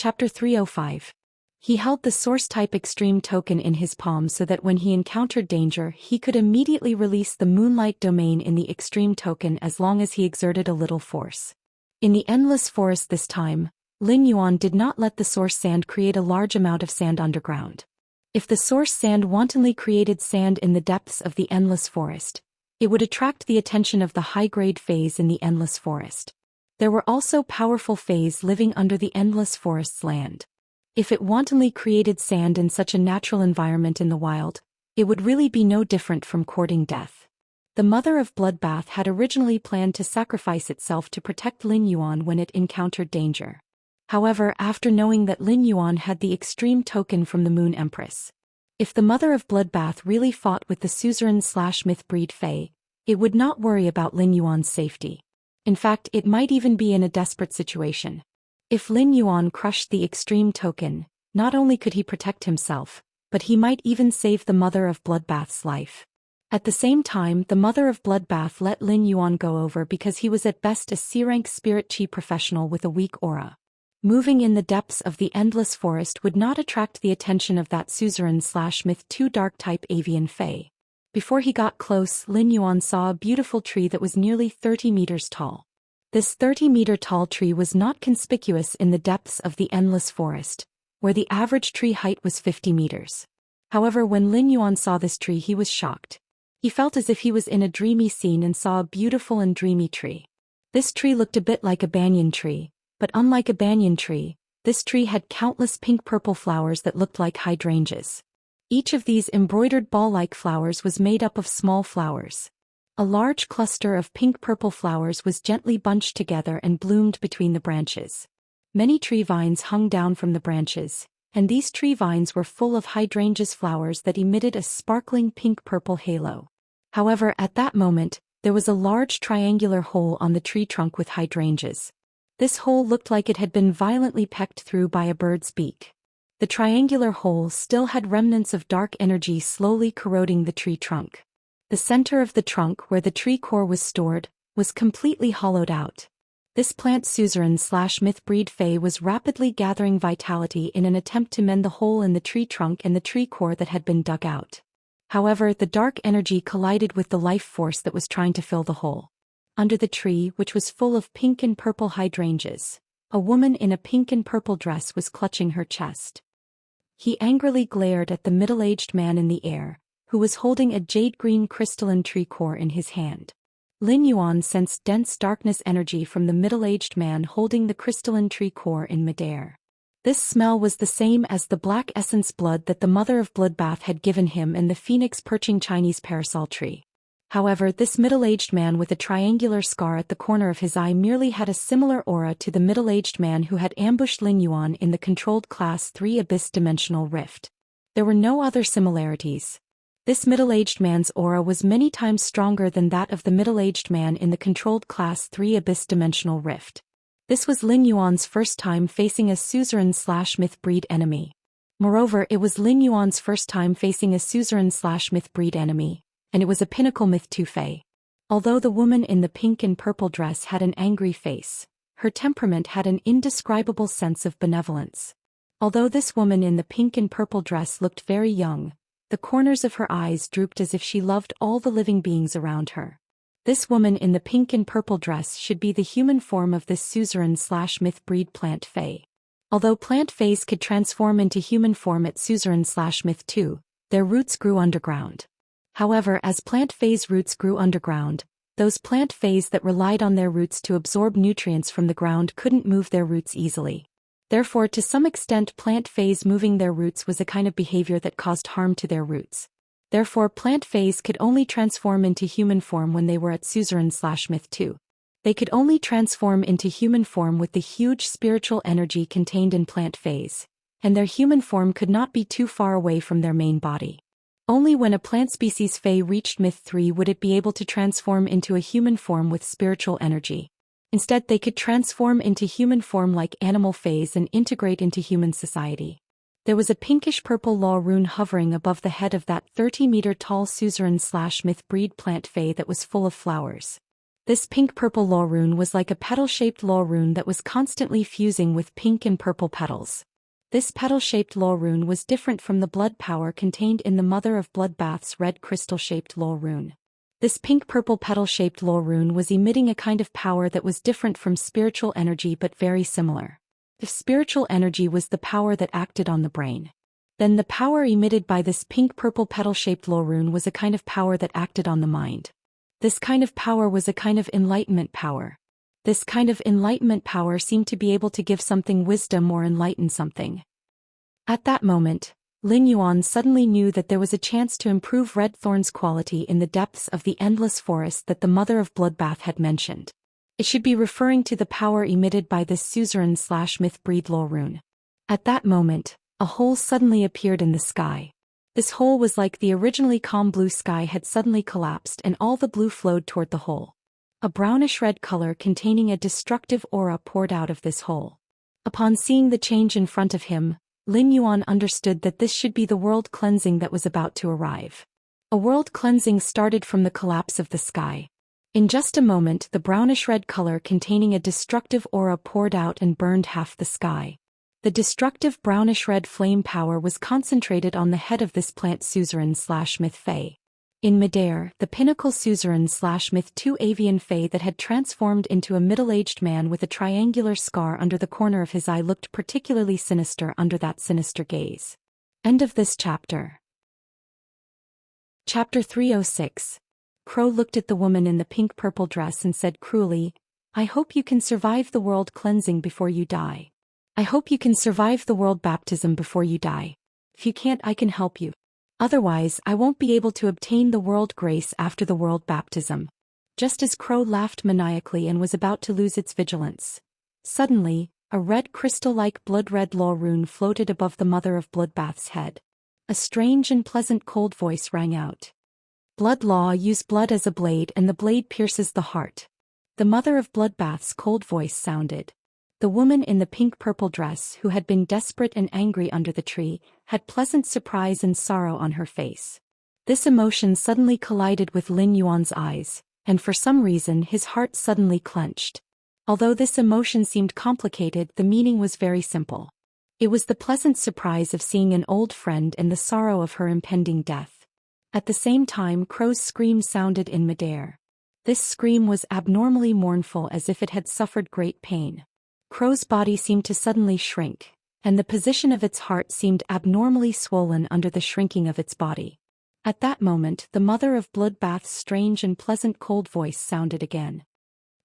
Chapter 305. He held the Source-type Extreme token in his palm so that when he encountered danger he could immediately release the Moonlight domain in the Extreme token as long as he exerted a little force. In the Endless Forest this time, Lin Yuan did not let the Source Sand create a large amount of sand underground. If the Source Sand wantonly created sand in the depths of the Endless Forest, it would attract the attention of the high-grade Fays in the Endless Forest. There were also powerful Fays living under the Endless Forest's land. If it wantonly created sand in such a natural environment in the wild, it would really be no different from courting death. The Mother of Bloodbath had originally planned to sacrifice itself to protect Lin Yuan when it encountered danger. However, after knowing that Lin Yuan had the Extreme token from the Moon Empress, if the Mother of Bloodbath really fought with the suzerain/myth-breed Fae, it would not worry about Lin Yuan's safety. In fact, it might even be in a desperate situation. If Lin Yuan crushed the Extreme token, not only could he protect himself, but he might even save the Mother of Bloodbath's life. At the same time, the Mother of Bloodbath let Lin Yuan go over because he was at best a C-rank spirit chi professional with a weak aura. Moving in the depths of the Endless Forest would not attract the attention of that suzerain/myth-2 dark-type avian Fae. Before he got close, Lin Yuan saw a beautiful tree that was nearly 30 meters tall. This 30-meter-tall tree was not conspicuous in the depths of the Endless Forest, where the average tree height was 50 meters. However, when Lin Yuan saw this tree he was shocked. He felt as if he was in a dreamy scene and saw a beautiful and dreamy tree. This tree looked a bit like a banyan tree, but unlike a banyan tree, this tree had countless pink-purple flowers that looked like hydrangeas. Each of these embroidered ball-like flowers was made up of small flowers. A large cluster of pink-purple flowers was gently bunched together and bloomed between the branches. Many tree vines hung down from the branches, and these tree vines were full of hydrangeas flowers that emitted a sparkling pink-purple halo. However, at that moment, there was a large triangular hole on the tree trunk with hydrangeas. This hole looked like it had been violently pecked through by a bird's beak. The triangular hole still had remnants of dark energy slowly corroding the tree trunk. The center of the trunk where the tree core was stored was completely hollowed out. This plant suzerain/myth-breed Fae was rapidly gathering vitality in an attempt to mend the hole in the tree trunk and the tree core that had been dug out. However, the dark energy collided with the life force that was trying to fill the hole. Under the tree, which was full of pink and purple hydrangeas, a woman in a pink and purple dress was clutching her chest. He angrily glared at the middle-aged man in the air, who was holding a jade-green crystalline tree core in his hand. Lin Yuan sensed dense darkness energy from the middle-aged man holding the crystalline tree core in midair. This smell was the same as the black essence blood that the Mother of Bloodbath had given him and the phoenix perching Chinese parasol tree. However, this middle-aged man with a triangular scar at the corner of his eye merely had a similar aura to the middle-aged man who had ambushed Lin Yuan in the controlled Class 3 Abyss Dimensional Rift. There were no other similarities. This middle-aged man's aura was many times stronger than that of the middle-aged man in the controlled Class 3 Abyss Dimensional Rift. This was Lin Yuan's first time facing a suzerain/myth-breed enemy. Moreover, it was Lin Yuan's first time facing a suzerain/myth-breed enemy, and it was a pinnacle myth-2 Fae. Although the woman in the pink and purple dress had an angry face, her temperament had an indescribable sense of benevolence. Although this woman in the pink and purple dress looked very young, the corners of her eyes drooped as if she loved all the living beings around her. This woman in the pink and purple dress should be the human form of this suzerain/myth-breed plant Fae. Although plant Faes could transform into human form at suzerain/myth-2, their roots grew underground. However, as plant Faes' roots grew underground, those plant Faes that relied on their roots to absorb nutrients from the ground couldn't move their roots easily. Therefore, to some extent, plant Faes moving their roots was a kind of behavior that caused harm to their roots. Therefore, plant Faes could only transform into human form when they were at suzerain/myth-2. They could only transform into human form with the huge spiritual energy contained in plant Faes, and their human form could not be too far away from their main body. Only when a plant species Fae reached myth-3 would it be able to transform into a human form with spiritual energy. Instead, they could transform into human form like animal Faes and integrate into human society. There was a pinkish-purple law rune hovering above the head of that 30-meter-tall suzerain/myth-breed plant Fae that was full of flowers. This pink-purple law rune was like a petal-shaped law rune that was constantly fusing with pink and purple petals. This petal-shaped law rune was different from the blood power contained in the Mother of Bloodbath's red crystal-shaped law rune. This pink-purple petal-shaped law rune was emitting a kind of power that was different from spiritual energy but very similar. If spiritual energy was the power that acted on the brain, then the power emitted by this pink-purple petal-shaped law rune was a kind of power that acted on the mind. This kind of power was a kind of enlightenment power. This kind of enlightenment power seemed to be able to give something wisdom or enlighten something. At that moment, Lin Yuan suddenly knew that there was a chance to improve Red Thorn's quality in the depths of the endless forest that the Mother of Bloodbath had mentioned. It should be referring to the power emitted by this suzerain/myth breed law rune. At that moment, a hole suddenly appeared in the sky. This hole was like the originally calm blue sky had suddenly collapsed and all the blue flowed toward the hole. A brownish-red color containing a destructive aura poured out of this hole. Upon seeing the change in front of him, Lin Yuan understood that this should be the world cleansing that was about to arrive. A world cleansing started from the collapse of the sky. In just a moment, the brownish-red color containing a destructive aura poured out and burned half the sky. The destructive brownish-red flame power was concentrated on the head of this plant suzerain/myth fae. In midair, the pinnacle suzerain/myth 2 avian fae that had transformed into a middle-aged man with a triangular scar under the corner of his eye looked particularly sinister under that sinister gaze. End of this chapter. Chapter 306. Crow looked at the woman in the pink-purple dress and said cruelly, "I hope you can survive the world cleansing before you die. I hope you can survive the world baptism before you die. If you can't, I can help you. Otherwise, I won't be able to obtain the world grace after the world baptism." Just as Crow laughed maniacally and was about to lose its vigilance, suddenly, a red crystal-like blood-red law rune floated above the Mother of Bloodbath's head. A strange and pleasant cold voice rang out. "Blood law, use blood as a blade and the blade pierces the heart." The Mother of Bloodbath's cold voice sounded. The woman in the pink-purple dress, who had been desperate and angry under the tree, had pleasant surprise and sorrow on her face. This emotion suddenly collided with Lin Yuan's eyes, and for some reason his heart suddenly clenched. Although this emotion seemed complicated, the meaning was very simple. It was the pleasant surprise of seeing an old friend and the sorrow of her impending death. At the same time, Crow's scream sounded in midair. This scream was abnormally mournful, as if it had suffered great pain. Crow's body seemed to suddenly shrink, and the position of its heart seemed abnormally swollen under the shrinking of its body. At that moment, the Mother of Bloodbath's strange and pleasant cold voice sounded again.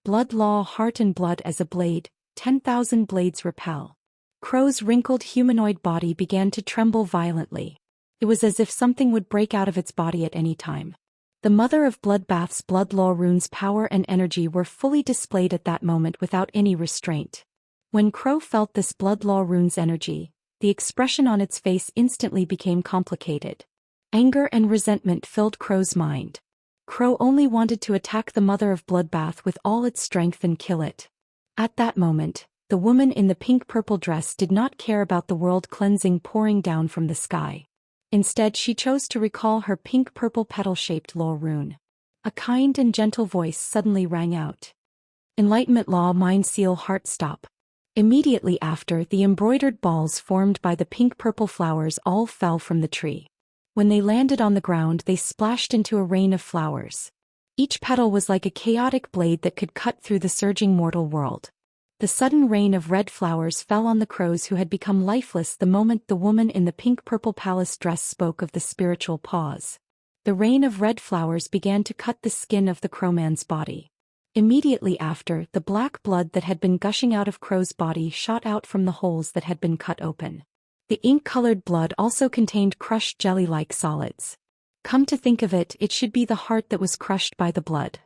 "Blood law, heart and blood as a blade, 10,000 blades repel." Crow's wrinkled humanoid body began to tremble violently. It was as if something would break out of its body at any time. The Mother of Bloodbath's blood law rune's power and energy were fully displayed at that moment without any restraint. When Crow felt this blood law rune's energy, the expression on its face instantly became complicated. Anger and resentment filled Crow's mind. Crow only wanted to attack the Mother of Bloodbath with all its strength and kill it. At that moment, the woman in the pink-purple dress did not care about the world cleansing pouring down from the sky. Instead, she chose to recall her pink-purple petal-shaped law rune. A kind and gentle voice suddenly rang out. "Enlightenment law, mind seal, heart stop." Immediately after, the embroidered balls formed by the pink-purple flowers all fell from the tree. When they landed on the ground, they splashed into a rain of flowers. Each petal was like a chaotic blade that could cut through the surging mortal world. The sudden rain of red flowers fell on the crows, who had become lifeless the moment the woman in the pink-purple palace dress spoke of the spiritual pause. The rain of red flowers began to cut the skin of the crowman's body. Immediately after, the black blood that had been gushing out of Crow's body shot out from the holes that had been cut open. The ink-colored blood also contained crushed jelly-like solids. Come to think of it, it should be the heart that was crushed by the blood.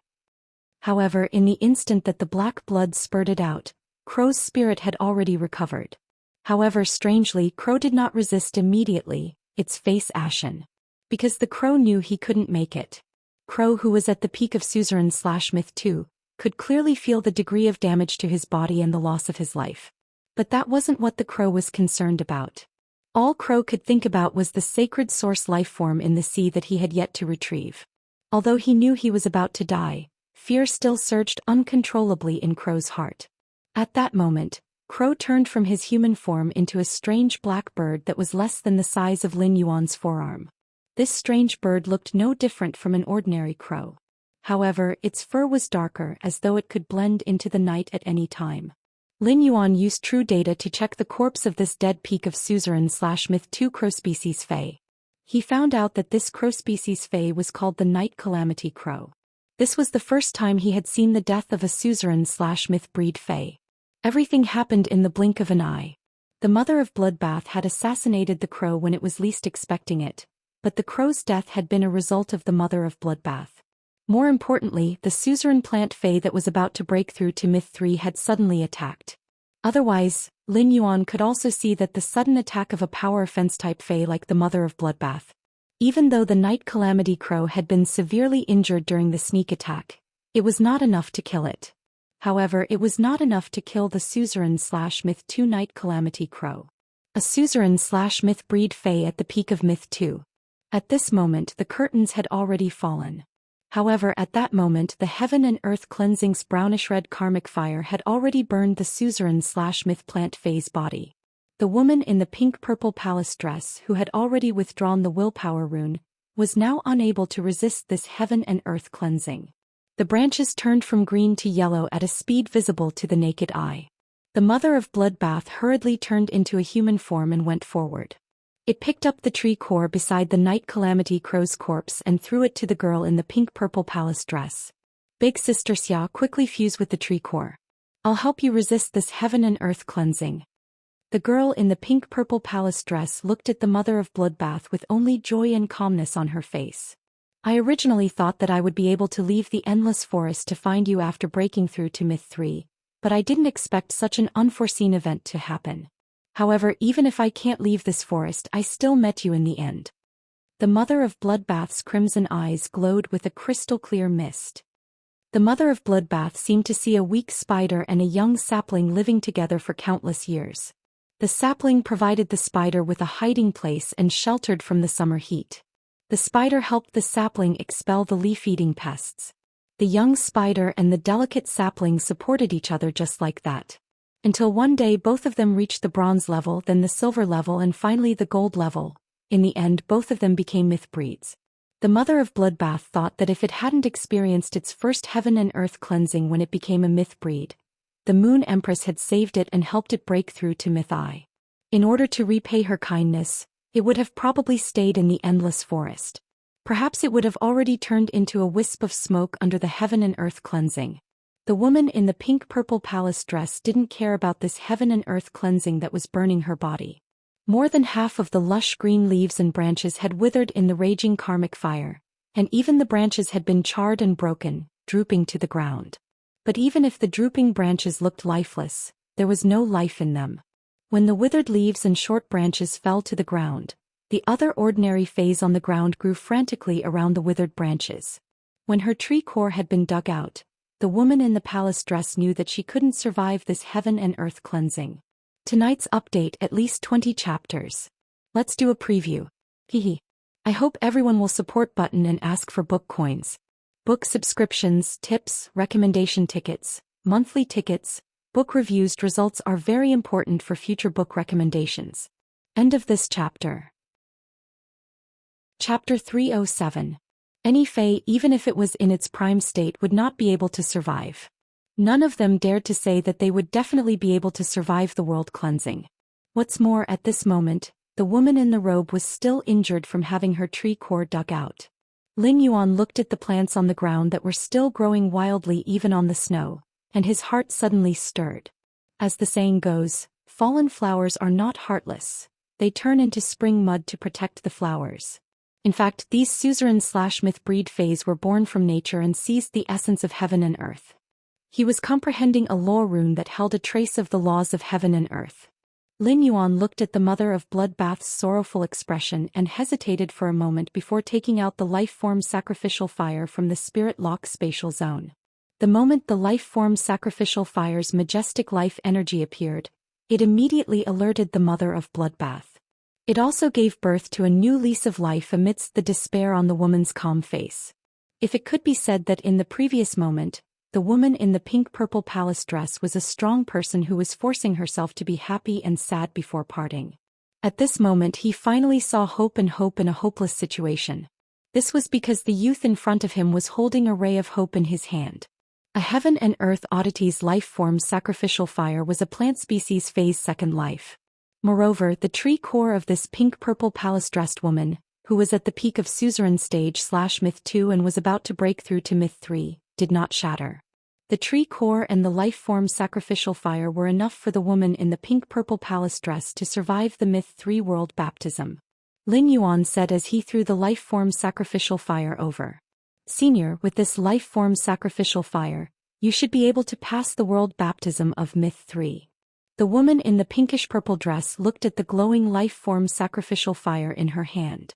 However, in the instant that the black blood spurted out, Crow's spirit had already recovered. However, strangely, Crow did not resist immediately, its face ashen. Because the Crow knew he couldn't make it. Crow, who was at the peak of suzerain/myth 2, could clearly feel the degree of damage to his body and the loss of his life. But that wasn't what the Crow was concerned about. All Crow could think about was the sacred source life form in the sea that he had yet to retrieve. Although he knew he was about to die, fear still surged uncontrollably in Crow's heart. At that moment, Crow turned from his human form into a strange black bird that was less than the size of Lin Yuan's forearm. This strange bird looked no different from an ordinary crow. However, its fur was darker, as though it could blend into the night at any time. Lin Yuan used true data to check the corpse of this dead peak of suzerain/myth 2 crow species Fae. He found out that this crow species Fae was called the Night Calamity Crow. This was the first time he had seen the death of a suzerain/myth breed Fae. Everything happened in the blink of an eye. The mother of Bloodbath had assassinated the crow when it was least expecting it, but the crow's death had been a result of the mother of Bloodbath. More importantly, the suzerain plant Fae that was about to break through to Myth 3 had suddenly attacked. Otherwise, Lin Yuan could also see that the sudden attack of a power offense type Fae like the mother of Bloodbath. Even though the Night Calamity Crow had been severely injured during the sneak attack, it was not enough to kill it. However, it was not enough to kill the suzerain/myth 2 Night Calamity Crow. A suzerain/myth breed Fae at the peak of Myth 2. At this moment the curtains had already fallen. However, at that moment the heaven and earth cleansing's brownish-red karmic fire had already burned the suzerain/myth plant Fae's body. The woman in the pink-purple palace dress, who had already withdrawn the willpower rune, was now unable to resist this heaven and earth cleansing. The branches turned from green to yellow at a speed visible to the naked eye. The mother of Bloodbath hurriedly turned into a human form and went forward. It picked up the tree core beside the Night Calamity Crow's corpse and threw it to the girl in the pink-purple palace dress. Big Sister Xia, quickly fuse with the tree core. I'll help you resist this heaven and earth cleansing. The girl in the pink-purple palace dress looked at the mother of Bloodbath with only joy and calmness on her face. I originally thought that I would be able to leave the endless forest to find you after breaking through to Myth 3, but I didn't expect such an unforeseen event to happen. However, even if I can't leave this forest, I still met you in the end. The mother of Bloodbath's crimson eyes glowed with a crystal-clear mist. The mother of Bloodbath seemed to see a weak spider and a young sapling living together for countless years. The sapling provided the spider with a hiding place and sheltered from the summer heat. The spider helped the sapling expel the leaf-eating pests. The young spider and the delicate sapling supported each other just like that. Until one day both of them reached the bronze level, then the silver level, and finally the gold level. In the end, both of them became myth breeds. The mother of Bloodbath thought that if it hadn't experienced its first heaven and earth cleansing when it became a myth breed, the Moon Empress had saved it and helped it break through to Myth I. In order to repay her kindness, it would have probably stayed in the endless forest. Perhaps it would have already turned into a wisp of smoke under the heaven and earth cleansing. The woman in the pink-purple palace dress didn't care about this heaven and earth cleansing that was burning her body. More than half of the lush green leaves and branches had withered in the raging karmic fire, and even the branches had been charred and broken, drooping to the ground. But even if the drooping branches looked lifeless, there was no life in them. When the withered leaves and short branches fell to the ground, the other ordinary Faes on the ground grew frantically around the withered branches. When her tree core had been dug out, the woman in the palace dress knew that she couldn't survive this heaven and earth cleansing. Tonight's update, at least 20 chapters. Let's do a preview. Hehe. I hope everyone will support Button and ask for book coins. Book subscriptions, tips, recommendation tickets, monthly tickets, book reviews. Results are very important for future book recommendations. End of this chapter. Chapter 307. Any Fae, even if it was in its prime state, would not be able to survive. None of them dared to say that they would definitely be able to survive the world cleansing. What's more, at this moment, the woman in the robe was still injured from having her tree core dug out. Lin Yuan looked at the plants on the ground that were still growing wildly even on the snow, and his heart suddenly stirred. As the saying goes, fallen flowers are not heartless. They turn into spring mud to protect the flowers. In fact, these suzerain/myth breed Faes were born from nature and seized the essence of heaven and earth. He was comprehending a lore rune that held a trace of the laws of heaven and earth. Lin Yuan looked at the mother of Bloodbath's sorrowful expression and hesitated for a moment before taking out the life-form sacrificial fire from the spirit lock spatial zone. The moment the life-form sacrificial fire's majestic life energy appeared, it immediately alerted the mother of Bloodbath. It also gave birth to a new lease of life amidst the despair on the woman's calm face. If it could be said that in the previous moment, the woman in the pink-purple palace dress was a strong person who was forcing herself to be happy and sad before parting. At this moment he finally saw hope in a hopeless situation. This was because the youth in front of him was holding a ray of hope in his hand. A heaven and earth oddity's life form sacrificial fire was a plant species phase second life. Moreover, the tree core of this pink-purple palace-dressed woman, who was at the peak of suzerain stage/myth 2 and was about to break through to myth 3, did not shatter. The tree core and the life form sacrificial fire were enough for the woman in the pink-purple palace dress to survive the myth 3 world baptism. Lin Yuan said as he threw the life form sacrificial fire over. Senior, with this life form sacrificial fire, you should be able to pass the world baptism of myth 3. The woman in the pinkish-purple dress looked at the glowing life form sacrificial fire in her hand.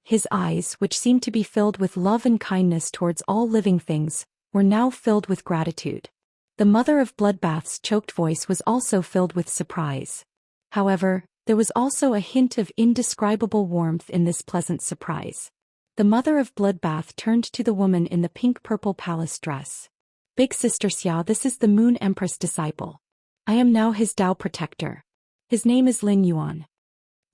His eyes, which seemed to be filled with love and kindness towards all living things, were now filled with gratitude. The mother of bloodbath's choked voice was also filled with surprise. However, there was also a hint of indescribable warmth in this pleasant surprise. The mother of bloodbath turned to the woman in the pink-purple palace dress. Big Sister Xia, this is the Moon Empress disciple. I am now his Tao protector. His name is Lin Yuan.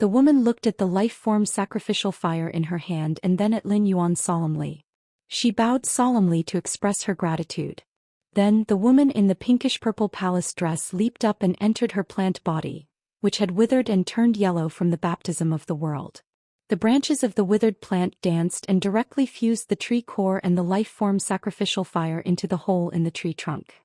The woman looked at the life-form sacrificial fire in her hand and then at Lin Yuan solemnly. She bowed solemnly to express her gratitude. Then the woman in the pinkish-purple palace dress leaped up and entered her plant body, which had withered and turned yellow from the baptism of the world. The branches of the withered plant danced and directly fused the tree core and the life-form sacrificial fire into the hole in the tree trunk.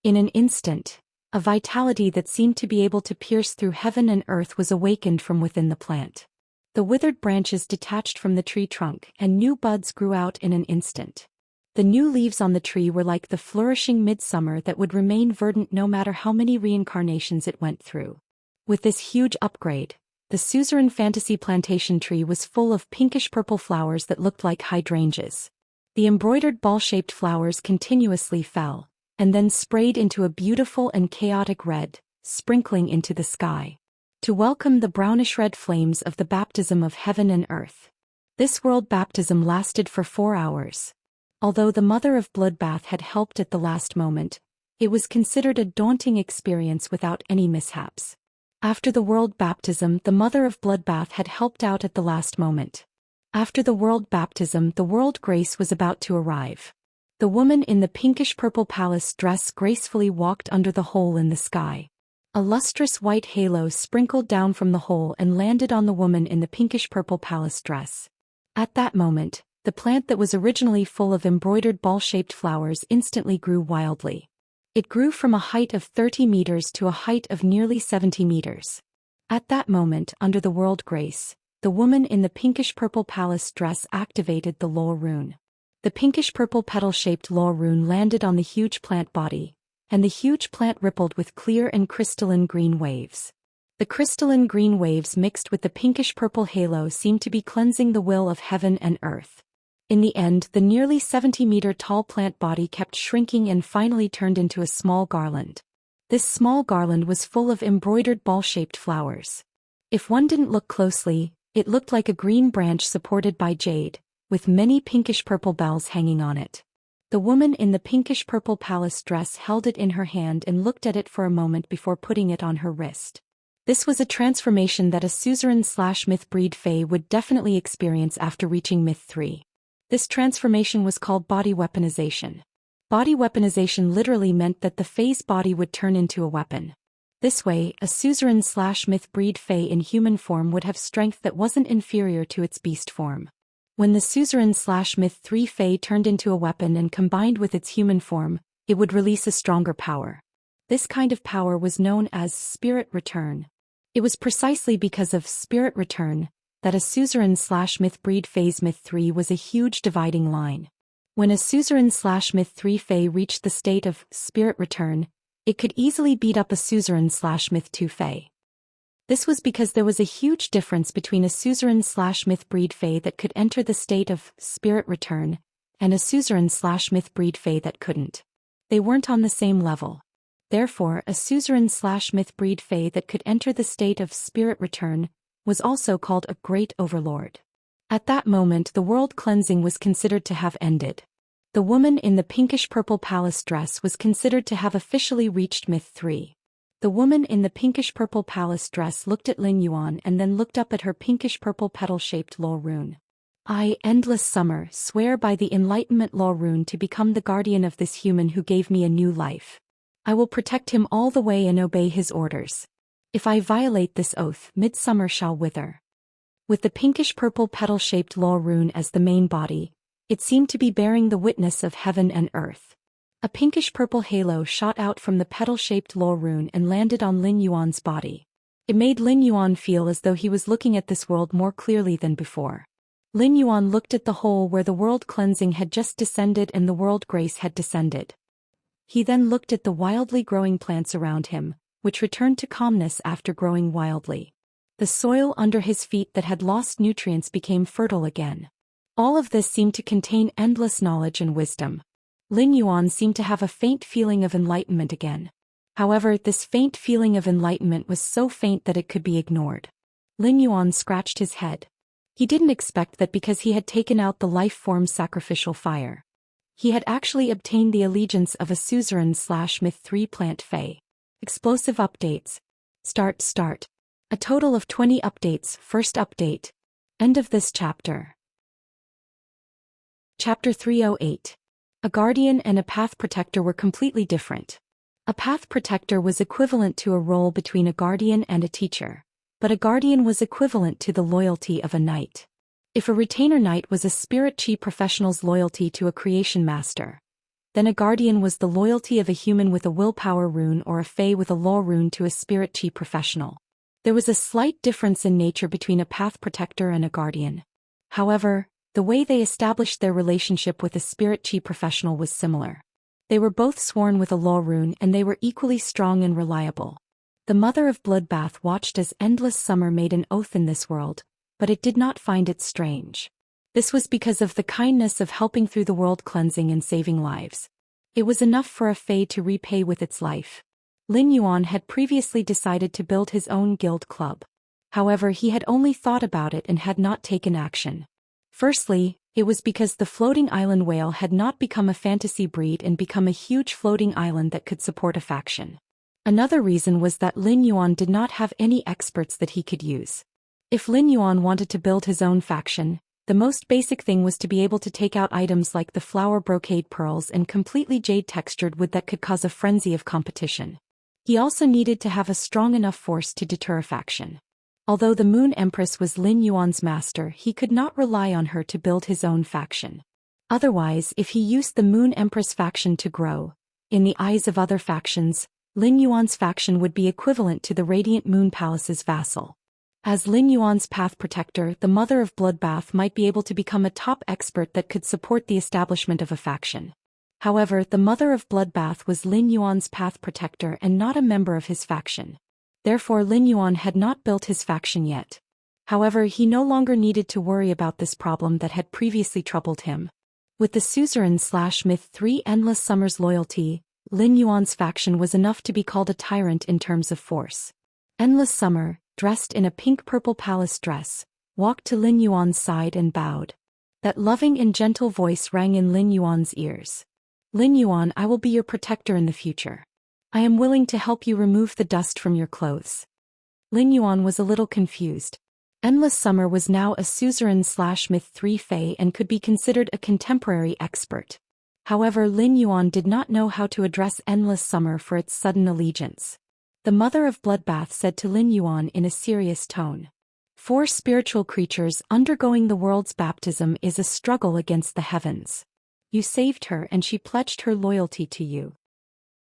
In an instant, a vitality that seemed to be able to pierce through heaven and earth was awakened from within the plant. The withered branches detached from the tree trunk and new buds grew out in an instant. The new leaves on the tree were like the flourishing midsummer that would remain verdant no matter how many reincarnations it went through. With this huge upgrade, the suzerain fantasy plantation tree was full of pinkish-purple flowers that looked like hydrangeas. The embroidered ball-shaped flowers continuously fell, and then sprayed into a beautiful and chaotic red, sprinkling into the sky, to welcome the brownish-red flames of the baptism of heaven and earth. This world baptism lasted for 4 hours. Although the mother of bloodbath had helped at the last moment, it was considered a daunting experience without any mishaps. After the world baptism, the mother of bloodbath had helped out at the last moment. After the world baptism, the world grace was about to arrive. The woman in the pinkish-purple palace dress gracefully walked under the hole in the sky. A lustrous white halo sprinkled down from the hole and landed on the woman in the pinkish-purple palace dress. At that moment, the plant that was originally full of embroidered ball-shaped flowers instantly grew wildly. It grew from a height of 30 meters to a height of nearly 70 meters. At that moment, under the world grace, the woman in the pinkish-purple palace dress activated the Law rune. The pinkish-purple petal-shaped Law rune landed on the huge plant body, and the huge plant rippled with clear and crystalline green waves. The crystalline green waves mixed with the pinkish-purple halo seemed to be cleansing the will of heaven and earth. In the end, the nearly 70-meter-tall plant body kept shrinking and finally turned into a small garland. This small garland was full of embroidered ball-shaped flowers. If one didn't look closely, it looked like a green branch supported by jade, with many pinkish-purple bells hanging on it. The woman in the pinkish-purple palace dress held it in her hand and looked at it for a moment before putting it on her wrist. This was a transformation that a suzerain/myth breed fae would definitely experience after reaching myth 3. This transformation was called body weaponization. Body weaponization literally meant that the fae's body would turn into a weapon. This way, a suzerain/myth breed fae in human form would have strength that wasn't inferior to its beast form. When the suzerain/myth 3 fae turned into a weapon and combined with its human form, it would release a stronger power. This kind of power was known as spirit return. It was precisely because of spirit return that a suzerain/myth breed fae's myth 3 was a huge dividing line. When a suzerain/myth 3 fae reached the state of spirit return, it could easily beat up a suzerain/myth 2 fae. This was because there was a huge difference between a suzerain/myth breed fae that could enter the state of spirit return and a suzerain/myth breed fae that couldn't. They weren't on the same level. Therefore, a suzerain/myth breed fae that could enter the state of spirit return was also called a great overlord. At that moment the world cleansing was considered to have ended. The woman in the pinkish-purple palace dress was considered to have officially reached myth 3. The woman in the pinkish-purple palace dress looked at Lin Yuan and then looked up at her pinkish-purple petal-shaped law rune. I, Endless Summer, swear by the Enlightenment law rune to become the guardian of this human who gave me a new life. I will protect him all the way and obey his orders. If I violate this oath, midsummer shall wither. With the pinkish-purple petal-shaped law rune as the main body, it seemed to be bearing the witness of heaven and earth. A pinkish-purple halo shot out from the petal-shaped law rune and landed on Lin Yuan's body. It made Lin Yuan feel as though he was looking at this world more clearly than before. Lin Yuan looked at the hole where the world cleansing had just descended and the world grace had descended. He then looked at the wildly growing plants around him, which returned to calmness after growing wildly. The soil under his feet that had lost nutrients became fertile again. All of this seemed to contain endless knowledge and wisdom. Lin Yuan seemed to have a faint feeling of enlightenment again. However, this faint feeling of enlightenment was so faint that it could be ignored. Lin Yuan scratched his head. He didn't expect that because he had taken out the life-form sacrificial fire. He had actually obtained the allegiance of a suzerain/myth 3 plant fae. Explosive updates. Start. A total of 20 updates. First update. End of this chapter. Chapter 308. A guardian and a path protector were completely different. A path protector was equivalent to a role between a guardian and a teacher, but a guardian was equivalent to the loyalty of a knight. If a retainer knight was a spirit chi professional's loyalty to a creation master, then a guardian was the loyalty of a human with a willpower rune or a fae with a law rune to a spirit chi professional. There was a slight difference in nature between a path protector and a guardian. However, the way they established their relationship with a spirit chi professional was similar. They were both sworn with a law rune and they were equally strong and reliable. The mother of Bloodbath watched as Endless Summer made an oath in this world, but it did not find it strange. This was because of the kindness of helping through the world cleansing and saving lives. It was enough for a fae to repay with its life. Lin Yuan had previously decided to build his own guild club. However, he had only thought about it and had not taken action. Firstly, it was because the floating island whale had not become a fantasy breed and become a huge floating island that could support a faction. Another reason was that Lin Yuan did not have any experts that he could use. If Lin Yuan wanted to build his own faction, the most basic thing was to be able to take out items like the flower brocade pearls and completely jade-textured wood that could cause a frenzy of competition. He also needed to have a strong enough force to deter a faction. Although the Moon Empress was Lin Yuan's master, he could not rely on her to build his own faction. Otherwise, if he used the Moon Empress faction to grow, in the eyes of other factions, Lin Yuan's faction would be equivalent to the Radiant Moon Palace's vassal. As Lin Yuan's path protector, the mother of Bloodbath might be able to become a top expert that could support the establishment of a faction. However, the mother of Bloodbath was Lin Yuan's path protector and not a member of his faction. Therefore Lin Yuan had not built his faction yet. However, he no longer needed to worry about this problem that had previously troubled him. With the suzerain/myth 3 Endless Summer's loyalty, Lin Yuan's faction was enough to be called a tyrant in terms of force. Endless Summer, dressed in a pink-purple palace dress, walked to Lin Yuan's side and bowed. That loving and gentle voice rang in Lin Yuan's ears. Lin Yuan, I will be your protector in the future. I am willing to help you remove the dust from your clothes. Lin Yuan was a little confused. Endless Summer was now a suzerain/myth 3 fae and could be considered a contemporary expert. However, Lin Yuan did not know how to address Endless Summer for its sudden allegiance. The mother of Bloodbath said to Lin Yuan in a serious tone. 4 spiritual creatures undergoing the world's baptism is a struggle against the heavens. You saved her and she pledged her loyalty to you.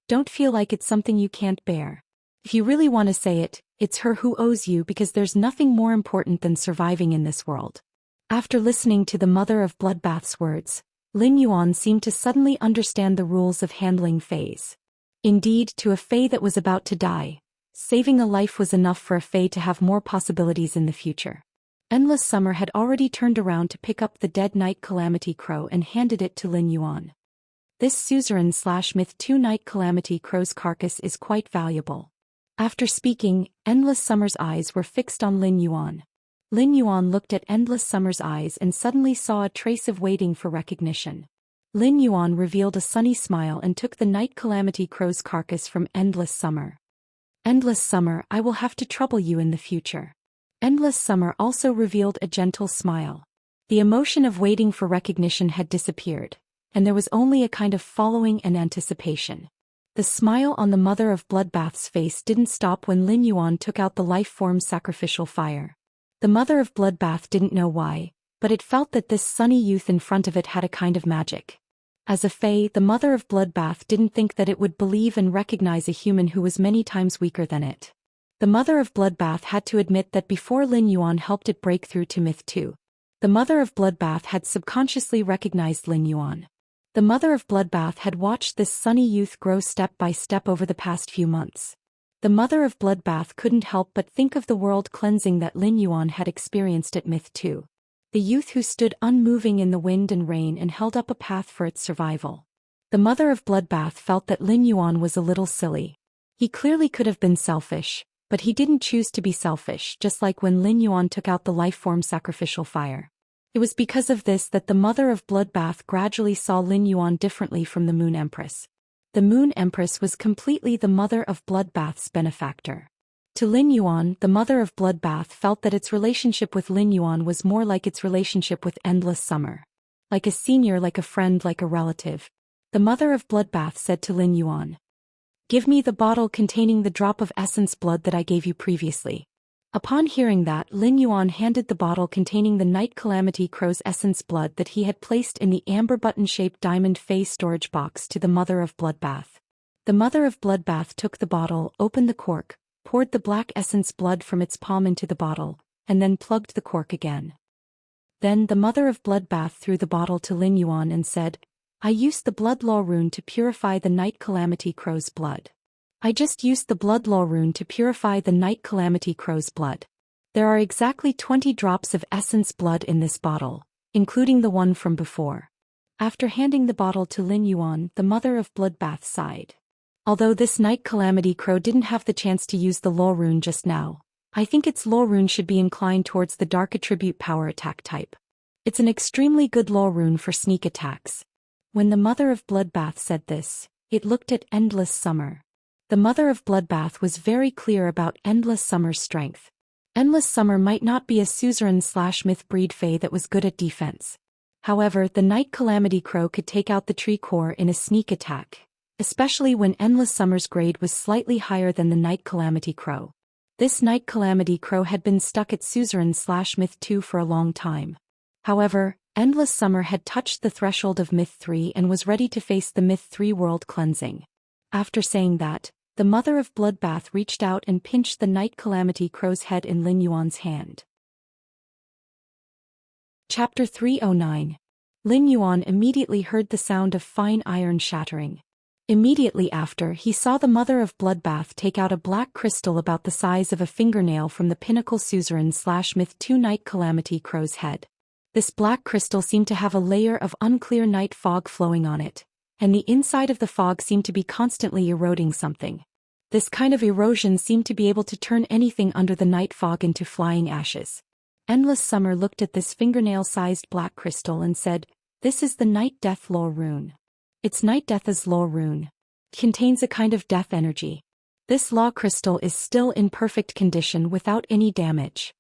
Don't feel like it's something you can't bear. If you really want to say it, it's her who owes you because there's nothing more important than surviving in this world. After listening to the mother of Bloodbath's words, Lin Yuan seemed to suddenly understand the rules of handling faes. Indeed, to a fae that was about to die, saving a life was enough for a fae to have more possibilities in the future. Endless Summer had already turned around to pick up the dead Night Calamity Crow and handed it to Lin Yuan. This suzerain/myth 2 Night Calamity Crow's carcass is quite valuable. After speaking, Endless Summer's eyes were fixed on Lin Yuan. Lin Yuan looked at Endless Summer's eyes and suddenly saw a trace of waiting for recognition. Lin Yuan revealed a sunny smile and took the Night Calamity Crow's carcass from Endless Summer. Endless Summer, I will have to trouble you in the future. Endless Summer also revealed a gentle smile. The emotion of waiting for recognition had disappeared, and there was only a kind of following and anticipation. The smile on the Mother of Bloodbath's face didn't stop when Lin Yuan took out the life-form sacrificial fire. The Mother of Bloodbath didn't know why, but it felt that this sunny youth in front of it had a kind of magic. As a fae, the Mother of Bloodbath didn't think that it would believe and recognize a human who was many times weaker than it. The Mother of Bloodbath had to admit that before Lin Yuan helped it break through to Myth 2, the Mother of Bloodbath had subconsciously recognized Lin Yuan. The Mother of Bloodbath had watched this sunny youth grow step by step over the past few months. The Mother of Bloodbath couldn't help but think of the world cleansing that Lin Yuan had experienced at Myth 2. The youth who stood unmoving in the wind and rain and held up a path for its survival. The Mother of Bloodbath felt that Lin Yuan was a little silly. He clearly could have been selfish, but he didn't choose to be selfish, just like when Lin Yuan took out the life-form sacrificial fire. It was because of this that the Mother of Bloodbath gradually saw Lin Yuan differently from the Moon Empress. The Moon Empress was completely the Mother of Bloodbath's benefactor. To Lin Yuan, the Mother of Bloodbath felt that its relationship with Lin Yuan was more like its relationship with Endless Summer. Like a senior, like a friend, like a relative. The Mother of Bloodbath said to Lin Yuan, "Give me the bottle containing the drop of essence blood that I gave you previously." Upon hearing that, Lin Yuan handed the bottle containing the Night Calamity Crow's essence blood that he had placed in the amber button-shaped diamond phase storage box to the Mother of Bloodbath. The Mother of Bloodbath took the bottle, opened the cork, poured the black essence blood from its palm into the bottle, and then plugged the cork again. Then the Mother of Bloodbath threw the bottle to Lin Yuan and said, "I used the Blood Law Rune to purify the Night Calamity Crow's blood. I just used the Blood Law Rune to purify the Night Calamity Crow's blood. There are exactly 20 drops of essence blood in this bottle, including the one from before." After handing the bottle to Lin Yuan, the Mother of Bloodbath sighed. "Although this Night Calamity Crow didn't have the chance to use the Law Rune just now, I think its Law Rune should be inclined towards the Dark Attribute Power Attack type. It's an extremely good Law Rune for sneak attacks." When the Mother of Bloodbath said this, it looked at Endless Summer. The Mother of Bloodbath was very clear about Endless Summer's strength. Endless Summer might not be a suzerain/myth breed fae that was good at defense. However, the Night Calamity Crow could take out the tree core in a sneak attack, especially when Endless Summer's grade was slightly higher than the Night Calamity Crow. This Night Calamity Crow had been stuck at suzerain/myth 2 for a long time. However, Endless Summer had touched the threshold of myth 3 and was ready to face the myth 3 world cleansing. After saying that, the Mother of Bloodbath reached out and pinched the Night Calamity Crow's head in Lin Yuan's hand. Chapter 309. Lin Yuan immediately heard the sound of fine iron shattering. Immediately after, he saw the Mother of Bloodbath take out a black crystal about the size of a fingernail from the pinnacle suzerain/myth 2 Night Calamity Crow's head. This black crystal seemed to have a layer of unclear night fog flowing on it, and the inside of the fog seemed to be constantly eroding something. This kind of erosion seemed to be able to turn anything under the night fog into flying ashes. Endless Summer looked at this fingernail-sized black crystal and said, "This is the Night Death Law Rune. It's Night Death's Law Rune. It contains a kind of death energy. This law crystal is still in perfect condition without any damage."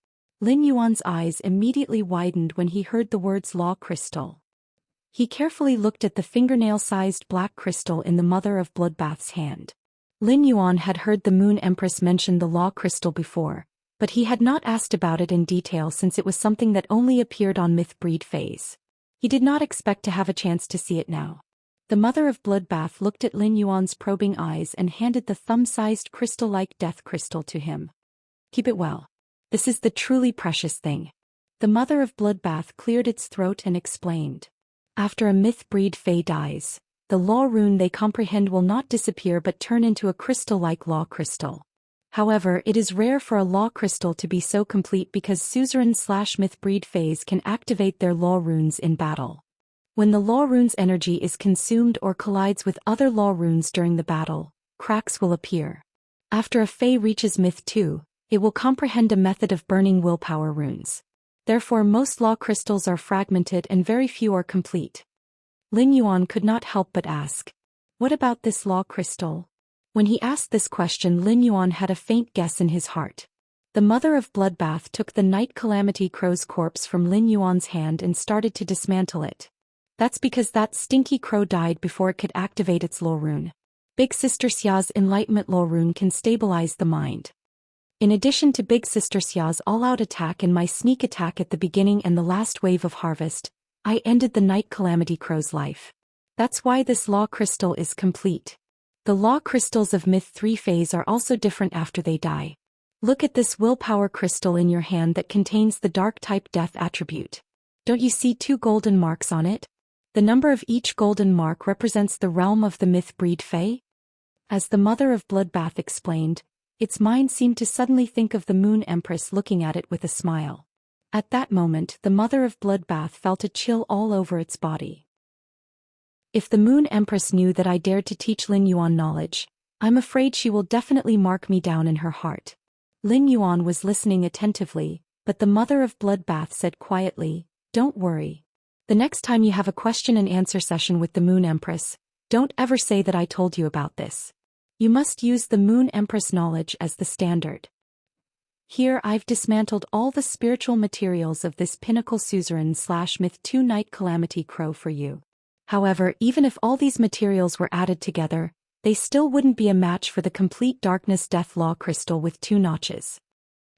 Lin Yuan's eyes immediately widened when he heard the words law crystal. He carefully looked at the fingernail-sized black crystal in the Mother of Bloodbath's hand. Lin Yuan had heard the Moon Empress mention the law crystal before, but he had not asked about it in detail since it was something that only appeared on myth breed phase. He did not expect to have a chance to see it now. The Mother of Bloodbath looked at Lin Yuan's probing eyes and handed the thumb-sized crystal-like death crystal to him. "Keep it well. This is the truly precious thing." The Mother of Bloodbath cleared its throat and explained. "After a myth breed fae dies, the law rune they comprehend will not disappear but turn into a crystal-like law crystal. However, it is rare for a law crystal to be so complete because suzerain/myth breed faes can activate their law runes in battle. When the law rune's energy is consumed or collides with other law runes during the battle, cracks will appear. After a fae reaches myth 2, It will comprehend a method of burning willpower runes. Therefore most law crystals are fragmented and very few are complete. Lin Yuan could not help but ask, "What about this law crystal?" When he asked this question, Lin Yuan had a faint guess in his heart. The mother of Bloodbath took the Night Calamity Crow's corpse from Lin Yuan's hand and started to dismantle it. That's because that stinky crow died before it could activate its law rune. Big Sister Xia's Enlightenment law rune can stabilize the mind. In addition to Big Sister Xia's all-out attack and my sneak attack at the beginning and the last wave of harvest, I ended the Night Calamity Crow's life. That's why this law crystal is complete. The law crystals of Myth 3 phase are also different after they die. Look at this willpower crystal in your hand that contains the dark type death attribute. Don't you see 2 golden marks on it? The number of each golden mark represents the realm of the myth breed Fae. As the mother of Bloodbath explained, its mind seemed to suddenly think of the Moon Empress looking at it with a smile. At that moment, the mother of Bloodbath felt a chill all over its body. If the Moon Empress knew that I dared to teach Lin Yuan knowledge, I'm afraid she will definitely mark me down in her heart. Lin Yuan was listening attentively, but the mother of Bloodbath said quietly, "Don't worry. The next time you have a question and answer session with the Moon Empress, don't ever say that I told you about this. You must use the Moon Empress knowledge as the standard." Here I've dismantled all the spiritual materials of this pinnacle suzerain/myth 2 Night Calamity Crow for you. However, even if all these materials were added together, they still wouldn't be a match for the complete Darkness Death Law crystal with 2 notches.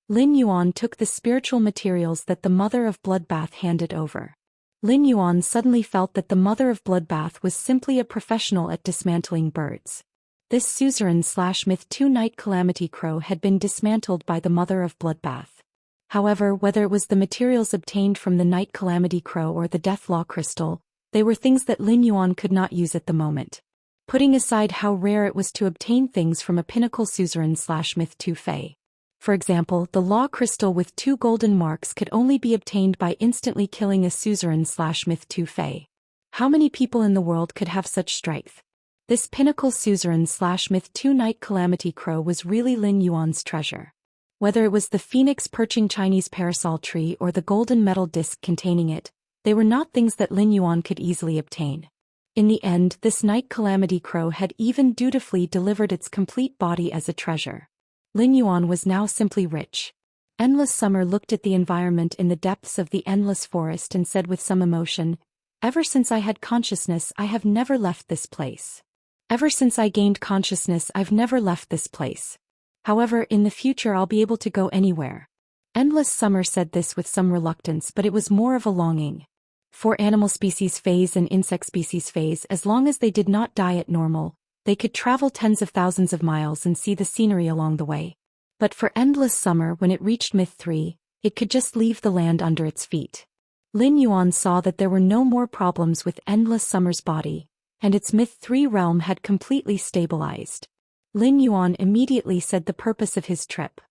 Lin Yuan took the spiritual materials that the mother of Bloodbath handed over. Lin Yuan suddenly felt that the mother of Bloodbath was simply a professional at dismantling birds. This suzerain/myth 2 Night Calamity Crow had been dismantled by the mother of Bloodbath. However, whether it was the materials obtained from the Night Calamity Crow or the Death Law crystal, they were things that Lin Yuan could not use at the moment. Putting aside how rare it was to obtain things from a pinnacle suzerain/myth 2 Fae. For example, the law crystal with 2 golden marks could only be obtained by instantly killing a suzerain/myth 2 Fae. How many people in the world could have such strength? This pinnacle suzerain/myth 2 Night Calamity Crow was really Lin Yuan's treasure. Whether it was the phoenix perching Chinese parasol tree or the golden metal disc containing it, they were not things that Lin Yuan could easily obtain. In the end, this Night Calamity Crow had even dutifully delivered its complete body as a treasure. Lin Yuan was now simply rich. Endless Summer looked at the environment in the depths of the endless forest and said with some emotion, "Ever since I had consciousness, I have never left this place. Ever since I gained consciousness, I've never left this place. However, in the future I'll be able to go anywhere." Endless Summer said this with some reluctance, but it was more of a longing. For animal species phase and insect species phase, as long as they did not die at normal, they could travel tens of thousands of miles and see the scenery along the way. But for Endless Summer, when it reached Myth 3, it could just leave the land under its feet. Lin Yuan saw that there were no more problems with Endless Summer's body, and its Myth 3 realm had completely stabilized. Lin Yuan immediately said the purpose of his trip.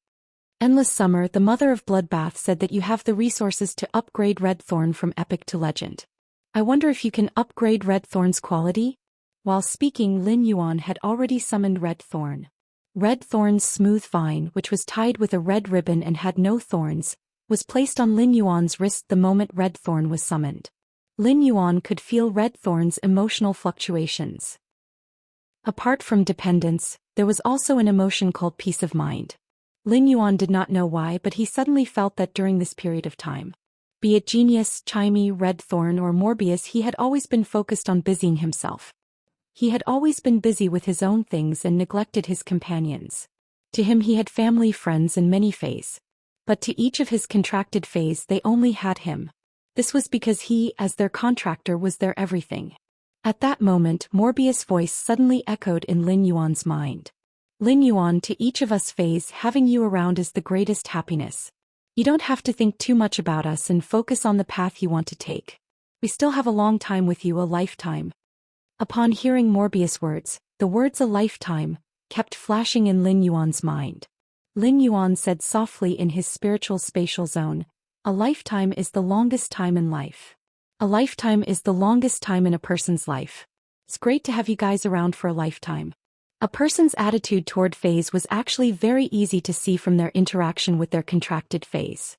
Endless Summer, the mother of Bloodbath, said that you have the resources to upgrade Red Thorn from epic to legend. I wonder if you can upgrade Red Thorn's quality? While speaking, Lin Yuan had already summoned Red Thorn. Red Thorn's smooth vine, which was tied with a red ribbon and had no thorns, was placed on Lin Yuan's wrist the moment Red Thorn was summoned. Lin Yuan could feel Red Thorn's emotional fluctuations. Apart from dependence, there was also an emotion called peace of mind. Lin Yuan did not know why, but he suddenly felt that during this period of time, be it Genius, Chimey, Red Thorn or Morbius, he had always been focused on busying himself. He had always been busy with his own things and neglected his companions. To him he had family, friends and many fays. But to each of his contracted fays they only had him. This was because he, as their contractor, was their everything. At that moment, Morbius' voice suddenly echoed in Lin Yuan's mind. Lin Yuan, to each of us fays, having you around is the greatest happiness. You don't have to think too much about us and focus on the path you want to take. We still have a long time with you, a lifetime. Upon hearing Morbius' words, the words "a lifetime" kept flashing in Lin Yuan's mind. Lin Yuan said softly in his spiritual spatial zone, "A lifetime is the longest time in life. A lifetime is the longest time in a person's life. It's great to have you guys around for a lifetime. A person's attitude toward phase was actually very easy to see from their interaction with their contracted phase.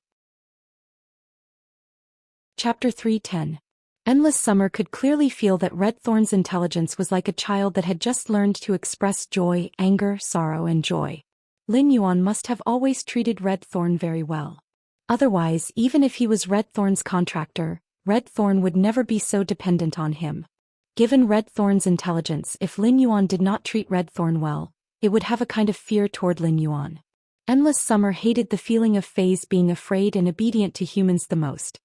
Chapter 3:10. Endless Summer could clearly feel that Red Thorn's intelligence was like a child that had just learned to express joy, anger, sorrow and joy. Lin Yuan must have always treated Red Thorn very well. Otherwise, even if he was Red Thorn's contractor, Red Thorn would never be so dependent on him. Given Red Thorn's intelligence, if Lin Yuan did not treat Red Thorn well, it would have a kind of fear toward Lin Yuan. Endless Summer hated the feeling of phase being afraid and obedient to humans the most.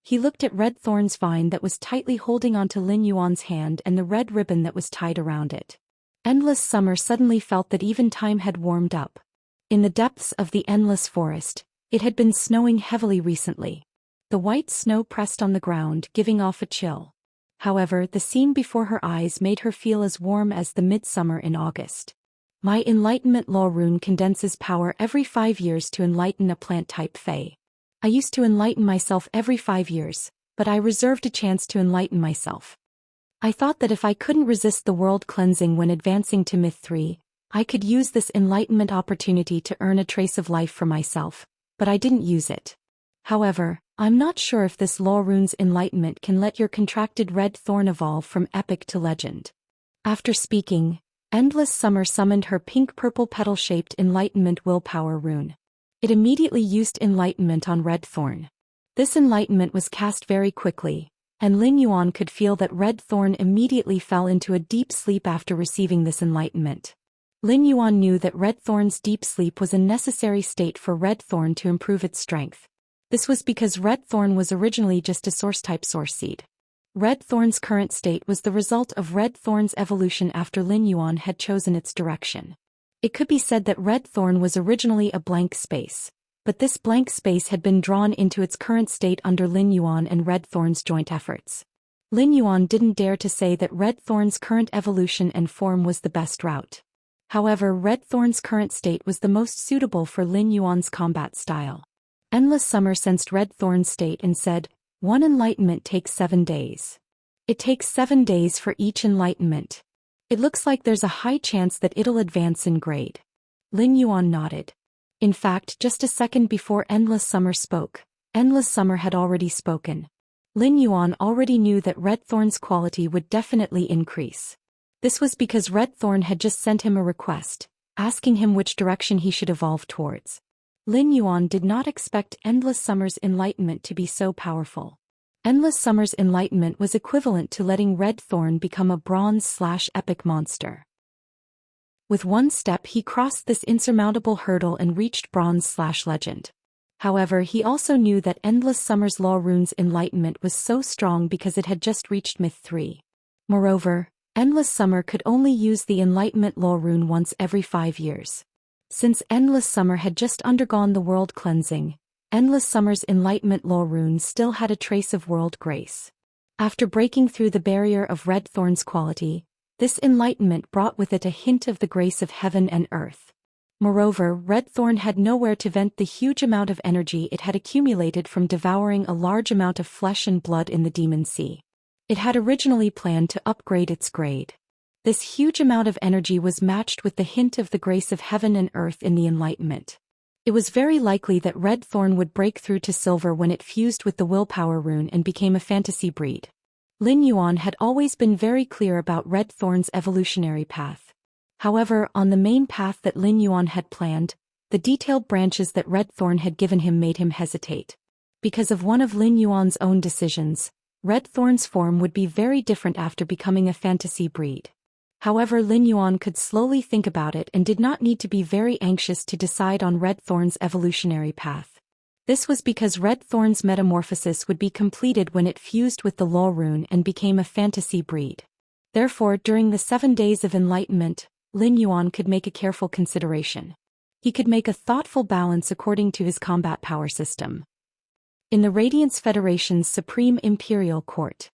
He looked at Red Thorn's vine that was tightly holding onto Lin Yuan's hand and the red ribbon that was tied around it. Endless Summer suddenly felt that even time had warmed up. In the depths of the endless forest, it had been snowing heavily recently. The white snow pressed on the ground, giving off a chill. However, the scene before her eyes made her feel as warm as the midsummer in August. My Enlightenment Law Rune condenses power every 5 years to enlighten a plant-type Fae. I used to enlighten myself every 5 years, but I reserved a chance to enlighten myself. I thought that if I couldn't resist the world cleansing when advancing to Myth 3, I could use this enlightenment opportunity to earn a trace of life for myself, but I didn't use it. However, I'm not sure if this Law Rune's enlightenment can let your contracted Red Thorn evolve from epic to legend. After speaking, Endless Summer summoned her pink-purple petal-shaped Enlightenment Willpower Rune. It immediately used enlightenment on Red Thorn. This enlightenment was cast very quickly, and Lin Yuan could feel that Red Thorn immediately fell into a deep sleep after receiving this enlightenment. Lin Yuan knew that Red Thorn's deep sleep was a necessary state for Red Thorn to improve its strength. This was because Red Thorn was originally just a source-type source seed. Red Thorn's current state was the result of Red Thorn's evolution after Lin Yuan had chosen its direction. It could be said that Red Thorn was originally a blank space, but this blank space had been drawn into its current state under Lin Yuan and Red Thorn's joint efforts. Lin Yuan didn't dare to say that Red Thorn's current evolution and form was the best route. However, Red Thorn's current state was the most suitable for Lin Yuan's combat style. Endless Summer sensed Red Thorn's state and said, "One enlightenment takes 7 days. It takes 7 days for each enlightenment. It looks like there's a high chance that it'll advance in grade." Lin Yuan nodded. In fact, just a second before Endless Summer spoke, Endless Summer had already spoken. Lin Yuan already knew that Red Thorn's quality would definitely increase. This was because Red Thorn had just sent him a request, asking him which direction he should evolve towards. Lin Yuan did not expect Endless Summer's enlightenment to be so powerful. Endless Summer's enlightenment was equivalent to letting Red Thorn become a bronze/epic monster. With one step he crossed this insurmountable hurdle and reached bronze/legend. However, he also knew that Endless Summer's Law Rune's enlightenment was so strong because it had just reached Myth 3. Moreover, Endless Summer could only use the Enlightenment Law Rune once every 5 years. Since Endless Summer had just undergone the world cleansing, Endless Summer's Enlightenment Law Rune still had a trace of world grace. After breaking through the barrier of Red Thorn's quality, this enlightenment brought with it a hint of the grace of heaven and earth. Moreover, Red Thorn had nowhere to vent the huge amount of energy it had accumulated from devouring a large amount of flesh and blood in the Demon Sea. It had originally planned to upgrade its grade. This huge amount of energy was matched with the hint of the grace of heaven and earth in the enlightenment. It was very likely that Red Thorn would break through to silver when it fused with the Willpower Rune and became a fantasy breed. Lin Yuan had always been very clear about Red Thorn's evolutionary path. However, on the main path that Lin Yuan had planned, the detailed branches that Red Thorn had given him made him hesitate. Because of one of Lin Yuan's own decisions, Red Thorn's form would be very different after becoming a fantasy breed. However, Lin Yuan could slowly think about it and did not need to be very anxious to decide on Red Thorn's evolutionary path. This was because Red Thorn's metamorphosis would be completed when it fused with the Law Rune and became a fantasy breed. Therefore, during the 7 days of enlightenment, Lin Yuan could make a careful consideration. He could make a thoughtful balance according to his combat power system. In the Radiance Federation's Supreme Imperial Court,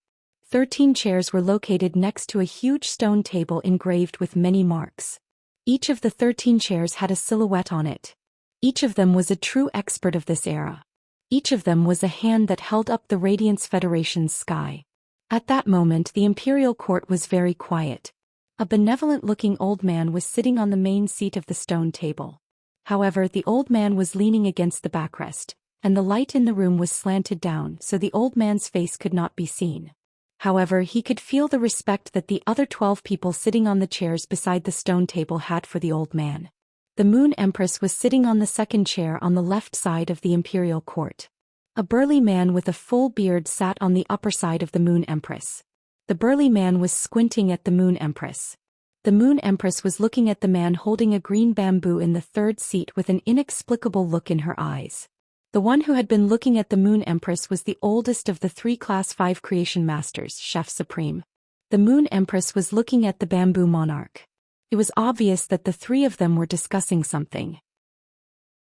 13 chairs were located next to a huge stone table engraved with many marks. Each of the 13 chairs had a silhouette on it. Each of them was a true expert of this era. Each of them was a hand that held up the Radiance Federation's sky. At that moment the Imperial Court was very quiet. A benevolent-looking old man was sitting on the main seat of the stone table. However, the old man was leaning against the backrest, and the light in the room was slanted down so the old man's face could not be seen. However, he could feel the respect that the other 12 people sitting on the chairs beside the stone table had for the old man. The Moon Empress was sitting on the second chair on the left side of the imperial court. A burly man with a full beard sat on the upper side of the Moon Empress. The burly man was squinting at the Moon Empress. The Moon Empress was looking at the man holding a green bamboo in the third seat with an inexplicable look in her eyes. The one who had been looking at the Moon Empress was the oldest of the 3 Class 5 creation masters, Chef Supreme. The Moon Empress was looking at the bamboo monarch. It was obvious that the 3 of them were discussing something.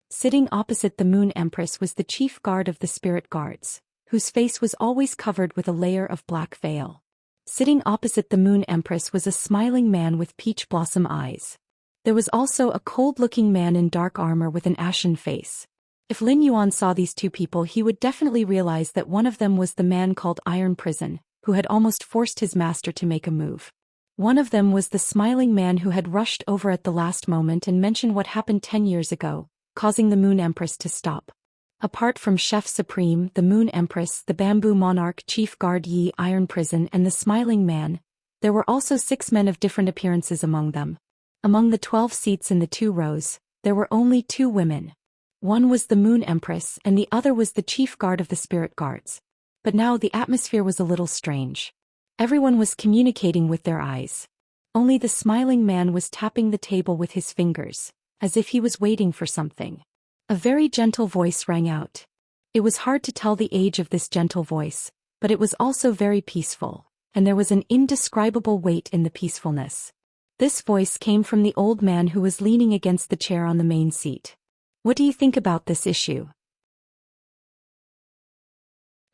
Sitting opposite the Moon Empress was the chief guard of the spirit guards, whose face was always covered with a layer of black veil. Sitting opposite the Moon Empress was a smiling man with peach blossom eyes. There was also a cold-looking man in dark armor with an ashen face. If Lin Yuan saw these 2 people, he would definitely realize that one of them was the man called Iron Prison, who had almost forced his master to make a move. One of them was the smiling man who had rushed over at the last moment and mentioned what happened 10 years ago, causing the Moon Empress to stop. Apart from Chef Supreme, the Moon Empress, the Bamboo Monarch, Chief Guard Yi, Iron Prison, and the Smiling Man, there were also 6 men of different appearances among them. Among the 12 seats in the 2 rows, there were only 2 women. One was the Moon Empress and the other was the Chief Guard of the Spirit Guards. But now the atmosphere was a little strange. Everyone was communicating with their eyes. Only the Smiling Man was tapping the table with his fingers, as if he was waiting for something. A very gentle voice rang out. It was hard to tell the age of this gentle voice, but it was also very peaceful, and there was an indescribable weight in the peacefulness. This voice came from the old man who was leaning against the chair on the main seat. What do you think about this issue?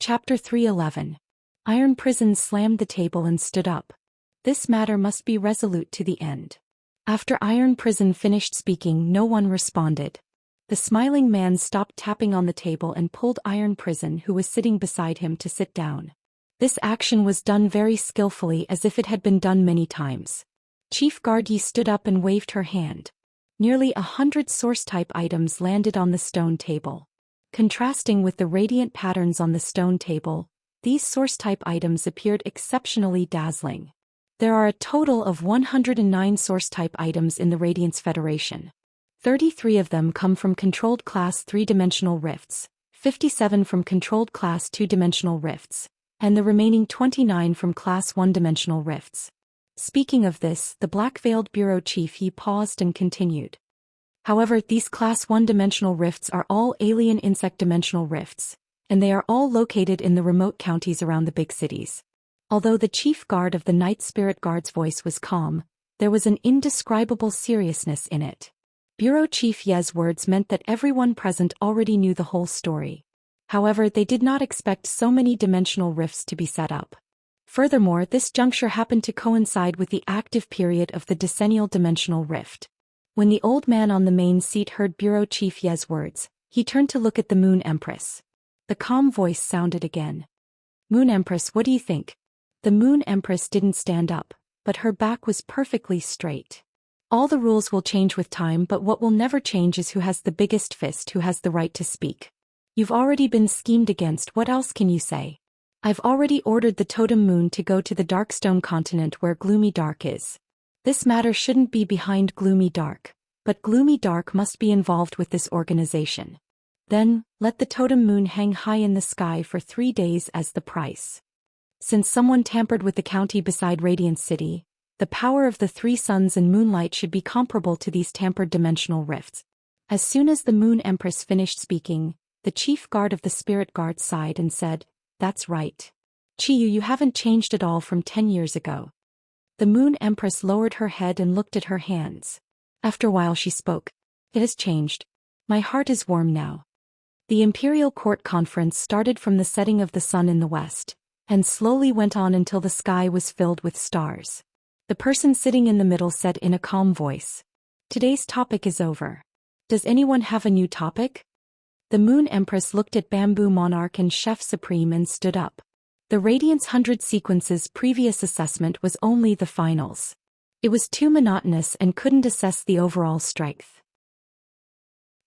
Chapter 3:11. Iron Prison slammed the table and stood up. This matter must be resolute to the end. After Iron Prison finished speaking, no one responded. The Smiling Man stopped tapping on the table and pulled Iron Prison, who was sitting beside him, to sit down. This action was done very skillfully, as if it had been done many times. Chief Guard Yi stood up and waved her hand. Nearly 100 source-type items landed on the stone table. Contrasting with the radiant patterns on the stone table, these source-type items appeared exceptionally dazzling. There are a total of 109 source-type items in the Radiance Federation. 33 of them come from controlled class 3-dimensional rifts, 57 from controlled class 2-dimensional rifts, and the remaining 29 from class 1-dimensional rifts. Speaking of this, the black-veiled bureau chief Yi paused and continued. However, these class 1-dimensional rifts are all alien insect-dimensional rifts, and they are all located in the remote counties around the big cities. Although the chief guard of the Night Spirit Guard's voice was calm, there was an indescribable seriousness in it. Bureau Chief Ye's words meant that everyone present already knew the whole story. However, they did not expect so many dimensional rifts to be set up. Furthermore, this juncture happened to coincide with the active period of the decennial dimensional rift. When the old man on the main seat heard Bureau Chief Ye's words, he turned to look at the Moon Empress. The calm voice sounded again. Moon Empress, what do you think? The Moon Empress didn't stand up, but her back was perfectly straight. All the rules will change with time, but what will never change is who has the biggest fist, who has the right to speak. You've already been schemed against, what else can you say? I've already ordered the Totem Moon to go to the Darkstone continent where Gloomy Dark is. This matter shouldn't be behind Gloomy Dark, but Gloomy Dark must be involved with this organization. Then, let the Totem Moon hang high in the sky for 3 days as the price. Since someone tampered with the county beside Radiant City, the power of the 3 suns and moonlight should be comparable to these tampered dimensional rifts. As soon as the Moon Empress finished speaking, the chief guard of the Spirit Guard sighed and said, "That's right. Chiyu, you haven't changed at all from 10 years ago." The Moon Empress lowered her head and looked at her hands. After a while she spoke. "It has changed. My heart is warm now." The Imperial Court Conference started from the setting of the sun in the west, and slowly went on until the sky was filled with stars. The person sitting in the middle said in a calm voice, "Today's topic is over. Does anyone have a new topic?" The Moon Empress looked at Bamboo Monarch and Chef Supreme and stood up. The Radiance 100 sequence's previous assessment was only the finals. It was too monotonous and couldn't assess the overall strength.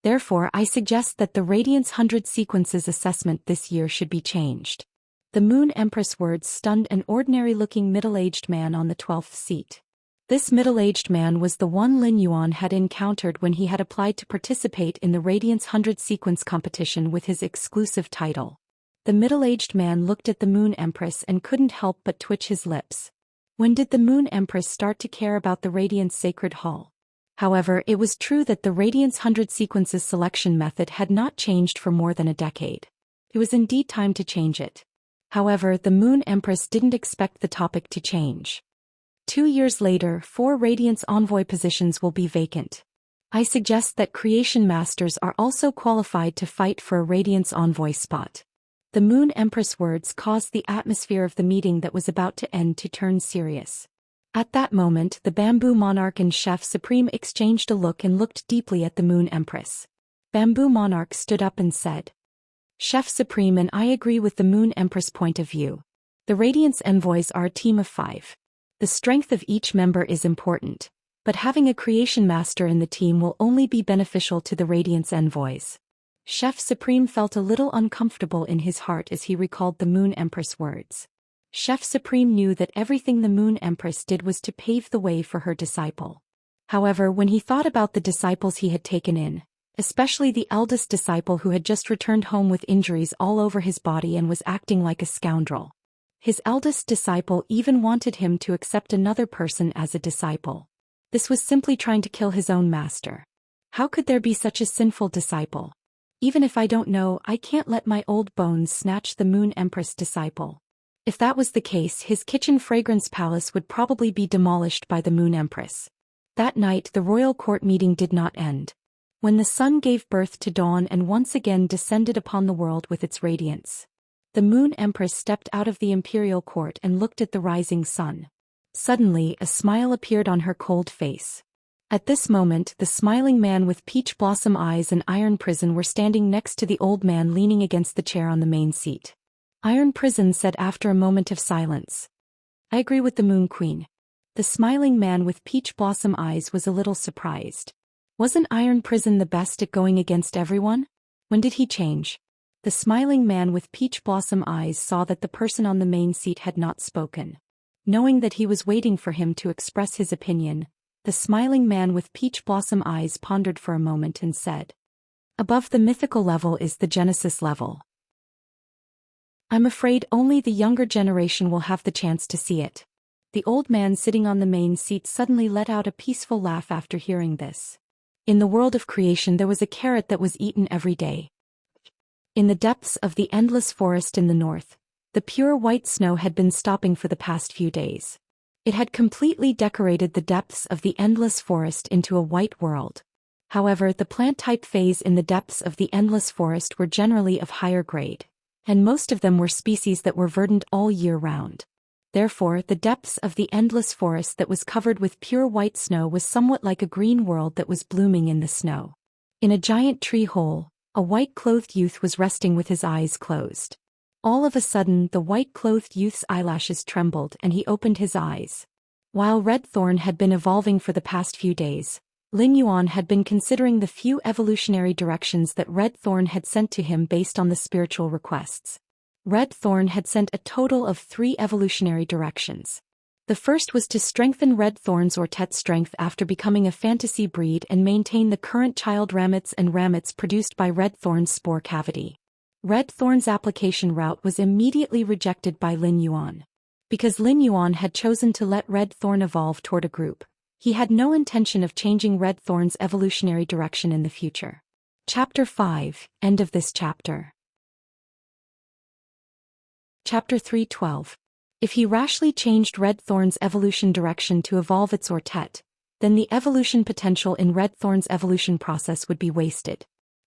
Therefore, I suggest that the Radiance 100 Sequences assessment this year should be changed. The Moon Empress words stunned an ordinary-looking middle-aged man on the 12th seat. This middle-aged man was the one Lin Yuan had encountered when he had applied to participate in the Radiance 100 Sequence competition with his exclusive title. The middle-aged man looked at the Moon Empress and couldn't help but twitch his lips. When did the Moon Empress start to care about the Radiance Sacred Hall? However, it was true that the Radiance 100 Sequences selection method had not changed for more than a decade. It was indeed time to change it. However, the Moon Empress didn't expect the topic to change. 2 years later, 4 Radiance Envoy positions will be vacant. I suggest that Creation Masters are also qualified to fight for a Radiance Envoy spot. The Moon Empress words caused the atmosphere of the meeting that was about to end to turn serious. At that moment, the Bamboo Monarch and Chef Supreme exchanged a look and looked deeply at the Moon Empress. Bamboo Monarch stood up and said, "Chef Supreme and I agree with the Moon Empress point of view. The Radiance Envoys are a team of 5. The strength of each member is important, but having a Creation Master in the team will only be beneficial to the Radiance Envoys." Chef Supreme felt a little uncomfortable in his heart as he recalled the Moon Empress words. Chef Supreme knew that everything the Moon Empress did was to pave the way for her disciple. However, when he thought about the disciples he had taken in, especially the eldest disciple who had just returned home with injuries all over his body and was acting like a scoundrel, his eldest disciple even wanted him to accept another person as a disciple. This was simply trying to kill his own master. How could there be such a sinful disciple? Even if I don't know, I can't let my old bones snatch the Moon Empress disciple. If that was the case, his kitchen fragrance palace would probably be demolished by the Moon Empress. That night the royal court meeting did not end. When the sun gave birth to dawn and once again descended upon the world with its radiance, the Moon Empress stepped out of the imperial court and looked at the rising sun. Suddenly, a smile appeared on her cold face. At this moment, the smiling man with peach blossom eyes and Iron Prison were standing next to the old man leaning against the chair on the main seat. Iron Prison said after a moment of silence, "I agree with the Moon Queen." The smiling man with peach blossom eyes was a little surprised. Wasn't Iron Prison the best at going against everyone? When did he change? The smiling man with peach blossom eyes saw that the person on the main seat had not spoken. Knowing that he was waiting for him to express his opinion, the smiling man with peach blossom eyes pondered for a moment and said, "Above the mythical level is the Genesis level. I'm afraid only the younger generation will have the chance to see it." The old man sitting on the main seat suddenly let out a peaceful laugh after hearing this. In the world of creation there was a carrot that was eaten every day. In the depths of the endless forest in the north, the pure white snow had been stopping for the past few days. It had completely decorated the depths of the endless forest into a white world. However, the plant-type phase in the depths of the endless forest were generally of higher grade, and most of them were species that were verdant all year round. Therefore, the depths of the endless forest that was covered with pure white snow was somewhat like a green world that was blooming in the snow. In a giant tree hole, a white-clothed youth was resting with his eyes closed. All of a sudden, the white-clothed youth's eyelashes trembled and he opened his eyes. While Red Thorn had been evolving for the past few days, Lin Yuan had been considering the few evolutionary directions that Red Thorn had sent to him based on the spiritual requests. Red Thorn had sent a total of 3 evolutionary directions. The first was to strengthen Red Thorn's Ortet strength after becoming a fantasy breed and maintain the current child ramets and ramets produced by Red Thorn's spore cavity. Red Thorn's application route was immediately rejected by Lin Yuan. Because Lin Yuan had chosen to let Red Thorn evolve toward a group, he had no intention of changing Red Thorn's evolutionary direction in the future. Chapter 5, End of this chapter. Chapter 3:12. If he rashly changed Red Thorn's evolution direction to evolve its Ortet, then the evolution potential in Red Thorn's evolution process would be wasted.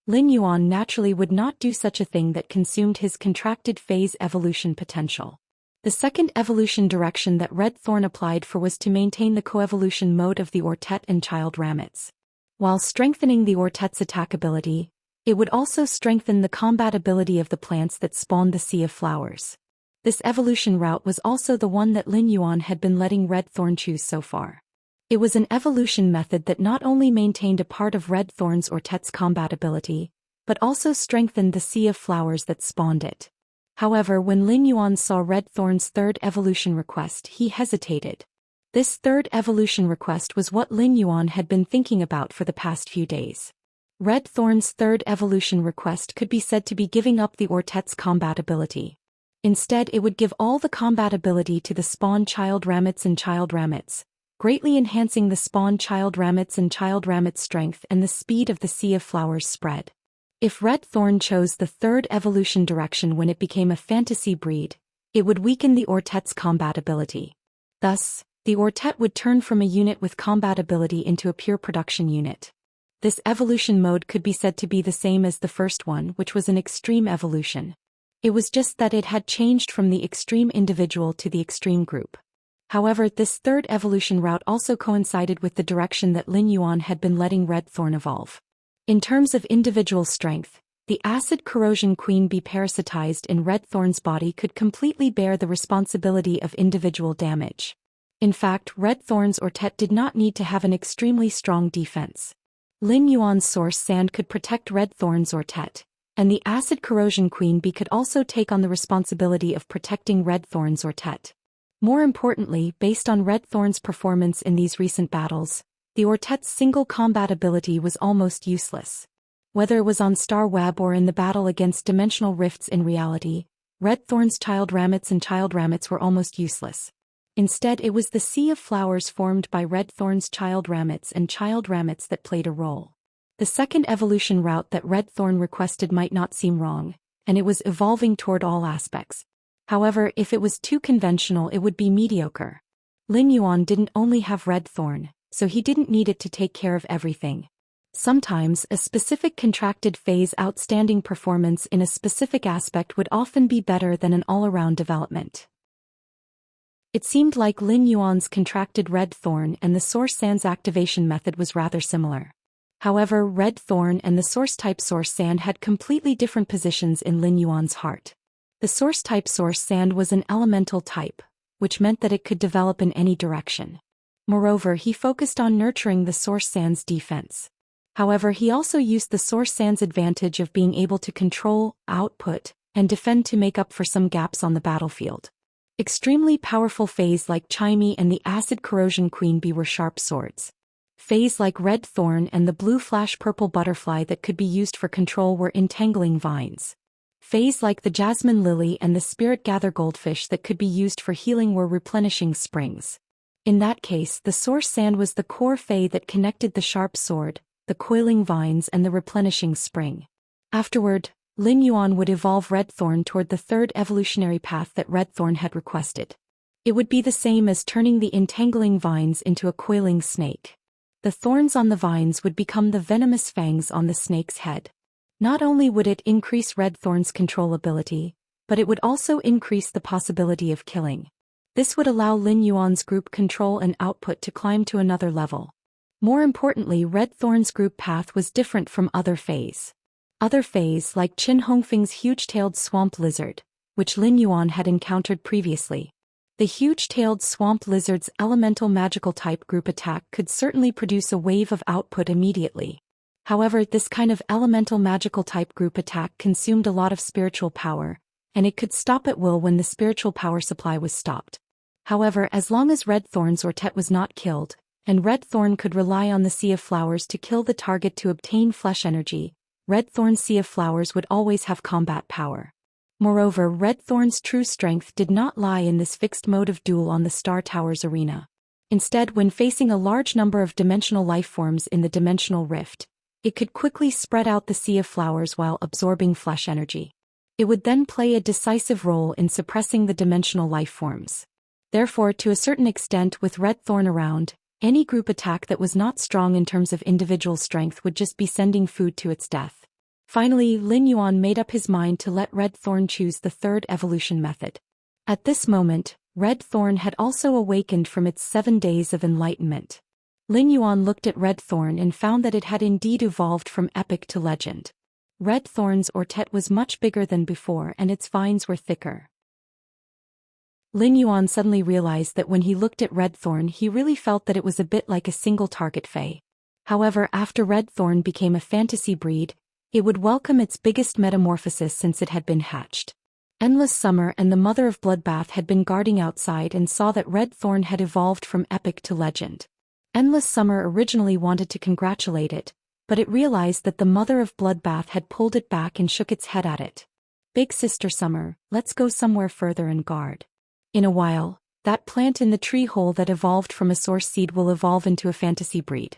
Lin Yuan naturally would not do such a thing that consumed his contracted phase evolution potential. The second evolution direction that Red Thorn applied for was to maintain the coevolution mode of the Ortet and child ramets. While strengthening the Ortet's attack ability, it would also strengthen the combat ability of the plants that spawned the Sea of Flowers. This evolution route was also the one that Lin Yuan had been letting Red Thorn choose so far. It was an evolution method that not only maintained a part of red thorn's or Tet's combat ability, but also strengthened the sea of flowers that spawned it. However, when Lin Yuan saw red thorn's third evolution request, he hesitated. This third evolution request was what Lin Yuan had been thinking about for the past few days. Red thorn's third evolution request could be said to be giving up the Ortet's combat ability. Instead, it would give all the combat ability to the spawn child Ramets and child Ramets, greatly enhancing the spawn child Ramets and child Ramets' strength and the speed of the sea of flowers spread. If red thorn chose the third evolution direction when it became a fantasy breed, it would weaken the Ortet's combat ability. Thus, the Ortet would turn from a unit with combat ability into a pure production unit. This evolution mode could be said to be the same as the first one, which was an extreme evolution. It was just that it had changed from the extreme individual to the extreme group. However, this third evolution route also coincided with the direction that Lin Yuan had been letting red thorn evolve. In terms of individual strength, the acid corrosion queen bee parasitized in red thorn's body could completely bear the responsibility of individual damage. In fact, red thorn's Ortet did not need to have an extremely strong defense. Lin Yuan's source sand could protect red thorn's Ortet, and the acid corrosion queen bee could also take on the responsibility of protecting red thorn's Ortet. More importantly, based on red thorn's performance in these recent battles, the Ortet's single combat ability was almost useless. Whether it was on Star Web or in the battle against dimensional rifts in reality, red thorn's child Ramets and child Ramets were almost useless. Instead, it was the sea of flowers formed by red thorn's child Ramets and child Ramets that played a role. The second evolution route that red thorn requested might not seem wrong, and it was evolving toward all aspects. However, if it was too conventional, it would be mediocre. Lin Yuan didn't only have red thorn, so he didn't need it to take care of everything. Sometimes, a specific contracted phase outstanding performance in a specific aspect would often be better than an all-around development. It seemed like Lin Yuan's contracted red thorn and the source sand's activation method was rather similar. However, red thorn and the source type source sand had completely different positions in Lin Yuan's heart. The source type source sand was an elemental type, which meant that it could develop in any direction. Moreover, he focused on nurturing the source sand's defense. However, he also used the source sand's advantage of being able to control, output, and defend to make up for some gaps on the battlefield. Extremely powerful phase like Chimey and the acid corrosion queen bee were sharp swords. Phase like red thorn and the blue flash purple butterfly that could be used for control were entangling vines. Phase like the jasmine lily and the spirit gather goldfish that could be used for healing were replenishing springs. In that case, the source sand was the core phase that connected the sharp sword, the coiling vines and the replenishing spring. Afterward, Lin Yuan would evolve red thorn toward the third evolutionary path that red thorn had requested. It would be the same as turning the entangling vines into a coiling snake. The thorns on the vines would become the venomous fangs on the snake's head. Not only would it increase red thorn's control ability, but it would also increase the possibility of killing. This would allow Lin Yuan's group control and output to climb to another level. More importantly, red thorn's group path was different from other phase. Other phase like Qin Hongfeng's huge-tailed swamp lizard, which Lin Yuan had encountered previously. The huge-tailed swamp lizard's elemental magical type group attack could certainly produce a wave of output immediately. However, this kind of elemental magical type group attack consumed a lot of spiritual power, and it could stop at will when the spiritual power supply was stopped. However, as long as red thorn's Ortet was not killed, and red thorn could rely on the sea of flowers to kill the target to obtain flesh energy, red thorn's sea of flowers would always have combat power. Moreover, red thorn's true strength did not lie in this fixed mode of duel on the Star Towers arena. Instead, when facing a large number of dimensional life forms in the dimensional rift, it could quickly spread out the sea of flowers while absorbing flesh energy. It would then play a decisive role in suppressing the dimensional life forms. Therefore, to a certain extent, with red thorn around, any group attack that was not strong in terms of individual strength would just be sending food to its death. Finally, Lin Yuan made up his mind to let red thorn choose the third evolution method. At this moment, red thorn had also awakened from its 7 days of enlightenment. Lin Yuan looked at red thorn and found that it had indeed evolved from epic to legend. Red thorn's Ortet was much bigger than before and its vines were thicker. Lin Yuan suddenly realized that when he looked at Red Thorn he really felt that it was a bit like a single target fae. However, after Red Thorn became a fantasy breed, it would welcome its biggest metamorphosis since it had been hatched. Endless Summer and the Mother of Bloodbath had been guarding outside and saw that Red Thorn had evolved from epic to legend. Endless Summer originally wanted to congratulate it, but it realized that the Mother of Bloodbath had pulled it back and shook its head at it. Big Sister Summer, let's go somewhere further and guard. In a while, that plant in the tree hole that evolved from a source seed will evolve into a fantasy breed.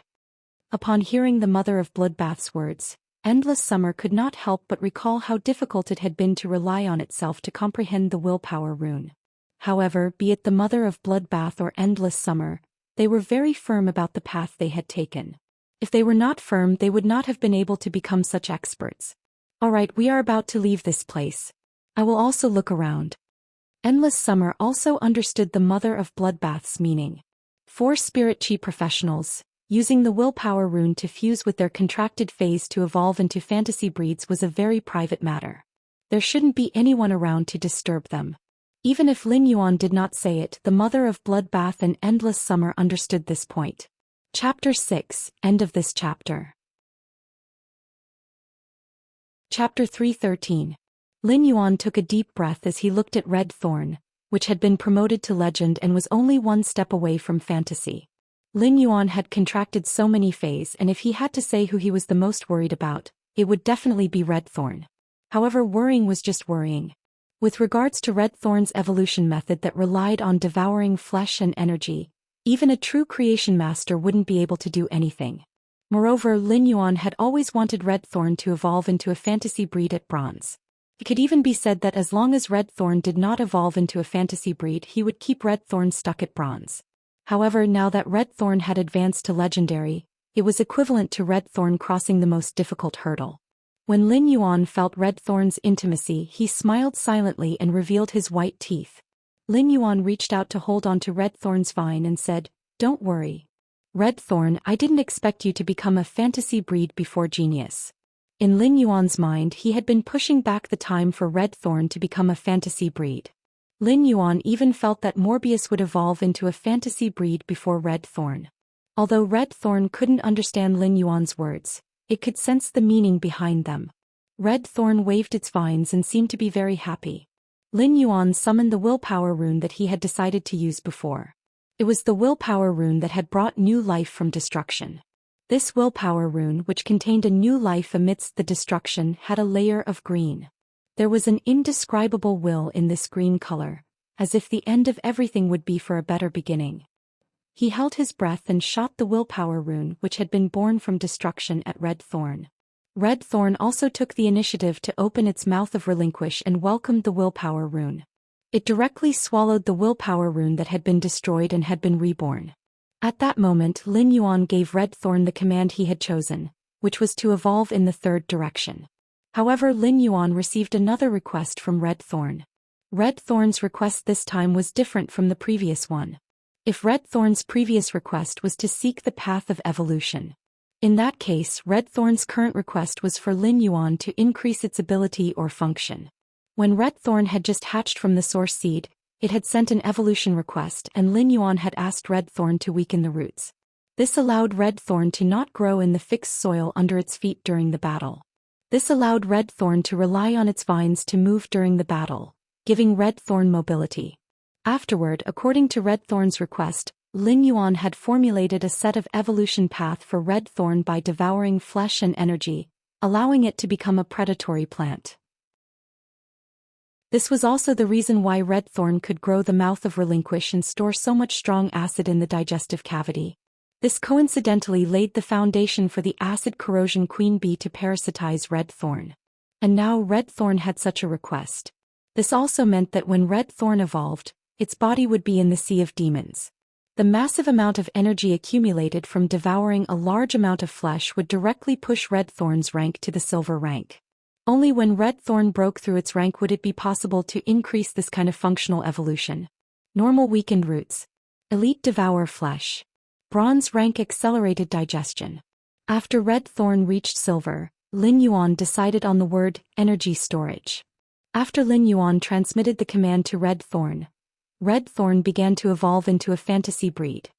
Upon hearing the Mother of Bloodbath's words, Endless Summer could not help but recall how difficult it had been to rely on itself to comprehend the willpower rune. However, be it the Mother of Bloodbath or Endless Summer, they were very firm about the path they had taken. If they were not firm, they would not have been able to become such experts. Alright, we are about to leave this place. I will also look around. Endless Summer also understood the Mother of Bloodbath's meaning. 4 spirit chi professionals, using the willpower rune to fuse with their contracted phase to evolve into fantasy breeds was a very private matter. There shouldn't be anyone around to disturb them. Even if Lin Yuan did not say it, the Mother of Bloodbath and Endless Summer understood this point. Chapter 6, End of this chapter. Chapter 313. Lin Yuan took a deep breath as he looked at Red Thorn, which had been promoted to legend and was only one step away from fantasy. Lin Yuan had contracted so many phases, and if he had to say who he was the most worried about, it would definitely be Red Thorn. However, worrying was just worrying. With regards to Red Thorn's evolution method that relied on devouring flesh and energy, even a true creation master wouldn't be able to do anything. Moreover, Lin Yuan had always wanted Red Thorn to evolve into a fantasy breed at bronze. It could even be said that as long as Red Thorn did not evolve into a fantasy breed, he would keep Red Thorn stuck at bronze. However, now that Red Thorn had advanced to legendary, it was equivalent to Red Thorn crossing the most difficult hurdle. When Lin Yuan felt Red Thorn's intimacy, he smiled silently and revealed his white teeth. Lin Yuan reached out to hold onto Red Thorn's vine and said, "Don't worry. Red Thorn, I didn't expect you to become a fantasy breed before genius." In Lin Yuan's mind, he had been pushing back the time for Red Thorn to become a fantasy breed. Lin Yuan even felt that Morbius would evolve into a fantasy breed before Red Thorn. Although Red Thorn couldn't understand Lin Yuan's words, it could sense the meaning behind them. Red Thorn waved its vines and seemed to be very happy. Lin Yuan summoned the willpower rune that he had decided to use before. It was the willpower rune that had brought new life from destruction. This willpower rune, which contained a new life amidst the destruction, had a layer of green. There was an indescribable will in this green color, as if the end of everything would be for a better beginning. He held his breath and shot the willpower rune which had been born from destruction at Red Thorn. Red Thorn also took the initiative to open its mouth of relinquish and welcomed the willpower rune. It directly swallowed the willpower rune that had been destroyed and had been reborn. At that moment, Lin Yuan gave Red Thorn the command he had chosen, which was to evolve in the third direction. However, Lin Yuan received another request from Red Thorn. Red Thorn's request this time was different from the previous one. If Red Thorn's previous request was to seek the path of evolution, in that case, Red Thorn's current request was for Lin Yuan to increase its ability or function. When Red Thorn had just hatched from the source seed, it had sent an evolution request, and Lin Yuan had asked Red Thorn to weaken the roots. This allowed Red Thorn to not grow in the fixed soil under its feet during the battle. This allowed Red Thorn to rely on its vines to move during the battle, giving Red Thorn mobility. Afterward, according to Red Thorn's request, Lin Yuan had formulated a set of evolution path for Red Thorn by devouring flesh and energy, allowing it to become a predatory plant. This was also the reason why Red Thorn could grow the mouth of relinquish and store so much strong acid in the digestive cavity. This coincidentally laid the foundation for the acid corrosion queen bee to parasitize Red Thorn. And now Red Thorn had such a request. This also meant that when Red Thorn evolved, its body would be in the sea of demons. The massive amount of energy accumulated from devouring a large amount of flesh would directly push Red Thorn's rank to the silver rank. Only when Red Thorn broke through its rank would it be possible to increase this kind of functional evolution. Normal weakened roots. Elite devour flesh. Bronze rank accelerated digestion. After Red Thorn reached silver, Lin Yuan decided on the word energy storage. After Lin Yuan transmitted the command to Red Thorn, Red Thorn began to evolve into a fantasy breed.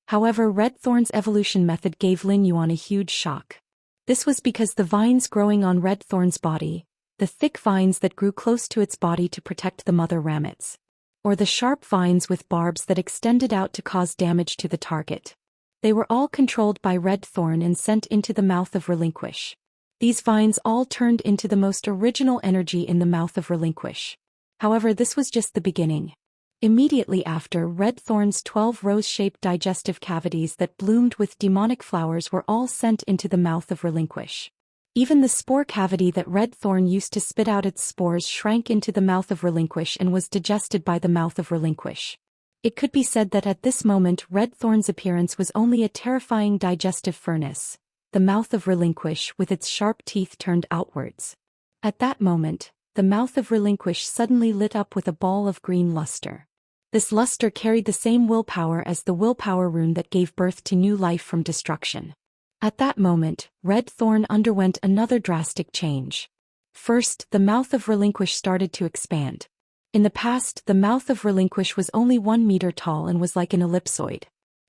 However, Red Thorn's evolution method gave Lin Yuan a huge shock. This was because the vines growing on Red Thorn's body, the thick vines that grew close to its body to protect the mother ramets, or the sharp vines with barbs that extended out to cause damage to the target. They were all controlled by Red Thorn and sent into the mouth of Relinquish. These vines all turned into the most original energy in the mouth of Relinquish. However, this was just the beginning. Immediately after, Red Thorn's 12 rose-shaped digestive cavities that bloomed with demonic flowers were all sent into the mouth of Relinquish. Even the spore cavity that Red Thorn used to spit out its spores shrank into the mouth of Relinquish and was digested by the mouth of Relinquish. It could be said that at this moment Red Thorn's appearance was only a terrifying digestive furnace, the mouth of Relinquish with its sharp teeth turned outwards. At that moment, the mouth of Relinquish suddenly lit up with a ball of green luster. This luster carried the same willpower as the willpower rune that gave birth to new life from destruction. At that moment, Red Thorn underwent another drastic change. First, the mouth of Relinquish started to expand. In the past, the mouth of Relinquish was only 1 meter tall and was like an ellipsoid.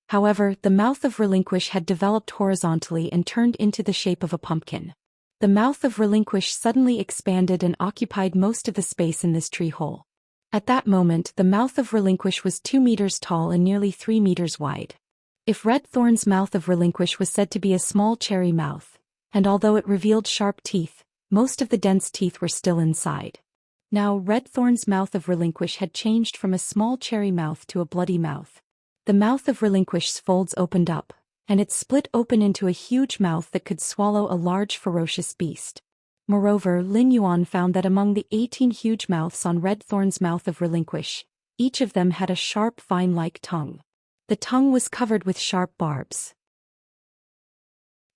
However, the mouth of Relinquish had developed horizontally and turned into the shape of a pumpkin. The mouth of Relinquish suddenly expanded and occupied most of the space in this tree hole. At that moment, the mouth of Relinquish was 2 meters tall and nearly 3 meters wide. If Red Thorn's mouth of Relinquish was said to be a small cherry mouth, and although it revealed sharp teeth, most of the dense teeth were still inside. Now, Red Thorn's mouth of Relinquish had changed from a small cherry mouth to a bloody mouth. The mouth of Relinquish's folds opened up, and it split open into a huge mouth that could swallow a large ferocious beast. Moreover, Lin Yuan found that among the 18 huge mouths on Red Thorn's mouth of Relinquish, each of them had a sharp vine-like tongue. The tongue was covered with sharp barbs.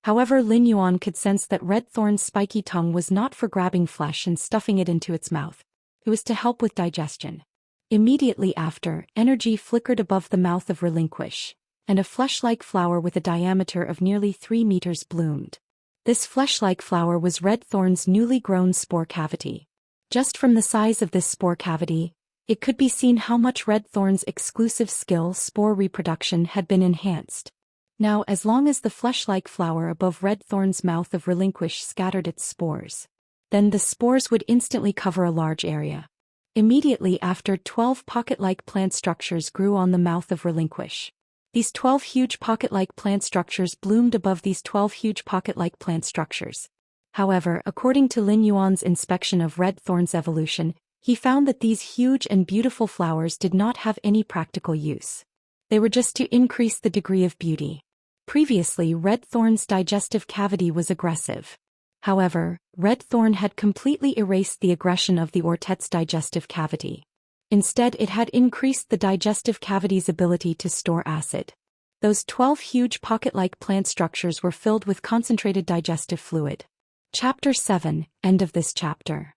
However, Lin Yuan could sense that Red Thorn's spiky tongue was not for grabbing flesh and stuffing it into its mouth. It was to help with digestion. Immediately after, energy flickered above the mouth of Relinquish, and a flesh-like flower with a diameter of nearly 3 meters bloomed. This flesh-like flower was Red Thorn's newly grown spore cavity. Just from the size of this spore cavity, it could be seen how much Red Thorn's exclusive skill, spore reproduction, had been enhanced. Now, as long as the flesh-like flower above Red Thorn's mouth of Relinquish scattered its spores, then the spores would instantly cover a large area. Immediately after, 12 pocket-like plant structures grew on the mouth of Relinquish. These 12 huge pocket-like plant structures bloomed above these 12 huge pocket-like plant structures. However, according to Lin Yuan's inspection of Red Thorn's evolution, he found that these huge and beautiful flowers did not have any practical use. They were just to increase the degree of beauty. Previously, Red Thorn's digestive cavity was aggressive. However, Red Thorn had completely erased the aggression of the Ortet's digestive cavity. Instead, it had increased the digestive cavity's ability to store acid. Those 12 huge pocket-like plant structures were filled with concentrated digestive fluid. Chapter 7, End of this chapter.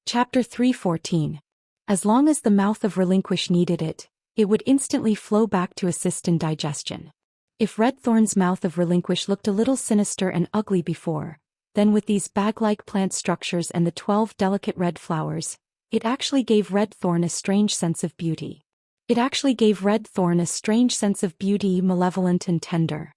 Chapter 3:14. As long as the mouth of Relinquish needed it, it would instantly flow back to assist in digestion. If Red Thorn's mouth of Relinquish looked a little sinister and ugly before, then with these bag-like plant structures and the 12 delicate red flowers, it actually gave Red Thorn a strange sense of beauty. Malevolent and tender.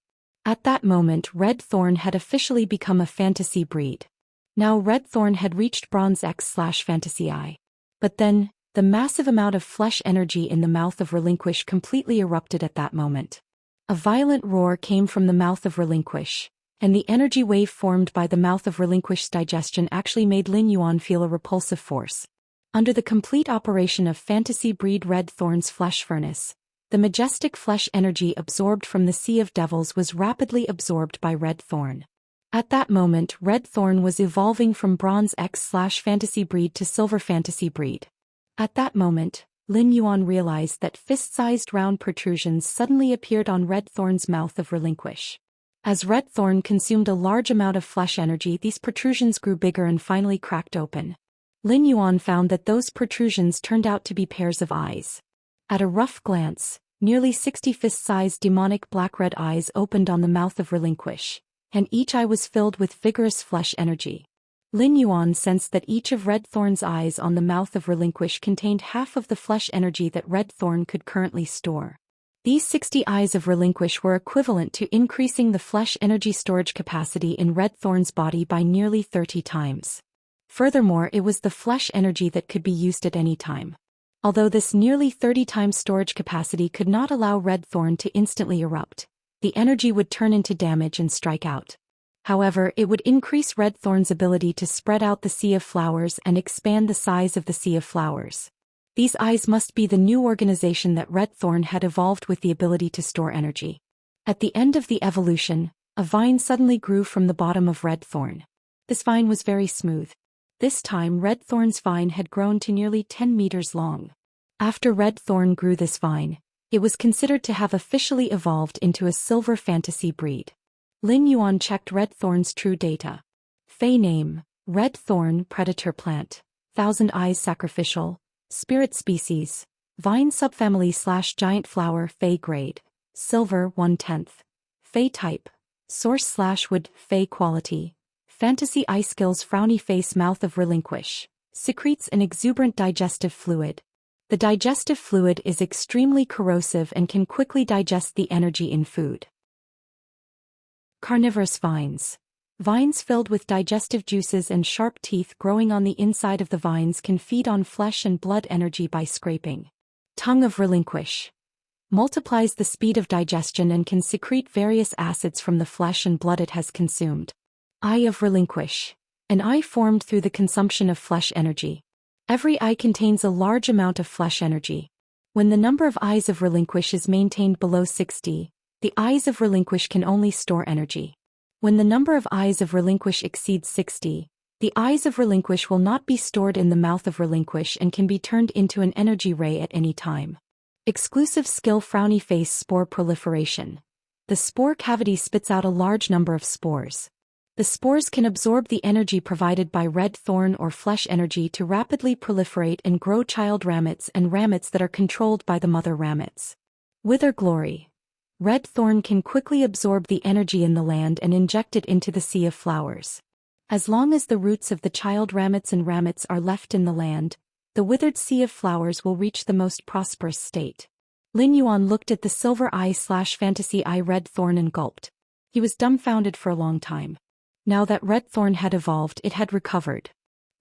At that moment, Red Thorn had officially become a fantasy breed. Now Red Thorn had reached Bronze X/Fantasy I. But then, the massive amount of flesh energy in the mouth of Relinquish completely erupted at that moment. A violent roar came from the mouth of Relinquish, and the energy wave formed by the mouth of Relinquish's digestion actually made Lin Yuan feel a repulsive force. Under the complete operation of fantasy breed Red Thorn's flesh furnace, the majestic flesh energy absorbed from the Sea of Devils was rapidly absorbed by Red Thorn. At that moment, Red Thorn was evolving from Bronze X/Fantasy breed to Silver Fantasy breed. At that moment, Lin Yuan realized that fist-sized round protrusions suddenly appeared on Red Thorn's mouth of Relinquish. As Red Thorn consumed a large amount of flesh energy, these protrusions grew bigger and finally cracked open. Lin Yuan found that those protrusions turned out to be pairs of eyes. At a rough glance, nearly 60 fist-sized demonic black-red eyes opened on the mouth of Relinquish, and each eye was filled with vigorous flesh energy. Lin Yuan sensed that each of Red Thorn's eyes on the mouth of Relinquish contained half of the flesh energy that Red Thorn could currently store. These 60 eyes of Relinquish were equivalent to increasing the flesh energy storage capacity in Red Thorn's body by nearly 30 times. Furthermore, it was the flesh energy that could be used at any time. Although this nearly 30 times storage capacity could not allow Red Thorn to instantly erupt, the energy would turn into damage and strike out. However, it would increase Red Thorn's ability to spread out the sea of flowers and expand the size of the sea of flowers. These eyes must be the new organization that Red Thorn had evolved with the ability to store energy. At the end of the evolution, a vine suddenly grew from the bottom of Red Thorn. This vine was very smooth. This time Red Thorn's vine had grown to nearly 10 meters long. After Red Thorn grew this vine, it was considered to have officially evolved into a silver fantasy breed. Lin Yuan checked Red Thorn's true data. Fey name, Red Thorn predator plant, Thousand Eyes sacrificial, spirit species, vine subfamily / giant flower Fey grade, silver 1/10. Fey type, source / wood Fey quality, fantasy eye skills frowny face mouth of Relinquish, secretes an exuberant digestive fluid. The digestive fluid is extremely corrosive and can quickly digest the energy in food. Carnivorous vines. Vines filled with digestive juices and sharp teeth growing on the inside of the vines can feed on flesh and blood energy by scraping. Tongue of Relinquish. Multiplies the speed of digestion and can secrete various acids from the flesh and blood it has consumed. Eye of Relinquish. An eye formed through the consumption of flesh energy. Every eye contains a large amount of flesh energy. When the number of eyes of Relinquish is maintained below 60, the eyes of Relinquish can only store energy. When the number of eyes of Relinquish exceeds 60, the eyes of Relinquish will not be stored in the mouth of Relinquish and can be turned into an energy ray at any time. Exclusive skill frowny face spore proliferation. The spore cavity spits out a large number of spores. The spores can absorb the energy provided by Red Thorn or flesh energy to rapidly proliferate and grow child ramets and ramets that are controlled by the mother ramets. Wither glory. Red Thorn can quickly absorb the energy in the land and inject it into the sea of flowers. As long as the roots of the child ramets and ramets are left in the land, the withered sea of flowers will reach the most prosperous state. Lin Yuan looked at the silver eye / fantasy eye Red Thorn and gulped. He was dumbfounded for a long time. Now that Red Thorn had evolved, it had recovered.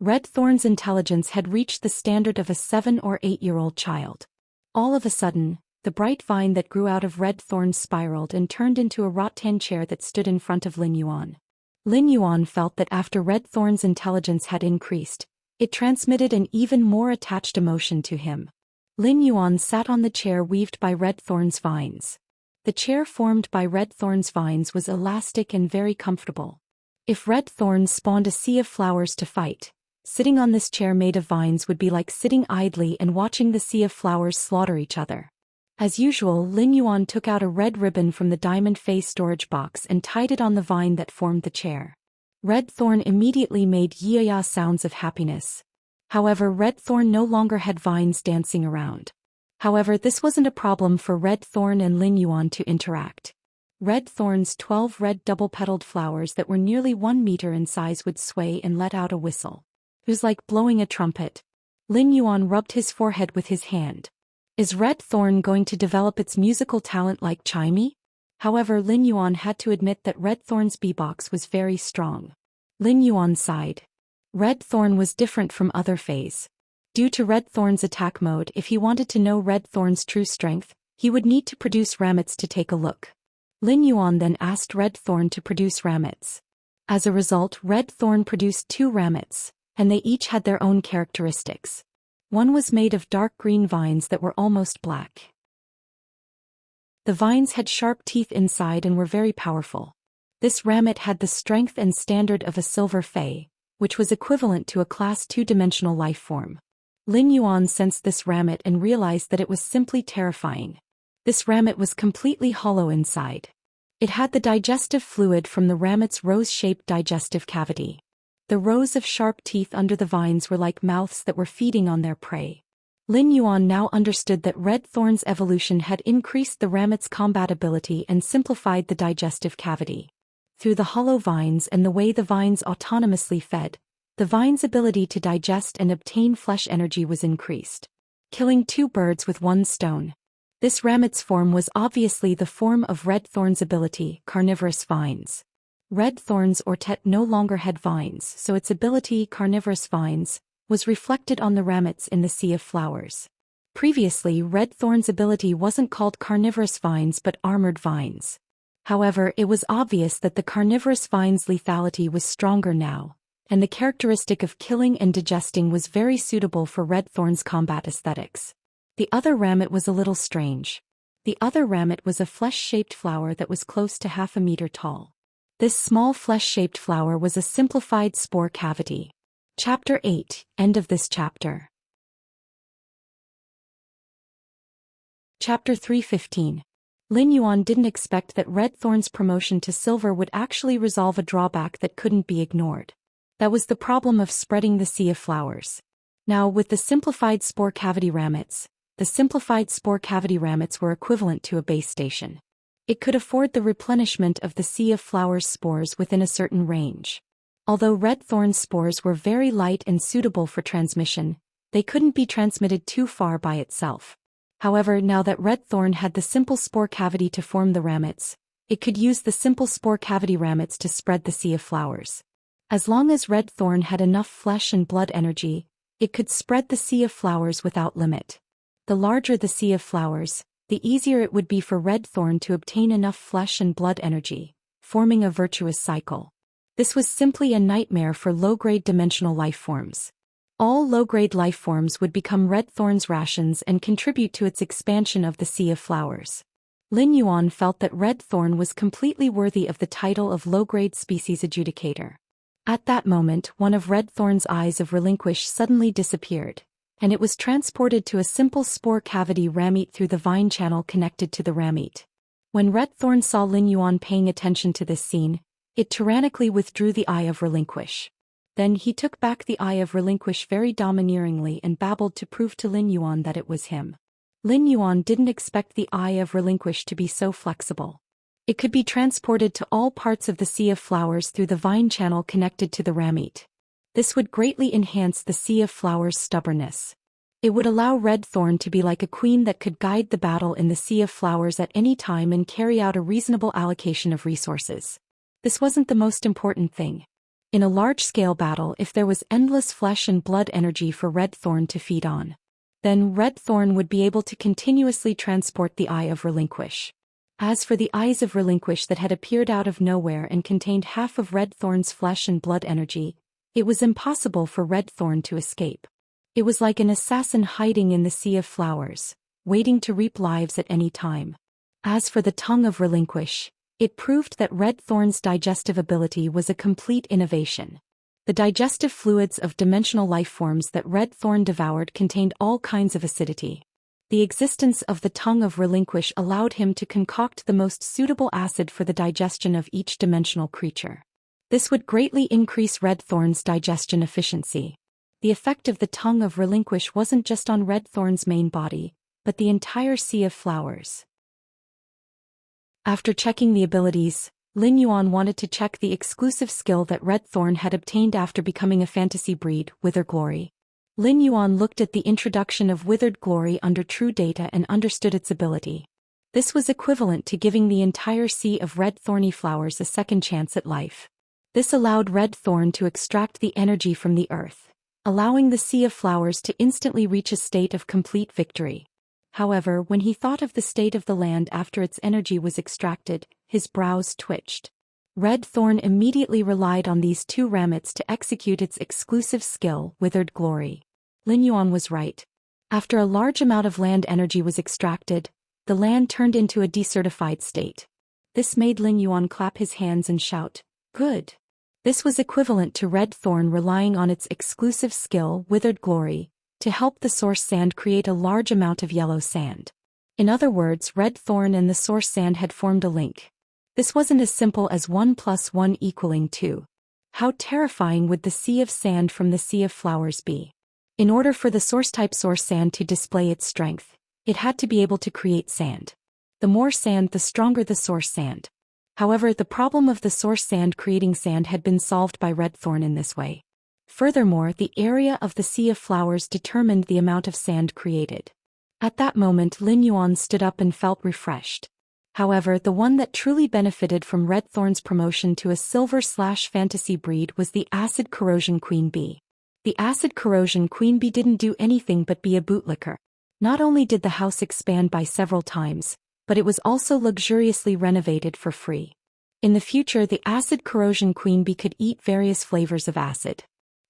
Red Thorn's intelligence had reached the standard of a 7 or 8-year-old child. All of a sudden, the bright vine that grew out of Red Thorn spiraled and turned into a rattan chair that stood in front of Lin Yuan. Lin Yuan felt that after Red Thorn's intelligence had increased, it transmitted an even more attached emotion to him. Lin Yuan sat on the chair weaved by Red Thorn's vines. The chair formed by Red Thorn's vines was elastic and very comfortable. If Red Thorn spawned a sea of flowers to fight, sitting on this chair made of vines would be like sitting idly and watching the sea of flowers slaughter each other. As usual, Lin Yuan took out a red ribbon from the diamond face storage box and tied it on the vine that formed the chair. Red Thorn immediately made ya-ya sounds of happiness. However, Red Thorn no longer had vines dancing around. However, this wasn't a problem for Red Thorn and Lin Yuan to interact. Red Thorn's 12 red double-petaled flowers that were nearly 1 meter in size would sway and let out a whistle. It was like blowing a trumpet. Lin Yuan rubbed his forehead with his hand. Is Red Thorn going to develop its musical talent like Chimey? However, Lin Yuan had to admit that Red Thorn's beatbox was very strong. Lin Yuan sighed. Red Thorn was different from other Fays. Due to Red Thorn's attack mode, if he wanted to know Red Thorn's true strength, he would need to produce ramets to take a look. Lin Yuan then asked Red Thorn to produce ramets. As a result, Red Thorn produced 2 ramets, and they each had their own characteristics. One was made of dark green vines that were almost black. The vines had sharp teeth inside and were very powerful. This ramet had the strength and standard of a silver Fey, which was equivalent to a class 2-dimensional life form. Lin Yuan sensed this ramet and realized that it was simply terrifying. This ramet was completely hollow inside. It had the digestive fluid from the ramet's rose-shaped digestive cavity. The rows of sharp teeth under the vines were like mouths that were feeding on their prey. Lin Yuan now understood that Red Thorn's evolution had increased the ramet's combat ability and simplified the digestive cavity. Through the hollow vines and the way the vines autonomously fed, The vine's ability to digest and obtain flesh energy was increased, killing two birds with one stone. This ramet's form was obviously the form of red thorn's ability, carnivorous vines. Red thorns or tet no longer had vines, so its ability, carnivorous vines, was reflected on the ramets in the sea of flowers. Previously, red thorn's ability wasn't called carnivorous vines but armored vines. However, it was obvious that the carnivorous vine's lethality was stronger now, and the characteristic of killing and digesting was very suitable for red thorn's combat aesthetics. The other ramet was a little strange. The other ramet was a flesh-shaped flower that was close to half a meter tall. This small flesh-shaped flower was a simplified spore cavity. Chapter 8, End of this chapter. Chapter 3:15. Lin Yuan didn't expect that red thorn's promotion to silver would actually resolve a drawback that couldn't be ignored. That was the problem of spreading the sea of flowers. Now, with the simplified spore cavity ramets, the simplified spore cavity ramets were equivalent to a base station. It could afford the replenishment of the sea of flowers spores within a certain range. Although red thorn spores were very light and suitable for transmission, they couldn't be transmitted too far by itself. However, now that red thorn had the simple spore cavity to form the ramets, it could use the simple spore cavity ramets to spread the sea of flowers. As long as red thorn had enough flesh and blood energy, it could spread the sea of flowers without limit. The larger the sea of flowers, the easier it would be for red thorn to obtain enough flesh and blood energy, forming a virtuous cycle. This was simply a nightmare for low-grade dimensional life forms. All low-grade life forms would become red thorn's rations and contribute to its expansion of the sea of flowers. Lin Yuan felt that red thorn was completely worthy of the title of low-grade species adjudicator. At that moment, one of red thorn's eyes of relinquish suddenly disappeared, and it was transported to a simple spore cavity ramete through the vine channel connected to the ramete. When red thorn saw Lin Yuan paying attention to this scene, it tyrannically withdrew the eye of relinquish. Then he took back the eye of relinquish very domineeringly and babbled to prove to Lin Yuan that it was him. Lin Yuan didn't expect the eye of relinquish to be so flexible. It could be transported to all parts of the sea of flowers through the vine channel connected to the ramete. This would greatly enhance the sea of flowers' stubbornness. It would allow red thorn to be like a queen that could guide the battle in the sea of flowers at any time and carry out a reasonable allocation of resources. This wasn't the most important thing. In a large-scale battle, if there was endless flesh and blood energy for red thorn to feed on, then red thorn would be able to continuously transport the eye of relinquish. As for the eyes of relinquish that had appeared out of nowhere and contained half of red thorn's flesh and blood energy, it was impossible for red thorn to escape. It was like an assassin hiding in the sea of flowers, waiting to reap lives at any time. As for the tongue of relinquish, it proved that red thorn's digestive ability was a complete innovation. The digestive fluids of dimensional life forms that red thorn devoured contained all kinds of acidity. The existence of the tongue of relinquish allowed him to concoct the most suitable acid for the digestion of each dimensional creature. This would greatly increase red thorn's digestion efficiency. The effect of the tongue of relinquish wasn't just on red thorn's main body, but the entire sea of flowers. After checking the abilities, Lin Yuan wanted to check the exclusive skill that red thorn had obtained after becoming a fantasy breed, Withered Glory. Lin Yuan looked at the introduction of Withered Glory under True Data and understood its ability. This was equivalent to giving the entire sea of red thorny flowers a second chance at life. This allowed red thorn to extract the energy from the earth, allowing the sea of flowers to instantly reach a state of complete victory. However, when he thought of the state of the land after its energy was extracted, his brows twitched. Red thorn immediately relied on these two ramets to execute its exclusive skill, Withered Glory. Lin Yuan was right. After a large amount of land energy was extracted, the land turned into a desertified state. This made Lin Yuan clap his hands and shout, "Good!" This was equivalent to red thorn relying on its exclusive skill, Withered Glory, to help the source sand create a large amount of yellow sand. In other words, red thorn and the source sand had formed a link. This wasn't as simple as 1 + 1 = 2. How terrifying would the sea of sand from the sea of flowers be? In order for the source-type source sand to display its strength, it had to be able to create sand. The more sand, the stronger the source sand. However, the problem of the source sand creating sand had been solved by red thorn in this way. Furthermore, the area of the Sea of Flowers determined the amount of sand created. At that moment Lin Yuan stood up and felt refreshed. However, the one that truly benefited from Red Thorn's promotion to a silver/fantasy breed was the Acid Corrosion Queen Bee. The Acid Corrosion Queen Bee didn't do anything but be a bootlicker. Not only did the house expand by several times, but it was also luxuriously renovated for free. In the future, the Acid Corrosion Queen Bee could eat various flavors of acid.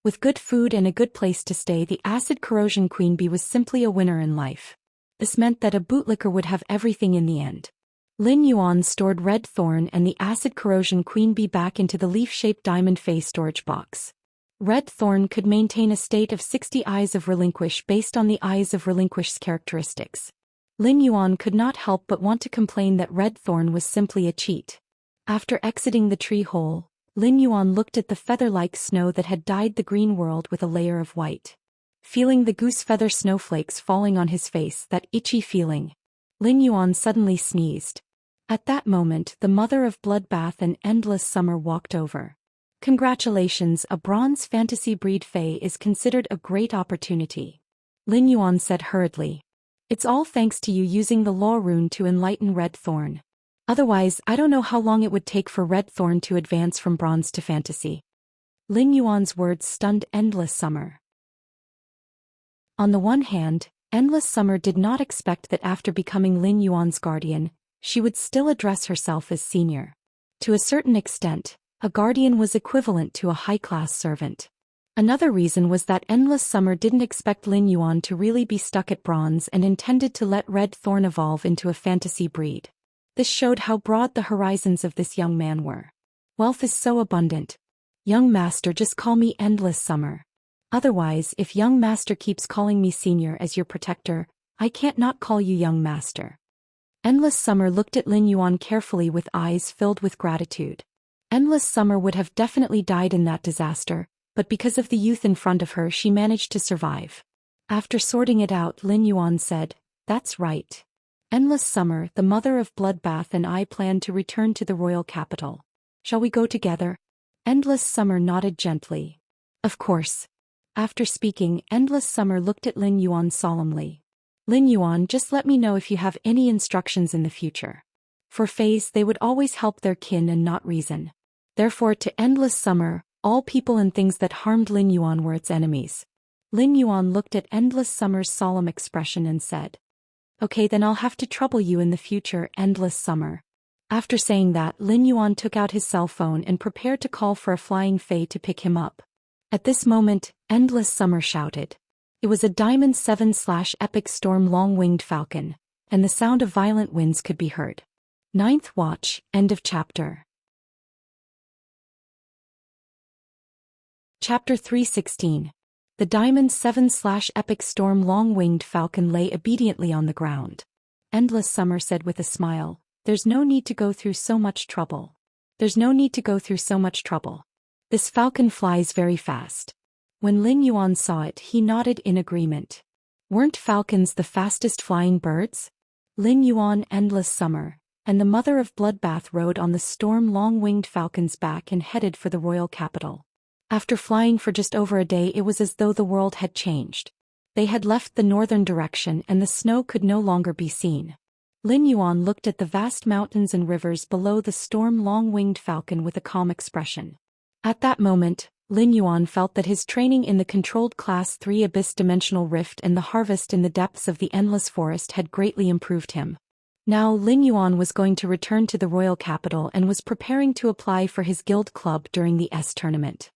With good food and a good place to stay, the Acid Corrosion Queen Bee was simply a winner in life. This meant that a bootlicker would have everything in the end. Lin Yuan stored Red Thorn and the Acid Corrosion Queen Bee back into the leaf-shaped diamond face storage box. Red Thorn could maintain a state of 60 Eyes of Relinquish based on the Eyes of Relinquish's characteristics. Lin Yuan could not help but want to complain that Red Thorn was simply a cheat. After exiting the tree hole, Lin Yuan looked at the feather-like snow that had dyed the green world with a layer of white. Feeling the goose feather snowflakes falling on his face, that itchy feeling, Lin Yuan suddenly sneezed. At that moment, the mother of Bloodbath and Endless Summer walked over. Congratulations, a bronze fantasy breed fae is considered a great opportunity, Lin Yuan said hurriedly. It's all thanks to you using the law rune to enlighten Red Thorn. Otherwise, I don't know how long it would take for Red Thorn to advance from bronze to fantasy. Lin Yuan's words stunned Endless Summer. On the one hand, Endless Summer did not expect that after becoming Lin Yuan's guardian, she would still address herself as senior. To a certain extent, a guardian was equivalent to a high-class servant. Another reason was that Endless Summer didn't expect Lin Yuan to really be stuck at bronze and intended to let Red Thorn evolve into a fantasy breed. This showed how broad the horizons of this young man were. Wealth is so abundant. Young master, just call me Endless Summer. Otherwise, if young master keeps calling me senior as your protector, I can't not call you young master. Endless Summer looked at Lin Yuan carefully with eyes filled with gratitude. Endless Summer would have definitely died in that disaster, but because of the youth in front of her she managed to survive. After sorting it out, Lin Yuan said, "That's right. Endless Summer, the mother of Bloodbath, and I plan to return to the royal capital. Shall we go together?" Endless Summer nodded gently. Of course. After speaking, Endless Summer looked at Lin Yuan solemnly. Lin Yuan, just let me know if you have any instructions in the future. For fays, they would always help their kin and not reason. Therefore, to Endless Summer, all people and things that harmed Lin Yuan were its enemies. Lin Yuan looked at Endless Summer's solemn expression and said, "Okay, then I'll have to trouble you in the future, Endless Summer." After saying that, Lin Yuan took out his cell phone and prepared to call for a flying fae to pick him up. At this moment, Endless Summer shouted. It was a Diamond 7/Epic Storm long-winged falcon, and the sound of violent winds could be heard. Ninth Watch, end of chapter. Chapter 316. The Diamond 7/Epic Storm long-winged falcon lay obediently on the ground. Endless Summer said with a smile, "There's no need to go through so much trouble. There's no need to go through so much trouble. This falcon flies very fast." When Lin Yuan saw it, he nodded in agreement. Weren't falcons the fastest flying birds? Lin Yuan, Endless Summer, and the mother of Bloodbath rode on the storm long-winged falcon's back and headed for the royal capital. After flying for just over a day, it was as though the world had changed. They had left the northern direction and the snow could no longer be seen. Lin Yuan looked at the vast mountains and rivers below the storm long-winged falcon with a calm expression. At that moment, Lin Yuan felt that his training in the controlled Class 3 Abyss Dimensional Rift and the harvest in the depths of the Endless Forest had greatly improved him. Now Lin Yuan was going to return to the royal capital and was preparing to apply for his guild club during the S tournament.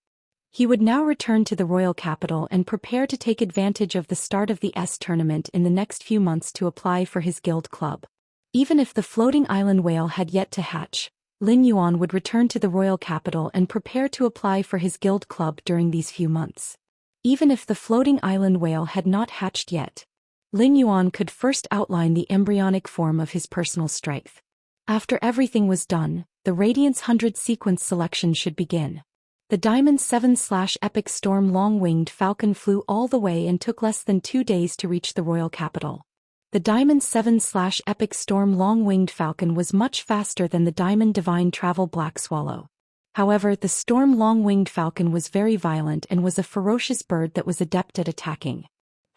He would now return to the royal capital and prepare to take advantage of the start of the S tournament in the next few months to apply for his guild club. Even if the floating island whale had yet to hatch, Lin Yuan would return to the royal capital and prepare to apply for his guild club during these few months. Even if the floating island whale had not hatched yet, Lin Yuan could first outline the embryonic form of his personal strength. After everything was done, the Radiance 100 sequence selection should begin. The Diamond 7/Epic Storm long-winged falcon flew all the way and took less than 2 days to reach the royal capital. The Diamond 7/Epic Storm long-winged falcon was much faster than the Diamond Divine Travel Black Swallow. However, the storm long-winged falcon was very violent and was a ferocious bird that was adept at attacking.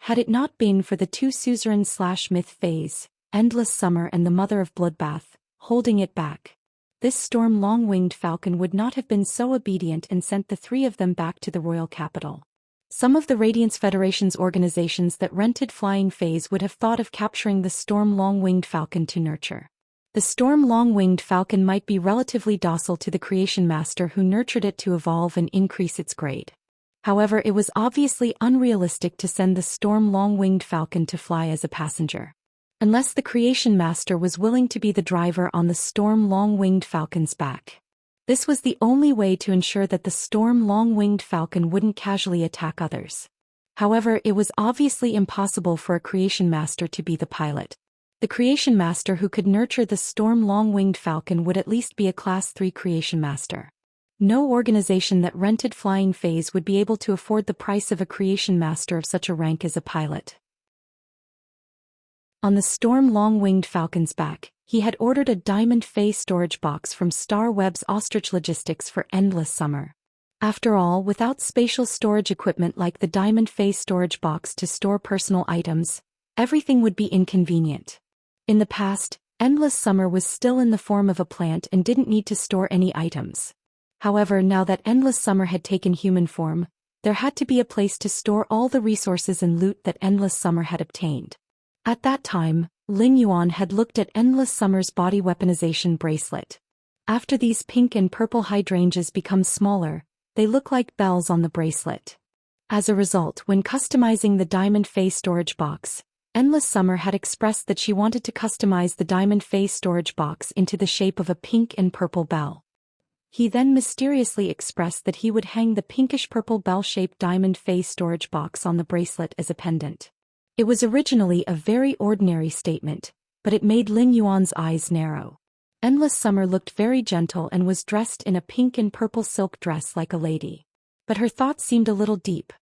Had it not been for the two suzerain/myth phase, Endless Summer and the Mother of Bloodbath, holding it back, this storm long-winged falcon would not have been so obedient and sent the three of them back to the royal capital. Some of the Radiance Federation's organizations that rented flying fays would have thought of capturing the storm long-winged falcon to nurture. The storm long-winged falcon might be relatively docile to the creation master who nurtured it to evolve and increase its grade. However, it was obviously unrealistic to send the storm long-winged falcon to fly as a passenger. Unless the creation master was willing to be the driver on the storm long-winged falcon's back. This was the only way to ensure that the storm long-winged falcon wouldn't casually attack others. However, it was obviously impossible for a creation master to be the pilot. The creation master who could nurture the storm long-winged falcon would at least be a Class 3 creation master. No organization that rented flying fays would be able to afford the price of a creation master of such a rank as a pilot. On the storm long-winged falcon's back, he had ordered a diamond fay storage box from Star Web's Ostrich Logistics for Endless Summer. After all, without spatial storage equipment like the diamond fay storage box to store personal items, everything would be inconvenient. In the past, Endless Summer was still in the form of a plant and didn't need to store any items. However, now that Endless Summer had taken human form, there had to be a place to store all the resources and loot that Endless Summer had obtained. At that time, Lin Yuan had looked at Endless Summer's body weaponization bracelet. After these pink and purple hydrangeas become smaller, they look like bells on the bracelet. As a result, when customizing the Diamond Fay storage box, Endless Summer had expressed that she wanted to customize the Diamond Fay storage box into the shape of a pink and purple bell. He then mysteriously expressed that he would hang the pinkish-purple bell-shaped Diamond Fay storage box on the bracelet as a pendant. It was originally a very ordinary statement, but it made Lin Yuan's eyes narrow. Endless Summer looked very gentle and was dressed in a pink and purple silk dress like a lady. But her thoughts seemed a little deep.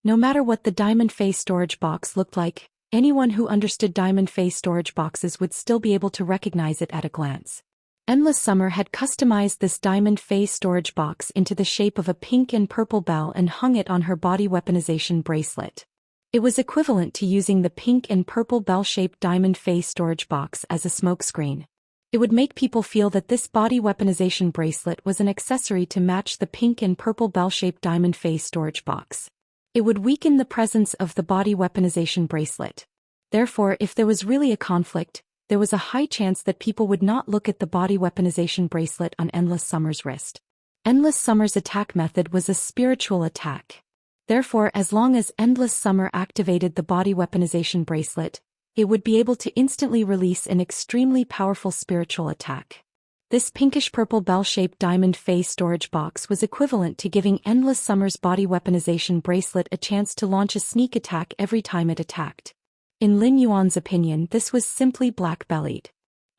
No matter what the Diamond Fay storage box looked like, anyone who understood Diamond Fay storage boxes would still be able to recognize it at a glance. Endless Summer had customized this Diamond Fay storage box into the shape of a pink and purple bell and hung it on her body weaponization bracelet. It was equivalent to using the pink and purple bell-shaped Diamond Fay storage box as a smokescreen. It would make people feel that this body weaponization bracelet was an accessory to match the pink and purple bell-shaped Diamond Fay storage box. It would weaken the presence of the body weaponization bracelet. Therefore, if there was really a conflict, there was a high chance that people would not look at the body weaponization bracelet on Endless Summer's wrist. Endless Summer's attack method was a spiritual attack. Therefore, as long as Endless Summer activated the body weaponization bracelet, it would be able to instantly release an extremely powerful spiritual attack. This pinkish-purple bell-shaped Diamond Fay storage box was equivalent to giving Endless Summer's body weaponization bracelet a chance to launch a sneak attack every time it attacked. In Lin Yuan's opinion, this was simply black-bellied.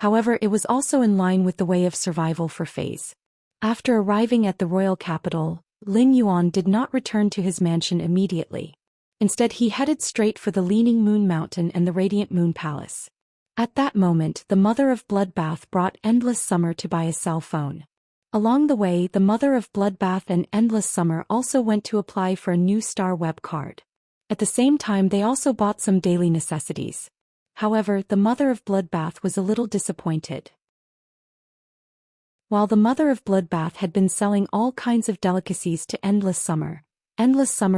However, it was also in line with the way of survival for Fays. After arriving at the royal capital, Lin Yuan did not return to his mansion immediately. Instead, he headed straight for the Leaning Moon Mountain and the Radiant Moon Palace. At that moment, the Mother of Bloodbath brought Endless Summer to buy a cell phone. Along the way, the Mother of Bloodbath and Endless Summer also went to apply for a new Star Web card. At the same time, they also bought some daily necessities. However, the Mother of Bloodbath was a little disappointed. While the Mother of Bloodbath had been selling all kinds of delicacies to Endless Summer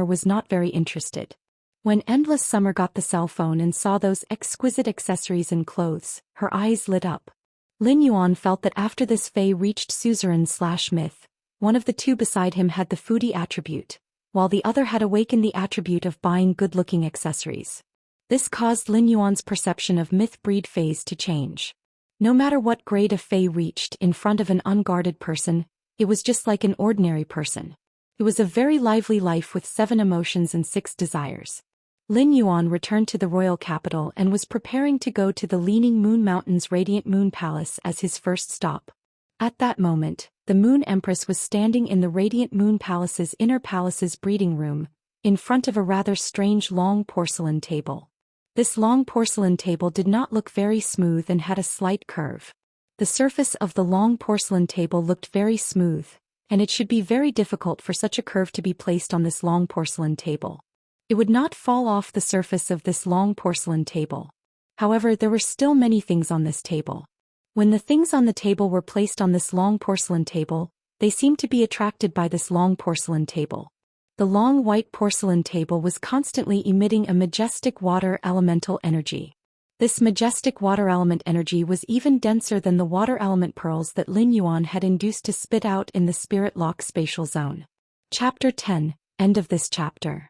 was not very interested. When Endless Summer got the cell phone and saw those exquisite accessories and clothes, her eyes lit up. Lin Yuan felt that after this Fae reached suzerain/myth, one of the two beside him had the foodie attribute, while the other had awakened the attribute of buying good-looking accessories. This caused Lin Yuan's perception of myth breed Faes to change. No matter what grade a Fae reached in front of an unguarded person, it was just like an ordinary person. It was a very lively life with 7 emotions and 6 desires. Lin Yuan returned to the royal capital and was preparing to go to the Leaning Moon Mountain's Radiant Moon Palace as his first stop. At that moment, the Moon Empress was standing in the Radiant Moon Palace's inner palace's breeding room, in front of a rather strange long porcelain table. This long porcelain table did not look very smooth and had a slight curve. The surface of the long porcelain table looked very smooth, and it should be very difficult for such a curve to be placed on this long porcelain table. It would not fall off the surface of this long porcelain table. However, there were still many things on this table. When the things on the table were placed on this long porcelain table, they seemed to be attracted by this long porcelain table. The long white porcelain table was constantly emitting a majestic water elemental energy. This majestic water element energy was even denser than the water element pearls that Lin Yuan had induced to spit out in the spirit lock spatial zone. Chapter 10. End of this chapter.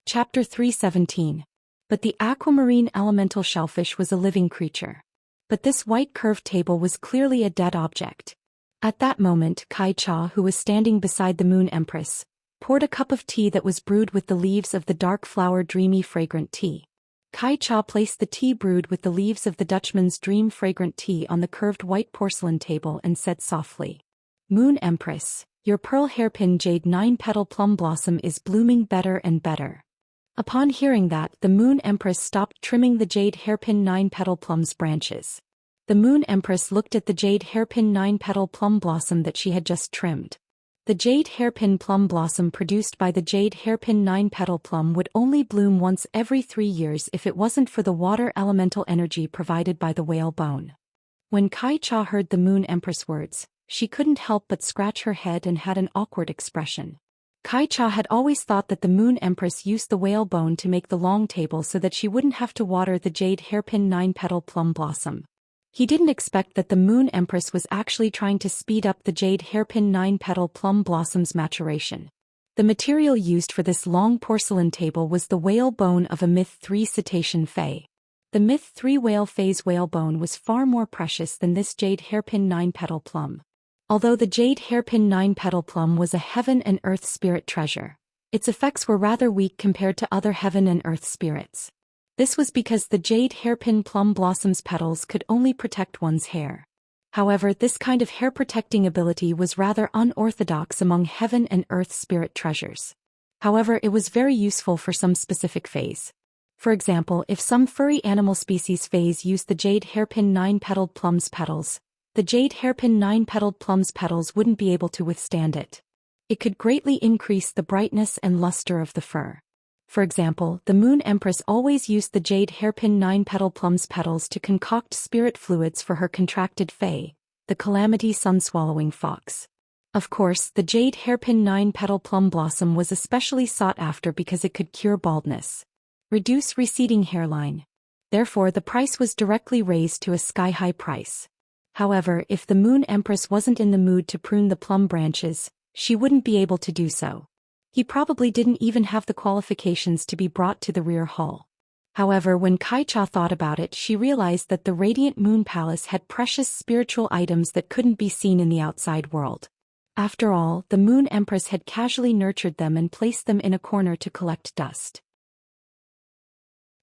Chapter 317. But the aquamarine elemental shellfish was a living creature. But this white curved table was clearly a dead object. At that moment, Kai Cha, who was standing beside the Moon Empress, poured a cup of tea that was brewed with the leaves of the dark flower dreamy fragrant tea. Kai Cha placed the tea brewed with the leaves of the Dutchman's dream fragrant tea on the curved white porcelain table and said softly, "Moon Empress, your pearl hairpin jade 9-petal plum blossom is blooming better and better." Upon hearing that, the Moon Empress stopped trimming the jade hairpin 9-petal plum's branches. The Moon Empress looked at the jade hairpin 9-petal plum blossom that she had just trimmed. The jade hairpin plum blossom produced by the jade hairpin 9-petal plum would only bloom once every 3 years if it wasn't for the water elemental energy provided by the whale bone. When Kai Cha heard the Moon Empress words, she couldn't help but scratch her head and had an awkward expression. Kai Cha had always thought that the Moon Empress used the whale bone to make the long table so that she wouldn't have to water the jade hairpin 9-petal plum blossom. He didn't expect that the Moon Empress was actually trying to speed up the jade hairpin 9-petal plum blossom's maturation. The material used for this long porcelain table was the whale bone of a Myth 3 cetacean fae. The Myth 3 whale fae's whale bone was far more precious than this jade hairpin 9-petal plum. Although the jade hairpin 9-petal plum was a heaven and earth spirit treasure, its effects were rather weak compared to other heaven and earth spirits. This was because the jade hairpin plum blossom's petals could only protect one's hair. However, this kind of hair protecting ability was rather unorthodox among heaven and earth spirit treasures. However, it was very useful for some specific faes. For example, if some furry animal species faes used the jade hairpin 9-petaled plum's petals, the jade hairpin 9-petaled plum's petals wouldn't be able to withstand it. It could greatly increase the brightness and luster of the fur. For example, the Moon Empress always used the jade hairpin 9-petal plum's petals to concoct spirit fluids for her contracted fae, the Calamity sun-swallowing fox. Of course, the jade hairpin 9-petal plum blossom was especially sought after because it could cure baldness, reduce receding hairline. Therefore, the price was directly raised to a sky-high price. However, if the Moon Empress wasn't in the mood to prune the plum branches, she wouldn't be able to do so. He probably didn't even have the qualifications to be brought to the rear hall. However, when Kai Cha thought about it, she realized that the Radiant Moon Palace had precious spiritual items that couldn't be seen in the outside world. After all, the Moon Empress had casually nurtured them and placed them in a corner to collect dust.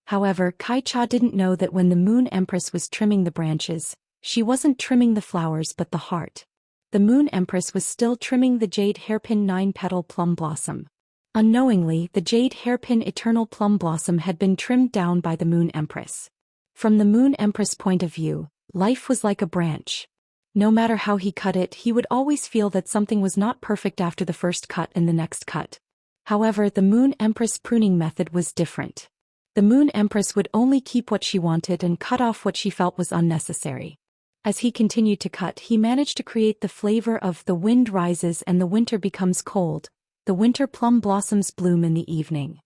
However, Kai Cha didn't know that when the Moon Empress was trimming the branches, she wasn't trimming the flowers but the heart. The Moon Empress was still trimming the jade hairpin 9-petal plum blossom. Unknowingly, the jade hairpin eternal plum blossom had been trimmed down by the Moon Empress. From the Moon Empress' point of view, life was like a branch. No matter how he cut it, he would always feel that something was not perfect after the first cut and the next cut. However, the Moon Empress pruning method was different. The Moon Empress would only keep what she wanted and cut off what she felt was unnecessary. As he continued to cut, he managed to create the flavor of "the wind rises and the winter becomes cold, the winter plum blossoms bloom in the evening."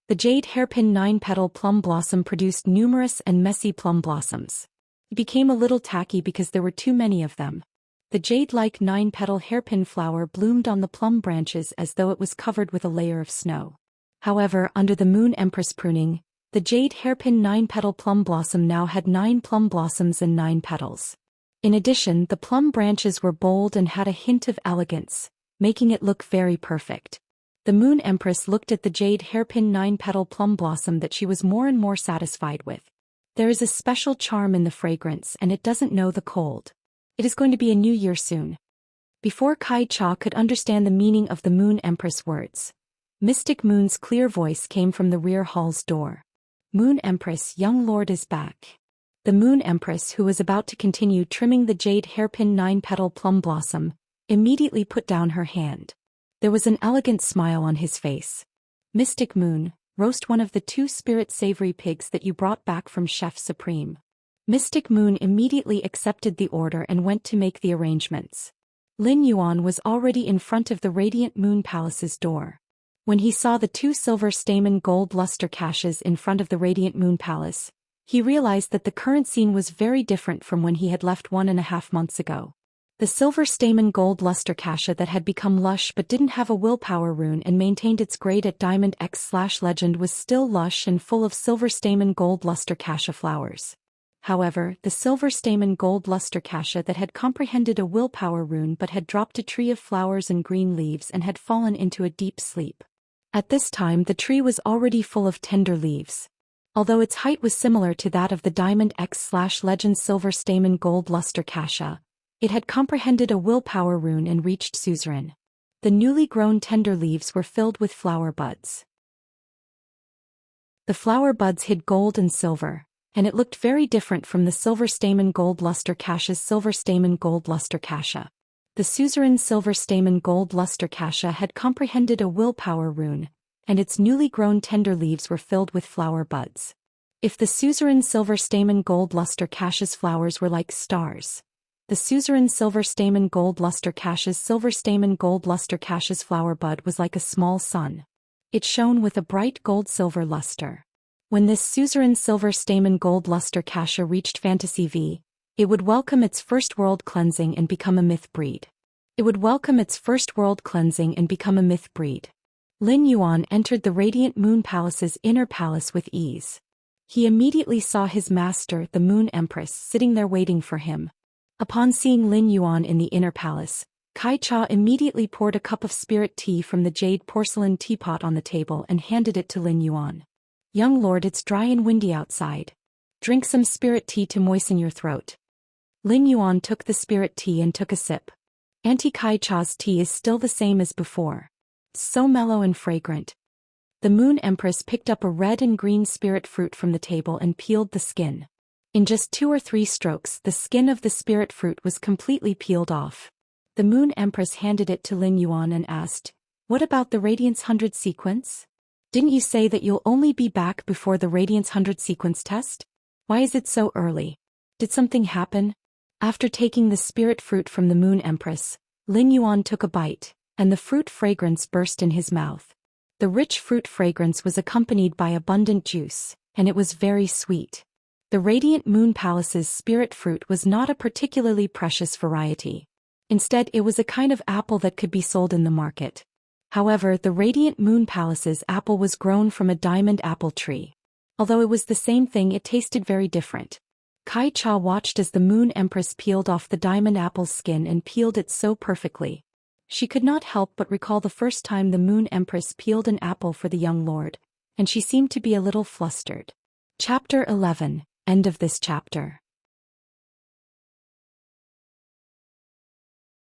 The jade hairpin 9-petal plum blossom produced numerous and messy plum blossoms. It became a little tacky because there were too many of them. The jade-like 9-petal hairpin flower bloomed on the plum branches as though it was covered with a layer of snow. However, under the Moon Empress pruning, the jade hairpin 9-petal plum blossom now had 9 plum blossoms and 9 petals. In addition, the plum branches were bold and had a hint of elegance, making it look very perfect. The Moon Empress looked at the jade hairpin 9-petal plum blossom that she was more and more satisfied with. There is a special charm in the fragrance and it doesn't know the cold. It is going to be a new year soon. Before Kai Cha could understand the meaning of the Moon Empress words, Mystic Moon's clear voice came from the rear hall's door. "Moon Empress, young lord is back." The Moon Empress, who was about to continue trimming the jade hairpin 9-petal plum blossom, immediately put down her hand. There was an elegant smile on his face. Mystic Moon, roast one of the 2 spirit savory pigs that you brought back from Chef Supreme. Mystic Moon immediately accepted the order and went to make the arrangements. Lin Yuan was already in front of the Radiant Moon Palace's door. When he saw the 2 silver stamen gold luster caches in front of the Radiant Moon Palace, he realized that the current scene was very different from when he had left 1.5 months ago. The silver stamen gold luster cache that had become lush but didn't have a willpower rune and maintained its grade at Diamond X/Legend was still lush and full of silver stamen gold luster cache flowers. However, the silver stamen gold luster cache that had comprehended a willpower rune but had dropped a tree of flowers and green leaves and had fallen into a deep sleep. At this time the tree was already full of tender leaves. Although its height was similar to that of the Diamond X/Legend silver stamen gold luster cache, it had comprehended a willpower rune and reached suzerain. The newly grown tender leaves were filled with flower buds. The flower buds hid gold and silver, and it looked very different from the silver stamen gold luster cache's silver stamen gold luster cache. The suzerain silver stamen gold luster cache had comprehended a willpower rune, and its newly grown tender leaves were filled with flower buds. If the suzerain silver stamen gold luster cache's flowers were like stars, the suzerain silver stamen gold luster cache's silver stamen gold luster cache's flower bud was like a small sun. It shone with a bright gold-silver luster. When this suzerain silver stamen gold luster cache reached Fantasy V, it would welcome its first world cleansing and become a myth breed. Lin Yuan entered the Radiant Moon Palace's inner palace with ease. He immediately saw his master, the Moon Empress, sitting there waiting for him. Upon seeing Lin Yuan in the inner palace, Kai Cha immediately poured a cup of spirit tea from the jade porcelain teapot on the table and handed it to Lin Yuan. "Young lord, it's dry and windy outside. Drink some spirit tea to moisten your throat." Lin Yuan took the spirit tea and took a sip. Auntie Kai Cha's tea is still the same as before. So mellow and fragrant. The Moon Empress picked up a red and green spirit fruit from the table and peeled the skin. In just 2 or 3 strokes, the skin of the spirit fruit was completely peeled off. The Moon Empress handed it to Lin Yuan and asked, "What about the Radiance 100 sequence? Didn't you say that you'll only be back before the Radiance 100 sequence test? Why is it so early? Did something happen?" After taking the spirit fruit from the Moon Empress, Lin Yuan took a bite, and the fruit fragrance burst in his mouth. The rich fruit fragrance was accompanied by abundant juice, and it was very sweet. The Radiant Moon Palace's spirit fruit was not a particularly precious variety. Instead, it was a kind of apple that could be sold in the market. However, the Radiant Moon Palace's apple was grown from a diamond apple tree. Although it was the same thing, it tasted very different. Kai Cha watched as the Moon Empress peeled off the diamond apple's skin and peeled it so perfectly. She could not help but recall the first time the Moon Empress peeled an apple for the young lord, and she seemed to be a little flustered. Chapter 11. End of this chapter.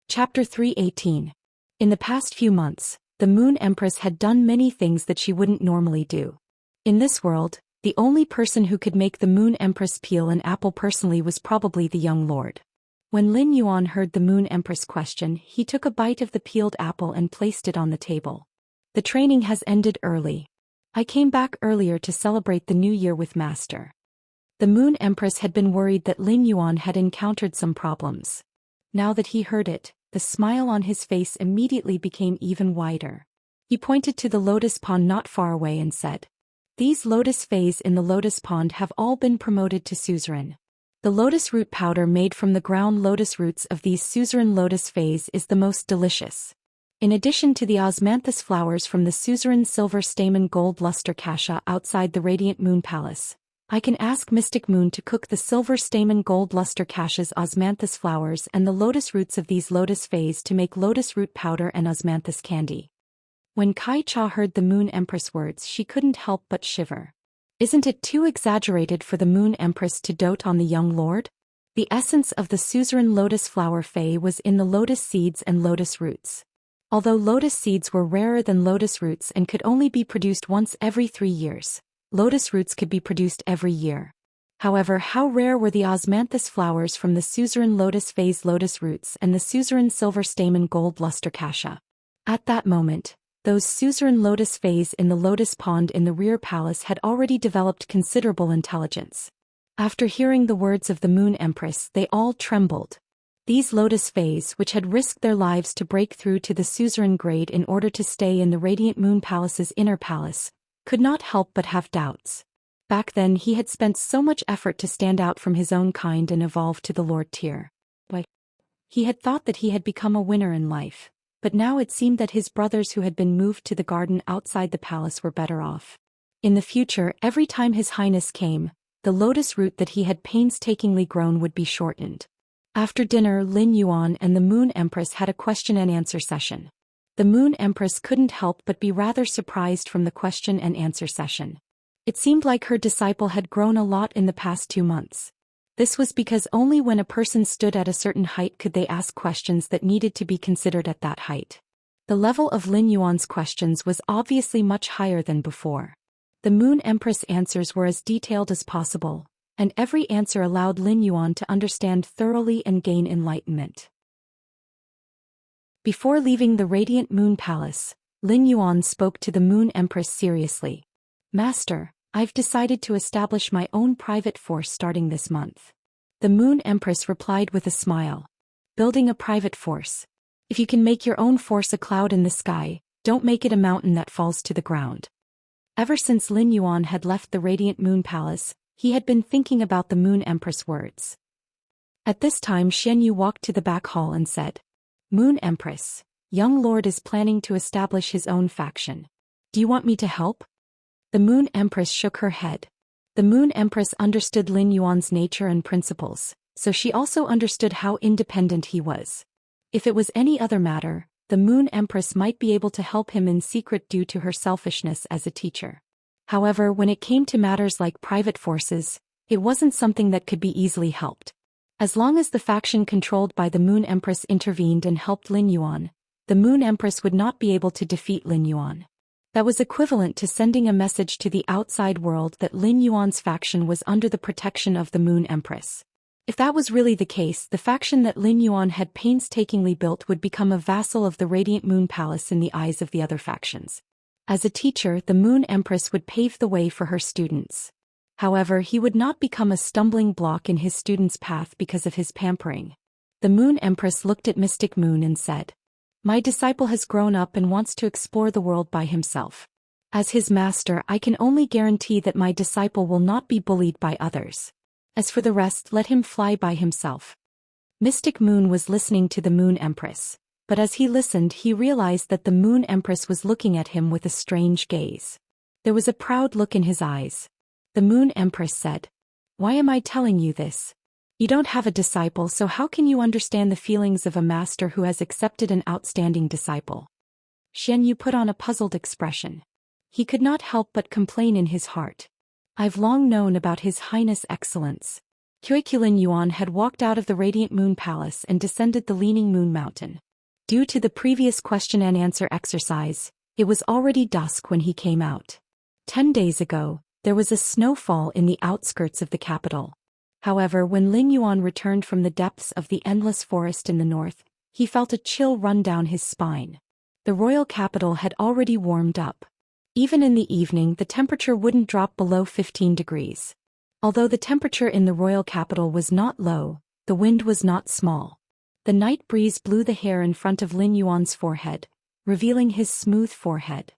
Chapter 318. In the past few months, the Moon Empress had done many things that she wouldn't normally do. In this world, the only person who could make the Moon Empress peel an apple personally was probably the young lord. When Lin Yuan heard the Moon Empress question, he took a bite of the peeled apple and placed it on the table. "The training has ended early. I came back earlier to celebrate the new year with Master." The Moon Empress had been worried that Lin Yuan had encountered some problems. Now that he heard it, the smile on his face immediately became even wider. He pointed to the lotus pond not far away and said, "These lotus fays in the lotus pond have all been promoted to suzerain. The lotus root powder made from the ground lotus roots of these suzerain lotus fays is the most delicious. In addition to the osmanthus flowers from the suzerain silver stamen gold luster cache outside the Radiant Moon Palace, I can ask Mystic Moon to cook the silver stamen gold luster cache's osmanthus flowers and the lotus roots of these lotus fays to make lotus root powder and osmanthus candy." When Kai Cha heard the Moon Empress words, she couldn't help but shiver. Isn't it too exaggerated for the Moon Empress to dote on the young lord? The essence of the suzerain lotus flower fay was in the lotus seeds and lotus roots. Although lotus seeds were rarer than lotus roots and could only be produced once every 3 years, lotus roots could be produced every year. However, how rare were the osmanthus flowers from the suzerain lotus phase lotus roots and the suzerain silver stamen gold luster cassia. At that moment, those suzerain lotus phase in the lotus pond in the rear palace had already developed considerable intelligence. After hearing the words of the Moon Empress, they all trembled. These lotus phase, which had risked their lives to break through to the suzerain grade in order to stay in the Radiant Moon Palace's inner palace, could not help but have doubts. Back then he had spent so much effort to stand out from his own kind and evolve to the Lord tier. He had thought that he had become a winner in life, but now it seemed that his brothers who had been moved to the garden outside the palace were better off. In the future, every time His Highness came, the lotus root that he had painstakingly grown would be shortened. After dinner, Lin Yuan and the Moon Empress had a question-and-answer session. The Moon Empress couldn't help but be rather surprised from the question-and-answer session. It seemed like her disciple had grown a lot in the past 2 months. This was because only when a person stood at a certain height could they ask questions that needed to be considered at that height. The level of Lin Yuan's questions was obviously much higher than before. The Moon Empress' answers were as detailed as possible, and every answer allowed Lin Yuan to understand thoroughly and gain enlightenment. Before leaving the Radiant Moon Palace, Lin Yuan spoke to the Moon Empress seriously. "Master, I've decided to establish my own private force starting this month." The Moon Empress replied with a smile. "Building a private force. If you can make your own force a cloud in the sky, don't make it a mountain that falls to the ground." Ever since Lin Yuan had left the Radiant Moon Palace, he had been thinking about the Moon Empress' words. At this time Xianyu walked to the back hall and said, "Moon Empress, young lord is planning to establish his own faction. Do you want me to help?" The Moon Empress shook her head. The Moon Empress understood Lin Yuan's nature and principles, so she also understood how independent he was. If it was any other matter, the Moon Empress might be able to help him in secret due to her selfishness as a teacher. However, when it came to matters like private forces, it wasn't something that could be easily helped. As long as the faction controlled by the Moon Empress intervened and helped Lin Yuan, the Moon Empress would not be able to defeat Lin Yuan. That was equivalent to sending a message to the outside world that Lin Yuan's faction was under the protection of the Moon Empress. If that was really the case, the faction that Lin Yuan had painstakingly built would become a vassal of the Radiant Moon Palace in the eyes of the other factions. As a teacher, the Moon Empress would pave the way for her students. However, he would not become a stumbling block in his students' path because of his pampering. The Moon Empress looked at Mystic Moon and said, "My disciple has grown up and wants to explore the world by himself. As his master, I can only guarantee that my disciple will not be bullied by others. As for the rest, let him fly by himself." Mystic Moon was listening to the Moon Empress, but as he listened he realized that the Moon Empress was looking at him with a strange gaze. There was a proud look in his eyes. The Moon Empress said, "Why am I telling you this? You don't have a disciple, so how can you understand the feelings of a master who has accepted an outstanding disciple?" Xianyu put on a puzzled expression. He could not help but complain in his heart. "I've long known about His Highness' excellence." Lin Yuan had walked out of the Radiant Moon Palace and descended the Leaning Moon Mountain. Due to the previous question-and-answer exercise, it was already dusk when he came out. 10 days ago, there was a snowfall in the outskirts of the capital. However, when Lin Yuan returned from the depths of the endless forest in the north, he felt a chill run down his spine. The royal capital had already warmed up. Even in the evening, the temperature wouldn't drop below 15 degrees. Although the temperature in the royal capital was not low, the wind was not small. The night breeze blew the hair in front of Lin Yuan's forehead, revealing his smooth forehead.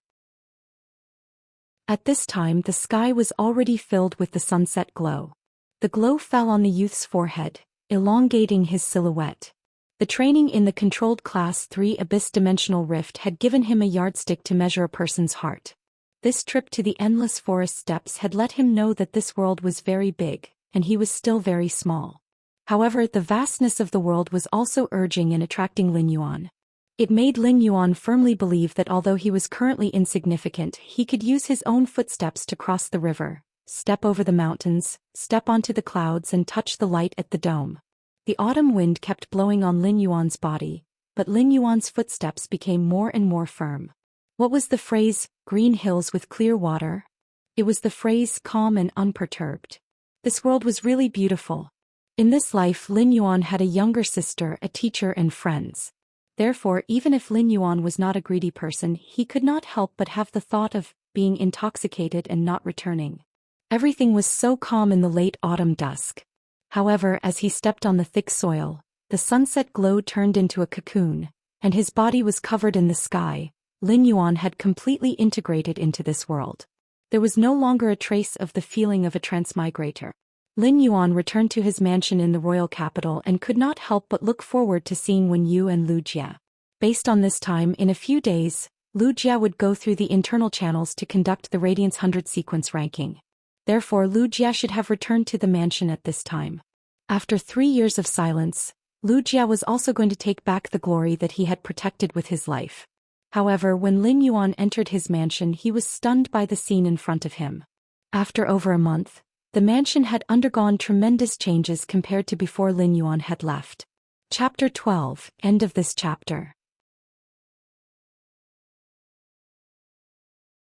At this time the sky was already filled with the sunset glow. The glow fell on the youth's forehead, elongating his silhouette. The training in the controlled Class 3 Abyss-dimensional rift had given him a yardstick to measure a person's heart. This trip to the endless forest steppes had let him know that this world was very big, and he was still very small. However, the vastness of the world was also urging and attracting Lin Yuan. It made Lin Yuan firmly believe that although he was currently insignificant, he could use his own footsteps to cross the river, step over the mountains, step onto the clouds and touch the light at the dome. The autumn wind kept blowing on Lin Yuan's body, but Lin Yuan's footsteps became more and more firm. What was the phrase, "green hills with clear water"? It was the phrase, calm and unperturbed. This world was really beautiful. In this life, Lin Yuan had a younger sister, a teacher and friends. Therefore, even if Lin Yuan was not a greedy person, he could not help but have the thought of being intoxicated and not returning. Everything was so calm in the late autumn dusk. However, as he stepped on the thick soil, the sunset glow turned into a cocoon, and his body was covered in the sky. Lin Yuan had completely integrated into this world. There was no longer a trace of the feeling of a transmigrator. Lin Yuan returned to his mansion in the royal capital and could not help but look forward to seeing Wen Yu and Lu Jia. Based on this time, in a few days, Lu Jia would go through the internal channels to conduct the Radiance 100 sequence ranking. Therefore, Lu Jia should have returned to the mansion at this time. After 3 years of silence, Lu Jia was also going to take back the glory that he had protected with his life. However, when Lin Yuan entered his mansion, he was stunned by the scene in front of him. After over a month, the mansion had undergone tremendous changes compared to before Lin Yuan had left. Chapter 12, End of this chapter.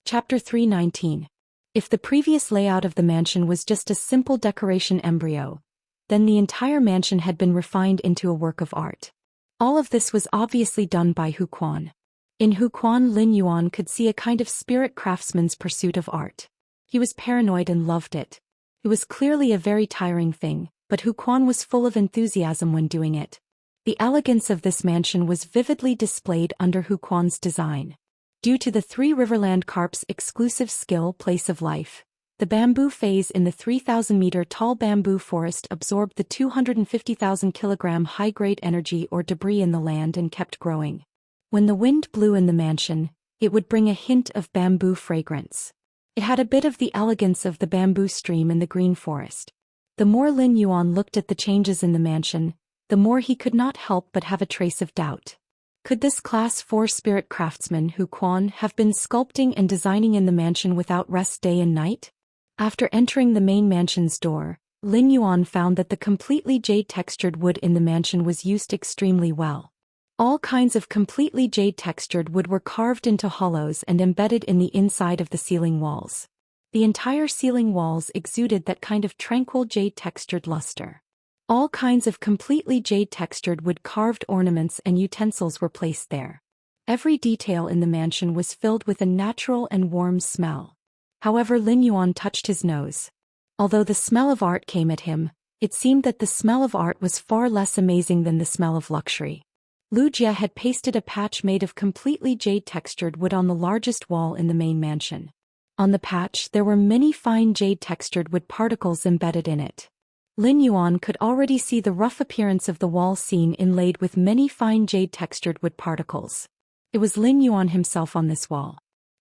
Chapter 319. If the previous layout of the mansion was just a simple decoration embryo, then the entire mansion had been refined into a work of art. All of this was obviously done by Hu Quan. In Hu Quan, Lin Yuan could see a kind of spirit craftsman's pursuit of art. He was paranoid and loved it. It was clearly a very tiring thing, but Hu Quan was full of enthusiasm when doing it. The elegance of this mansion was vividly displayed under Hu Quan's design. Due to the Three Riverland Carp's exclusive skill place of life, the bamboo phase in the 3,000-meter tall bamboo forest absorbed the 250,000 kilogram high-grade energy or debris in the land and kept growing. When the wind blew in the mansion, it would bring a hint of bamboo fragrance. It had a bit of the elegance of the bamboo stream in the green forest. The more Lin Yuan looked at the changes in the mansion, the more he could not help but have a trace of doubt. Could this Class 4 spirit craftsman Hu Quan have been sculpting and designing in the mansion without rest day and night? After entering the main mansion's door, Lin Yuan found that the completely jade-textured wood in the mansion was used extremely well. All kinds of completely jade-textured wood were carved into hollows and embedded in the inside of the ceiling walls. The entire ceiling walls exuded that kind of tranquil jade-textured luster. All kinds of completely jade-textured wood carved ornaments and utensils were placed there. Every detail in the mansion was filled with a natural and warm smell. However, Lin Yuan touched his nose. Although the smell of art came at him, it seemed that the smell of art was far less amazing than the smell of luxury. Lu Jia had pasted a patch made of completely jade-textured wood on the largest wall in the main mansion. On the patch, there were many fine jade-textured wood particles embedded in it. Lin Yuan could already see the rough appearance of the wall scene inlaid with many fine jade-textured wood particles. It was Lin Yuan himself on this wall.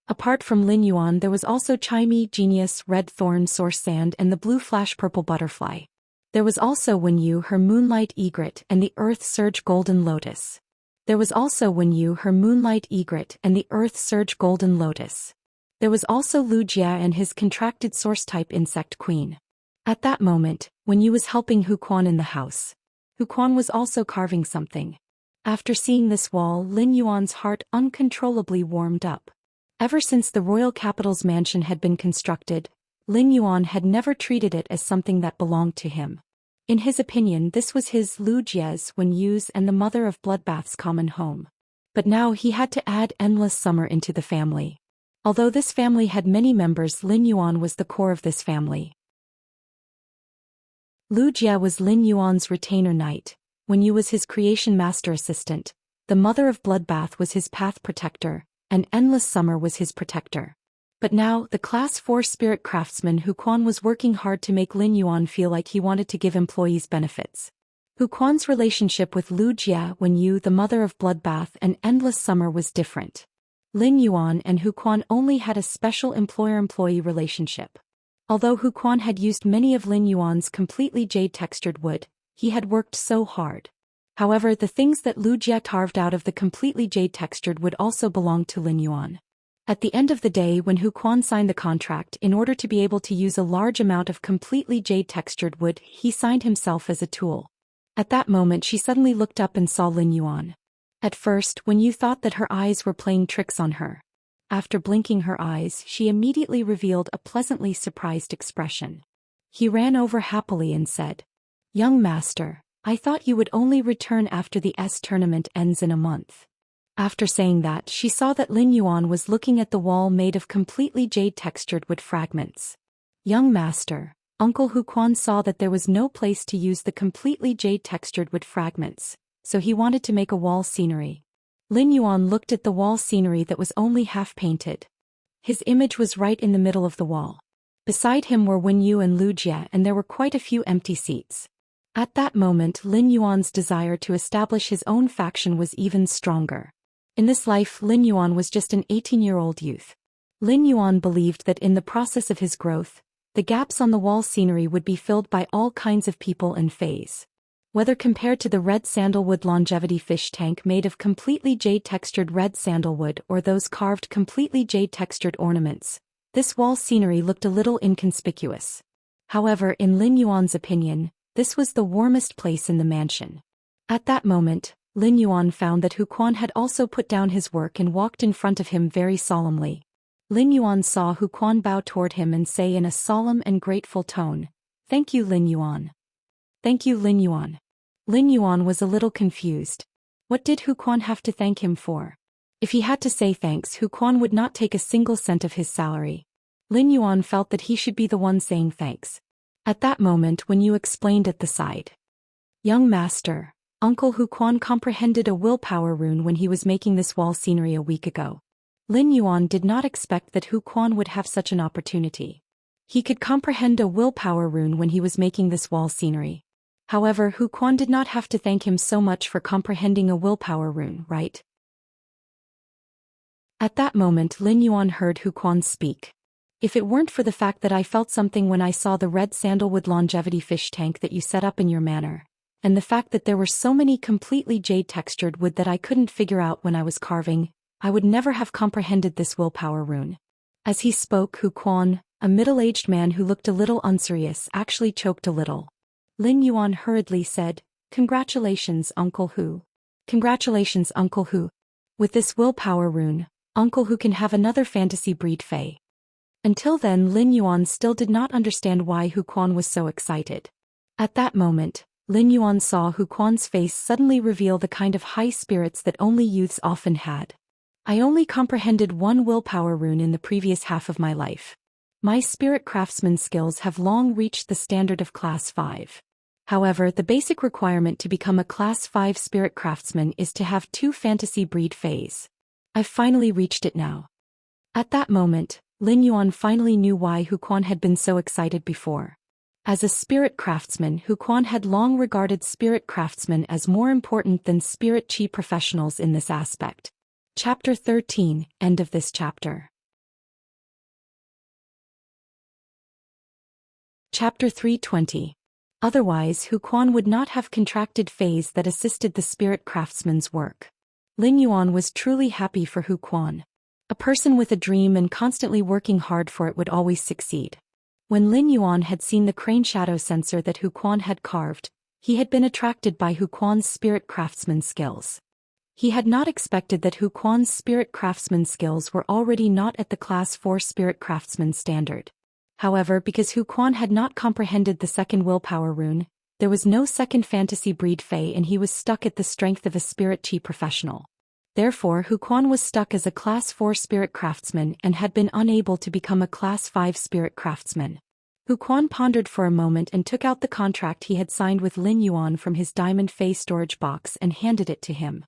Apart from Lin Yuan, there was also Chimey, Genius, Red Thorn, Source Sand, and the Blue Flash Purple Butterfly. There was also Wen Yu, her Moonlight Egret, and the Earth Surge Golden Lotus. There was also Wen Yu, her Moonlight Egret, and the Earth Surge Golden Lotus. There was also Lu Jia and his contracted source-type insect queen. At that moment, Wen Yu was helping Hu Quan in the house. Hu Quan was also carving something. After seeing this wall, Lin Yuan's heart uncontrollably warmed up. Ever since the royal capital's mansion had been constructed, Lin Yuan had never treated it as something that belonged to him. In his opinion, this was his, Lu Jia's, Wen Yu's, and the mother of bloodbath's common home. But now he had to add Endless Summer into the family. Although this family had many members, Lin Yuan was the core of this family. Lu Jia was Lin Yuan's retainer knight, Wen Yu was his creation master assistant, the mother of bloodbath was his path protector, and Endless Summer was his protector. But now, the Class 4 spirit craftsman Hu Quan was working hard to make Lin Yuan feel like he wanted to give employees benefits. Hu Quan's relationship with Lu Jia, Wen Yu, the mother of bloodbath, and Endless Summer was different. Lin Yuan and Hu Quan only had a special employer-employee relationship. Although Hu Quan had used many of Lin Yuan's completely jade-textured wood, he had worked so hard. However, the things that Lu Jia carved out of the completely jade-textured wood also belonged to Lin Yuan. At the end of the day, when Hu Quan signed the contract in order to be able to use a large amount of completely jade-textured wood, he signed himself as a tool. At that moment, she suddenly looked up and saw Lin Yuan. At first, Wen Yu thought that her eyes were playing tricks on her. After blinking her eyes, she immediately revealed a pleasantly surprised expression. He ran over happily and said, "Young master, I thought you would only return after the tournament ends in a month." After saying that, she saw that Lin Yuan was looking at the wall made of completely jade-textured wood fragments. "Young master, Uncle Huquan saw that there was no place to use the completely jade-textured wood fragments, so he wanted to make a wall scenery." Lin Yuan looked at the wall scenery that was only half painted. His image was right in the middle of the wall. Beside him were Wen Yu and Lu Jie, and there were quite a few empty seats. At that moment, Lin Yuan's desire to establish his own faction was even stronger. In this life, Lin Yuan was just an 18-year-old youth. Lin Yuan believed that in the process of his growth, the gaps on the wall scenery would be filled by all kinds of people and phase. Whether compared to the red sandalwood longevity fish tank made of completely jade-textured red sandalwood or those carved completely jade-textured ornaments, this wall scenery looked a little inconspicuous. However, in Lin Yuan's opinion, this was the warmest place in the mansion. At that moment, Lin Yuan found that Huquan had also put down his work and walked in front of him very solemnly. Lin Yuan saw Huquan bow toward him and say in a solemn and grateful tone, "Thank you, Lin Yuan." "Thank you, Lin Yuan." Lin Yuan was a little confused. What did Huquan have to thank him for? If he had to say thanks, Huquan would not take a single cent of his salary. Lin Yuan felt that he should be the one saying thanks. At that moment, Wen Yu explained at the side, "Young master, Uncle Huquan comprehended a willpower rune when he was making this wall scenery a week ago." Lin Yuan did not expect that Huquan would have such an opportunity. He could comprehend a willpower rune when he was making this wall scenery. However, Huquan did not have to thank him so much for comprehending a willpower rune, right? At that moment, Lin Yuan heard Huquan speak. "If it weren't for the fact that I felt something when I saw the red sandalwood longevity fish tank that you set up in your manor, and the fact that there were so many completely jade-textured wood that I couldn't figure out when I was carving, I would never have comprehended this willpower rune." As he spoke, Huquan, a middle-aged man who looked a little unserious, actually choked a little. Lin Yuan hurriedly said, "Congratulations, Uncle Hu. Congratulations, Uncle Hu. With this willpower rune, Uncle Hu can have another fantasy breed fae." Until then, Lin Yuan still did not understand why Huquan was so excited. At that moment, Lin Yuan saw Huquan's face suddenly reveal the kind of high spirits that only youths often had. "I only comprehended one willpower rune in the previous half of my life. My spirit craftsman skills have long reached the standard of Class 5. However, the basic requirement to become a Class 5 spirit craftsman is to have 2 fantasy breed fays. I've finally reached it now." At that moment, Lin Yuan finally knew why Huquan had been so excited before. As a spirit craftsman, Huquan had long regarded spirit craftsmen as more important than spirit chi professionals in this aspect. Chapter 13, End of this chapter. Chapter 320. Otherwise, Huquan would not have contracted fays that assisted the spirit craftsman's work. Lin Yuan was truly happy for Huquan. A person with a dream and constantly working hard for it would always succeed. When Lin Yuan had seen the crane shadow sensor that Huquan had carved, he had been attracted by Huquan's spirit craftsman skills. He had not expected that Huquan's spirit craftsman skills were already not at the Class 4 spirit craftsman standard. However, because Huquan had not comprehended the second willpower rune, there was no second fantasy breed fae and he was stuck at the strength of a spirit chi professional. Therefore, Huquan was stuck as a Class 4 spirit craftsman and had been unable to become a Class 5 spirit craftsman. Huquan pondered for a moment and took out the contract he had signed with Lin Yuan from his diamond fae storage box and handed it to him.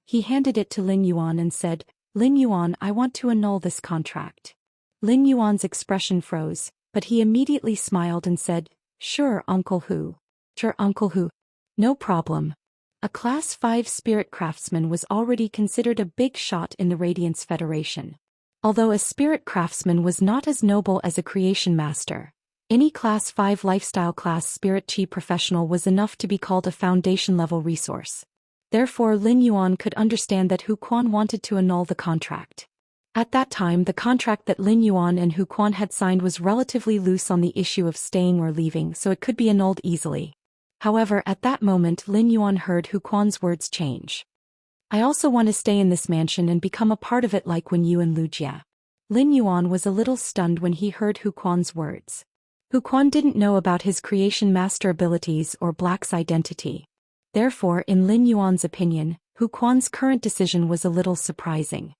He handed it to Lin Yuan and said, "Lin Yuan, I want to annul this contract." Lin Yuan's expression froze, but he immediately smiled and said, "Sure, Uncle Hu. Sure, Uncle Hu. No problem." A Class 5 spirit craftsman was already considered a big shot in the Radiance Federation. Although a spirit craftsman was not as noble as a creation master, any Class 5 lifestyle class spirit chi professional was enough to be called a foundation-level resource. Therefore, Lin Yuan could understand that Huquan wanted to annul the contract. At that time, the contract that Lin Yuan and Huquan had signed was relatively loose on the issue of staying or leaving, so it could be annulled easily. However, at that moment, Lin Yuan heard Huquan's words change. "I also want to stay in this mansion and become a part of it like Wen Yu and Lu Jie." Lin Yuan was a little stunned when he heard Huquan's words. Hu Quan didn't know about his creation master abilities or Black's identity. Therefore, in Lin Yuan's opinion, Hu Quan's current decision was a little surprising.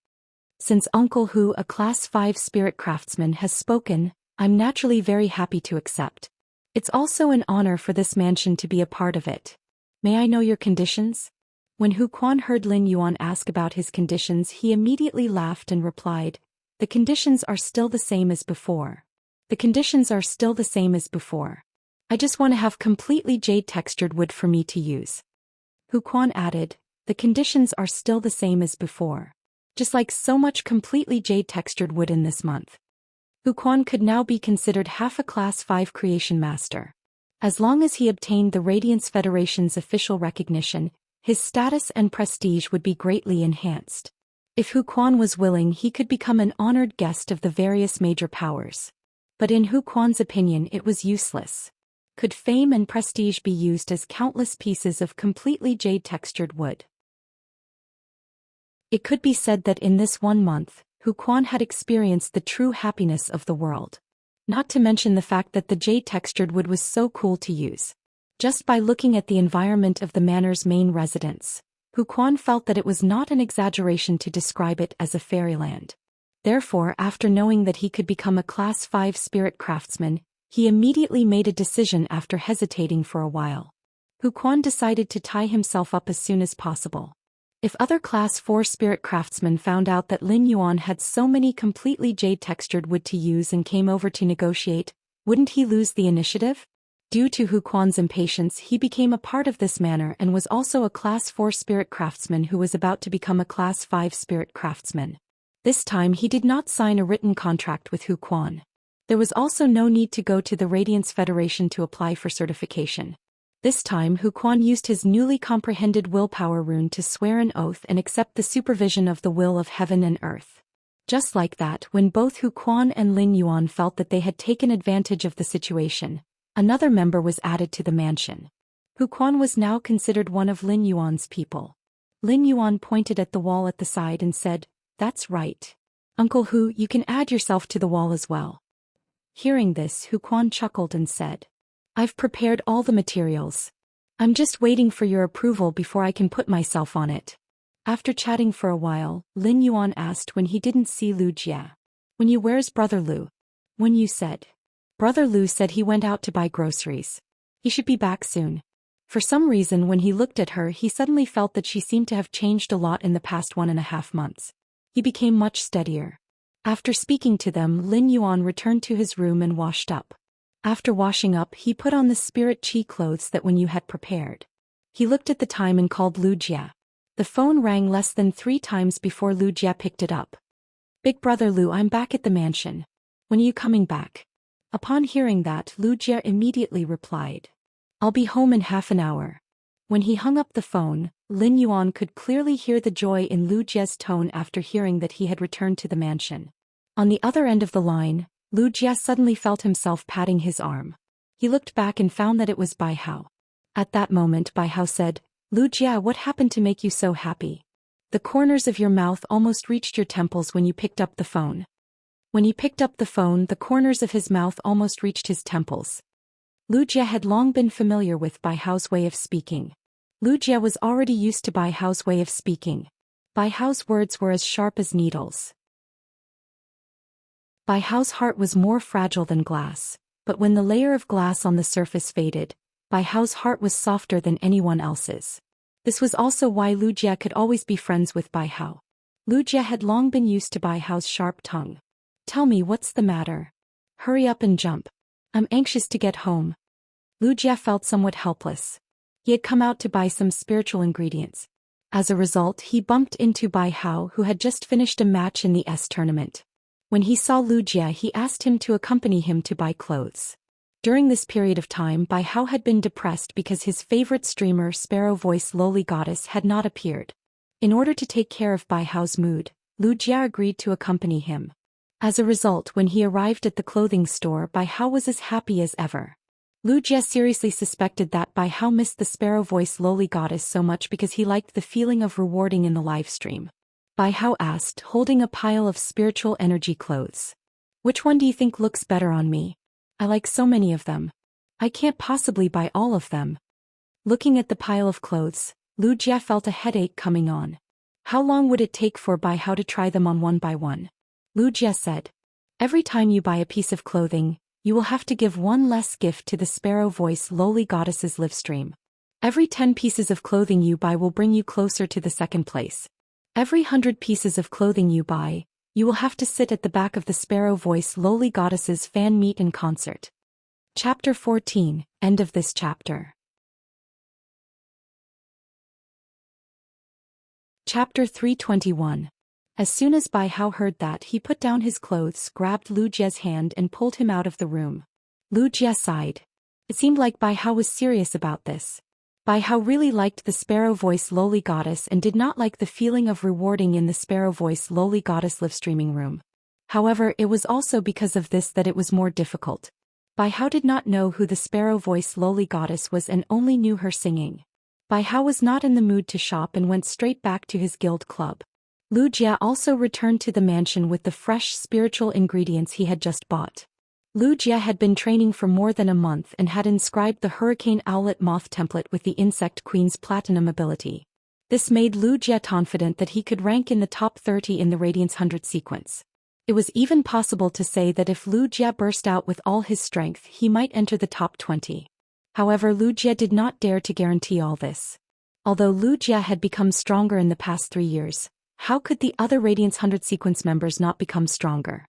Since Uncle Hu, a Class 5 spirit craftsman, has spoken, I'm naturally very happy to accept. It's also an honor for this mansion to be a part of it. May I know your conditions? When Hu Quan heard Lin Yuan ask about his conditions, he immediately laughed and replied, "The conditions are still the same as before. The conditions are still the same as before. I just want to have completely jade-textured wood for me to use." Hu Quan added, "The conditions are still the same as before. Just like so much completely jade-textured wood in this month." Hu Quan could now be considered half a Class 5 creation master. As long as he obtained the Radiance Federation's official recognition, his status and prestige would be greatly enhanced. If Hu Quan was willing, he could become an honored guest of the various major powers. But in Hu Quan's opinion, it was useless. Could fame and prestige be used as countless pieces of completely jade-textured wood? It could be said that in this 1 month, Hu Quan had experienced the true happiness of the world. Not to mention the fact that the jade-textured wood was so cool to use. Just by looking at the environment of the manor's main residence, Hu Quan felt that it was not an exaggeration to describe it as a fairyland. Therefore, after knowing that he could become a Class 5 spirit craftsman, he immediately made a decision after hesitating for a while. Hu Quan decided to tie himself up as soon as possible. If other Class 4 spirit craftsmen found out that Lin Yuan had so many completely jade-textured wood to use and came over to negotiate, wouldn't he lose the initiative? Due to Hu Quan's impatience, he became a part of this manor and was also a Class 4 spirit craftsman who was about to become a Class 5 spirit craftsman. This time he did not sign a written contract with Hu Quan. There was also no need to go to the Radiance Federation to apply for certification. This time Hu Quan used his newly comprehended willpower rune to swear an oath and accept the supervision of the will of heaven and earth. Just like that, when both Hu Quan and Lin Yuan felt that they had taken advantage of the situation, another member was added to the mansion. Hu Quan was now considered one of Lin Yuan's people. Lin Yuan pointed at the wall at the side and said, "That's right. Uncle Hu, you can add yourself to the wall as well." Hearing this, Hu Quan chuckled and said, "I've prepared all the materials. I'm just waiting for your approval before I can put myself on it." After chatting for a while, Lin Yuan asked when he didn't see Lu Jia. "When you where's Brother Lu?" "When you said." "Brother Lu said he went out to buy groceries. He should be back soon." For some reason, when he looked at her, he suddenly felt that she seemed to have changed a lot in the past 1.5 months. He became much steadier. After speaking to them, Lin Yuan returned to his room and washed up. After washing up, he put on the spirit chi clothes that Wen Yu had prepared. He looked at the time and called Lu Jia. The phone rang less than 3 times before Lu Jia picked it up. "Big brother Lu, I'm back at the mansion. When are you coming back?" Upon hearing that, Lu Jia immediately replied, "I'll be home in half an hour." When he hung up the phone, Lin Yuan could clearly hear the joy in Lu Jia's tone after hearing that he had returned to the mansion. On the other end of the line, Lu Jia suddenly felt himself patting his arm. He looked back and found that it was Bai Hao. At that moment Bai Hao said, "Lu Jia, what happened to make you so happy? The corners of your mouth almost reached your temples when you picked up the phone." When he picked up the phone, the corners of his mouth almost reached his temples. Lu Jia had long been familiar with Bai Hao's way of speaking. Lu Jia was already used to Bai Hao's way of speaking. Bai Hao's words were as sharp as needles. Bai Hao's heart was more fragile than glass, but when the layer of glass on the surface faded, Bai Hao's heart was softer than anyone else's. This was also why Lu Jia could always be friends with Bai Hao. Lu Jia had long been used to Bai Hao's sharp tongue. "Tell me, what's the matter? Hurry up and jump. I'm anxious to get home." Lu Jia felt somewhat helpless. He had come out to buy some spiritual ingredients. As a result, he bumped into Bai Hao, who had just finished a match in the S tournament. When he saw Lu Jia, he asked him to accompany him to buy clothes. During this period of time, Bai Hao had been depressed because his favorite streamer, Sparrow Voice Lowly Goddess, had not appeared. In order to take care of Bai Hao's mood, Lu Jia agreed to accompany him. As a result, when he arrived at the clothing store, Bai Hao was as happy as ever. Lu Jia seriously suspected that Bai Hao missed the Sparrow Voice Lowly Goddess so much because he liked the feeling of rewarding in the live stream. Bai Hao asked, holding a pile of spiritual energy clothes. "Which one do you think looks better on me?" I like so many of them. I can't possibly buy all of them. Looking at the pile of clothes, Lu Jia felt a headache coming on. How long would it take for Bai Hao to try them on one by one? Lu Jia said. Every time you buy a piece of clothing, you will have to give one less gift to the Sparrow Voice Lowly Goddess's livestream. Every 10 pieces of clothing you buy will bring you closer to the second place. Every 100 pieces of clothing you buy, you will have to sit at the back of the Sparrow Voice Lowly Goddess's fan meet and concert. Chapter 14, End of this chapter. Chapter 321. As soon as Bai Hao heard that, he put down his clothes, grabbed Lu Jia's hand and pulled him out of the room. Lu Jia sighed. It seemed like Bai Hao was serious about this. Bai Hao really liked the Sparrow Voice Lowly Goddess and did not like the feeling of rewarding in the Sparrow Voice Lowly Goddess livestreaming room. However, it was also because of this that it was more difficult. Bai Hao did not know who the Sparrow Voice Lowly Goddess was and only knew her singing. Bai Hao was not in the mood to shop and went straight back to his guild club. Lu Jia also returned to the mansion with the fresh spiritual ingredients he had just bought. Lu Jia had been training for more than a month and had inscribed the Hurricane Owlet Moth template with the Insect Queen's Platinum ability. This made Lu Jia confident that he could rank in the top 30 in the Radiance 100 sequence. It was even possible to say that if Lu Jia burst out with all his strength, he might enter the top 20. However, Lu Jia did not dare to guarantee all this. Although Lu Jia had become stronger in the past 3 years, how could the other Radiance 100 sequence members not become stronger?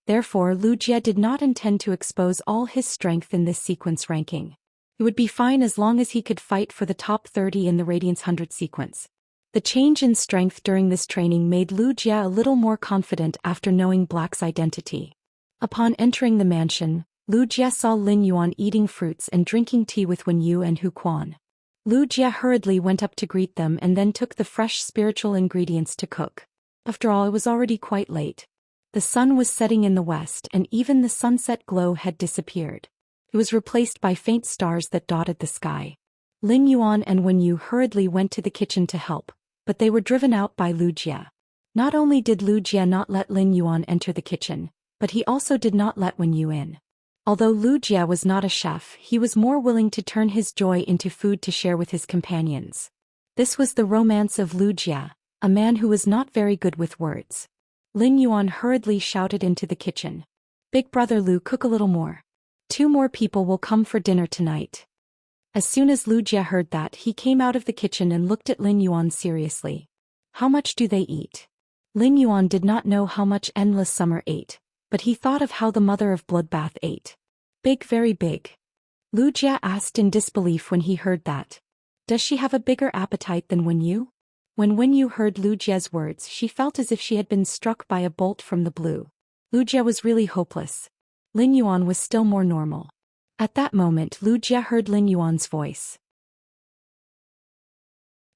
Therefore, Lu Jia did not intend to expose all his strength in this sequence ranking. It would be fine as long as he could fight for the top 30 in the Radiance 100 sequence. The change in strength during this training made Lu Jia a little more confident after knowing Black's identity. Upon entering the mansion, Lu Jia saw Lin Yuan eating fruits and drinking tea with Wen Yu and Hu Quan. Lu Jia hurriedly went up to greet them and then took the fresh spiritual ingredients to cook. After all, it was already quite late. The sun was setting in the west and even the sunset glow had disappeared. It was replaced by faint stars that dotted the sky. Lin Yuan and Wen Yu hurriedly went to the kitchen to help, but they were driven out by Lu Jia. Not only did Lu Jia not let Lin Yuan enter the kitchen, but he also did not let Wen Yu in. Although Lu Jia was not a chef, he was more willing to turn his joy into food to share with his companions. This was the romance of Lu Jia, a man who was not very good with words. Lin Yuan hurriedly shouted into the kitchen. "Big brother Lu, cook a little more. 2 more people will come for dinner tonight." As soon as Lu Jia heard that, he came out of the kitchen and looked at Lin Yuan seriously. "How much do they eat?" Lin Yuan did not know how much Endless Summer ate, but he thought of how the mother of Bloodbath ate. "Big, very big." Lu Jia asked in disbelief when he heard that. "Does she have a bigger appetite than Wen Yu?" When Wen Yu heard Lu Jia's words, she felt as if she had been struck by a bolt from the blue. Lu Jia was really hopeless. Lin Yuan was still more normal. At that moment, Lu Jia heard Lin Yuan's voice.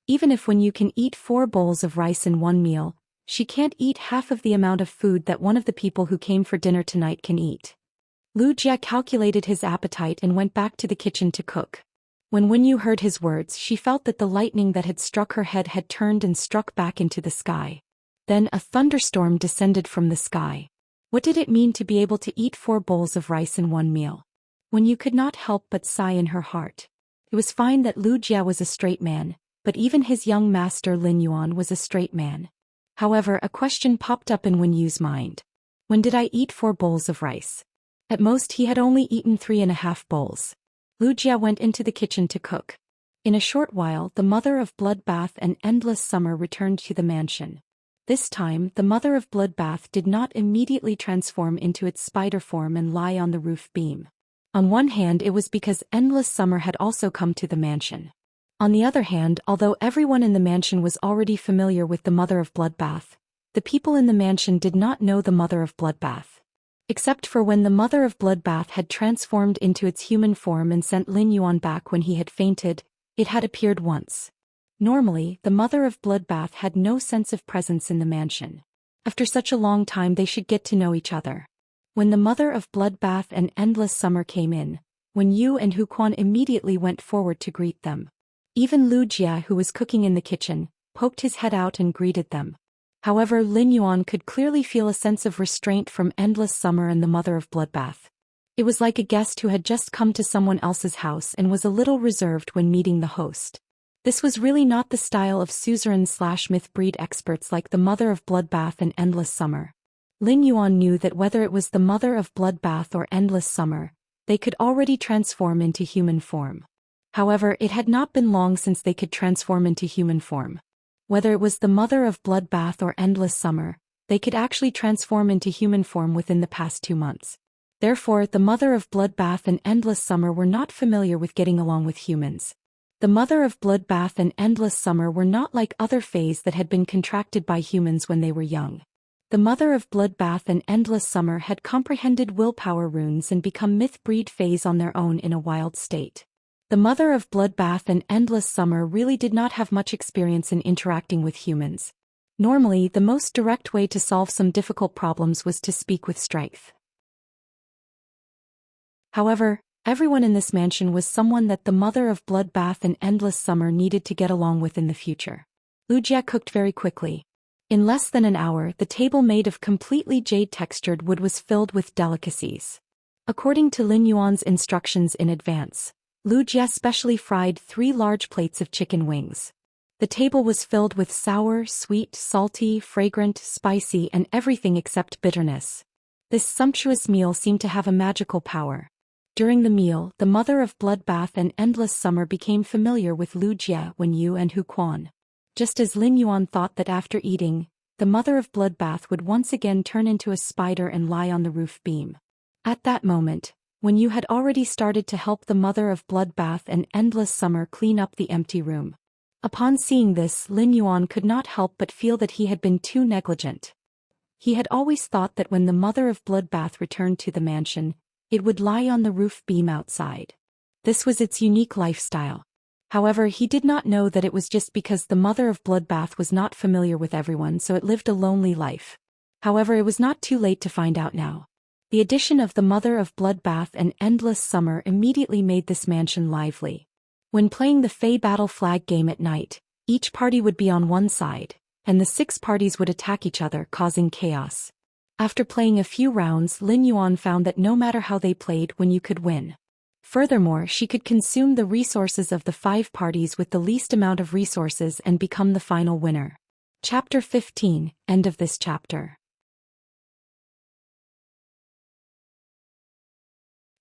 "Even if Wen Yu can eat 4 bowls of rice in one meal, she can't eat half of the amount of food that one of the people who came for dinner tonight can eat." Lu Jia calculated his appetite and went back to the kitchen to cook. When Wen Yu heard his words, she felt that the lightning that had struck her head had turned and struck back into the sky. Then a thunderstorm descended from the sky. What did it mean to be able to eat 4 bowls of rice in one meal? Wen Yu could not help but sigh in her heart. It was fine that Lu Jia was a straight man, but even his young master Lin Yuan was a straight man. However, a question popped up in Wen Yu's mind. When did I eat 4 bowls of rice? At most he had only eaten 3.5 bowls. Lu Jia went into the kitchen to cook. In a short while, the mother of Bloodbath and Endless Summer returned to the mansion. This time, the mother of Bloodbath did not immediately transform into its spider form and lie on the roof beam. On one hand, it was because Endless Summer had also come to the mansion. On the other hand, although everyone in the mansion was already familiar with the mother of Bloodbath, the people in the mansion did not know the mother of Bloodbath. Except for when the mother of Bloodbath had transformed into its human form and sent Lin Yuan back when he had fainted, it had appeared once. Normally, the mother of Bloodbath had no sense of presence in the mansion. After such a long time they should get to know each other. When the mother of Bloodbath and Endless Summer came in, Wen Yu and Hu Quan immediately went forward to greet them. Even Lu Jia, who was cooking in the kitchen, poked his head out and greeted them. However, Lin Yuan could clearly feel a sense of restraint from Endless Summer and the mother of Bloodbath. It was like a guest who had just come to someone else's house and was a little reserved when meeting the host. This was really not the style of suzerain/myth breed experts like the mother of Bloodbath and Endless Summer. Lin Yuan knew that whether it was the mother of Bloodbath or Endless Summer, they could already transform into human form. However, it had not been long since they could transform into human form. Whether it was the mother of Bloodbath or Endless Summer, they could actually transform into human form within the past 2 months. Therefore, the mother of Bloodbath and Endless Summer were not familiar with getting along with humans. The mother of Bloodbath and Endless Summer were not like other fays that had been contracted by humans when they were young. The mother of Bloodbath and Endless Summer had comprehended willpower runes and become myth-breed fays on their own in a wild state. The mother of Bloodbath and Endless Summer really did not have much experience in interacting with humans. Normally, the most direct way to solve some difficult problems was to speak with strength. However, everyone in this mansion was someone that the mother of Bloodbath and Endless Summer needed to get along with in the future. Wuxia cooked very quickly. In less than an hour, the table made of completely jade-textured wood was filled with delicacies. According to Lin Yuan's instructions in advance, Wuxia specially fried 3 large plates of chicken wings. The table was filled with sour, sweet, salty, fragrant, spicy, and everything except bitterness. This sumptuous meal seemed to have a magical power. During the meal, the mother of Bloodbath and Endless Summer became familiar with Wuxia, Wenyu and Huquan. Just as Lin Yuan thought that after eating, the mother of Bloodbath would once again turn into a spider and lie on the roof beam. At that moment, Wenyu had already started to help the mother of Bloodbath and Endless Summer clean up the empty room. Upon seeing this, Lin Yuan could not help but feel that he had been too negligent. He had always thought that when the mother of Bloodbath returned to the mansion, it would lie on the roof beam outside. This was its unique lifestyle. However, he did not know that it was just because the mother of Bloodbath was not familiar with everyone, so it lived a lonely life. However, it was not too late to find out now. The addition of the mother of Bloodbath and Endless Summer immediately made this mansion lively. When playing the Fey Battle Flag game at night, each party would be on one side, and the 6 parties would attack each other, causing chaos. After playing a few rounds, Lin Yuan found that no matter how they played, Wenyu could win. Furthermore, she could consume the resources of the 5 parties with the least amount of resources and become the final winner. Chapter 15, End of this chapter.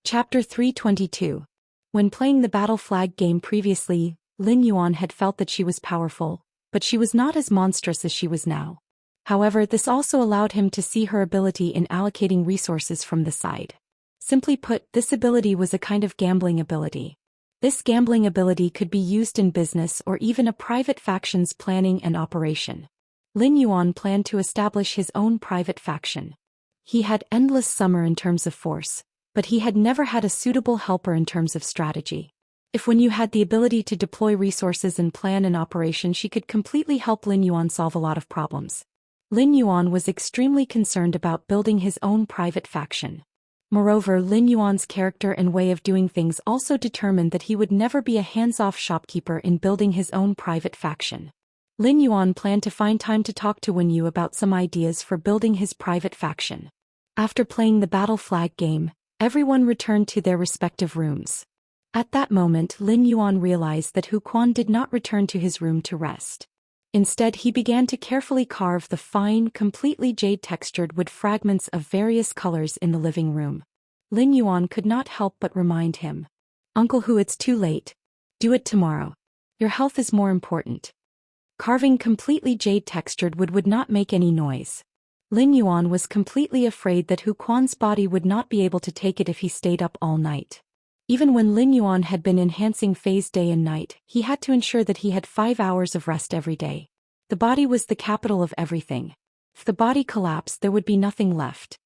Chapter 322. When playing the Battle Flag game previously, Lin Yuan had felt that she was powerful, but she was not as monstrous as she was now. However, this also allowed him to see her ability in allocating resources from the side. Simply put, this ability was a kind of gambling ability. This gambling ability could be used in business or even a private faction's planning and operation. Lin Yuan planned to establish his own private faction. He had Endless Summer in terms of force, but he had never had a suitable helper in terms of strategy. If Wenyu had the ability to deploy resources and plan an operation, she could completely help Lin Yuan solve a lot of problems. Lin Yuan was extremely concerned about building his own private faction. Moreover, Lin Yuan's character and way of doing things also determined that he would never be a hands-off shopkeeper in building his own private faction. Lin Yuan planned to find time to talk to Wenyu about some ideas for building his private faction. After playing the Battle Flag game, everyone returned to their respective rooms. At that moment, Lin Yuan realized that Huquan did not return to his room to rest. Instead, he began to carefully carve the fine, completely jade-textured wood fragments of various colors in the living room. Lin Yuan could not help but remind him. "Uncle Hu, it's too late. Do it tomorrow. Your health is more important." Carving completely jade-textured wood would not make any noise. Lin Yuan was completely afraid that Huquan's body would not be able to take it if he stayed up all night. Even when Lin Yuan had been enhancing phase day and night, he had to ensure that he had 5 hours of rest every day. The body was the capital of everything. If the body collapsed, there would be nothing left.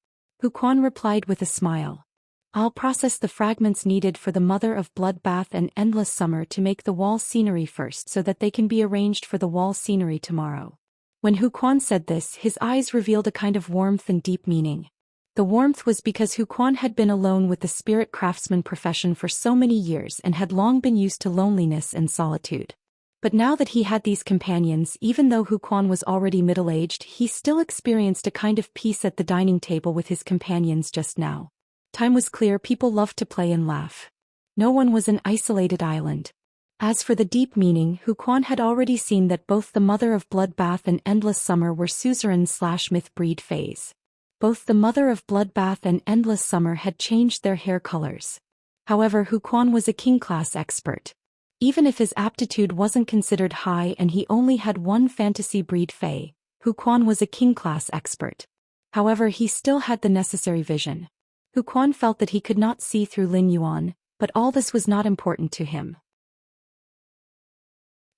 Huquan replied with a smile. "I'll process the fragments needed for the mother of Bloodbath and Endless Summer to make the wall scenery first so that they can be arranged for the wall scenery tomorrow." When Huquan said this, his eyes revealed a kind of warmth and deep meaning. The warmth was because Huquan had been alone with the spirit craftsman profession for so many years and had long been used to loneliness and solitude. But now that he had these companions, even though Huquan was already middle-aged, he still experienced a kind of peace at the dining table with his companions just now. Time was clear, people loved to play and laugh. No one was an isolated island. As for the deep meaning, Hu Quan had already seen that both the mother of Bloodbath and Endless Summer were suzerain/myth breed phase. Both the mother of Bloodbath and Endless Summer had changed their hair colors. However, Hu Quan was a king-class expert. Even if his aptitude wasn't considered high and he only had one fantasy breed fae, Hu Quan was a king-class expert. However, he still had the necessary vision. Hu Quan felt that he could not see through Lin Yuan, but all this was not important to him.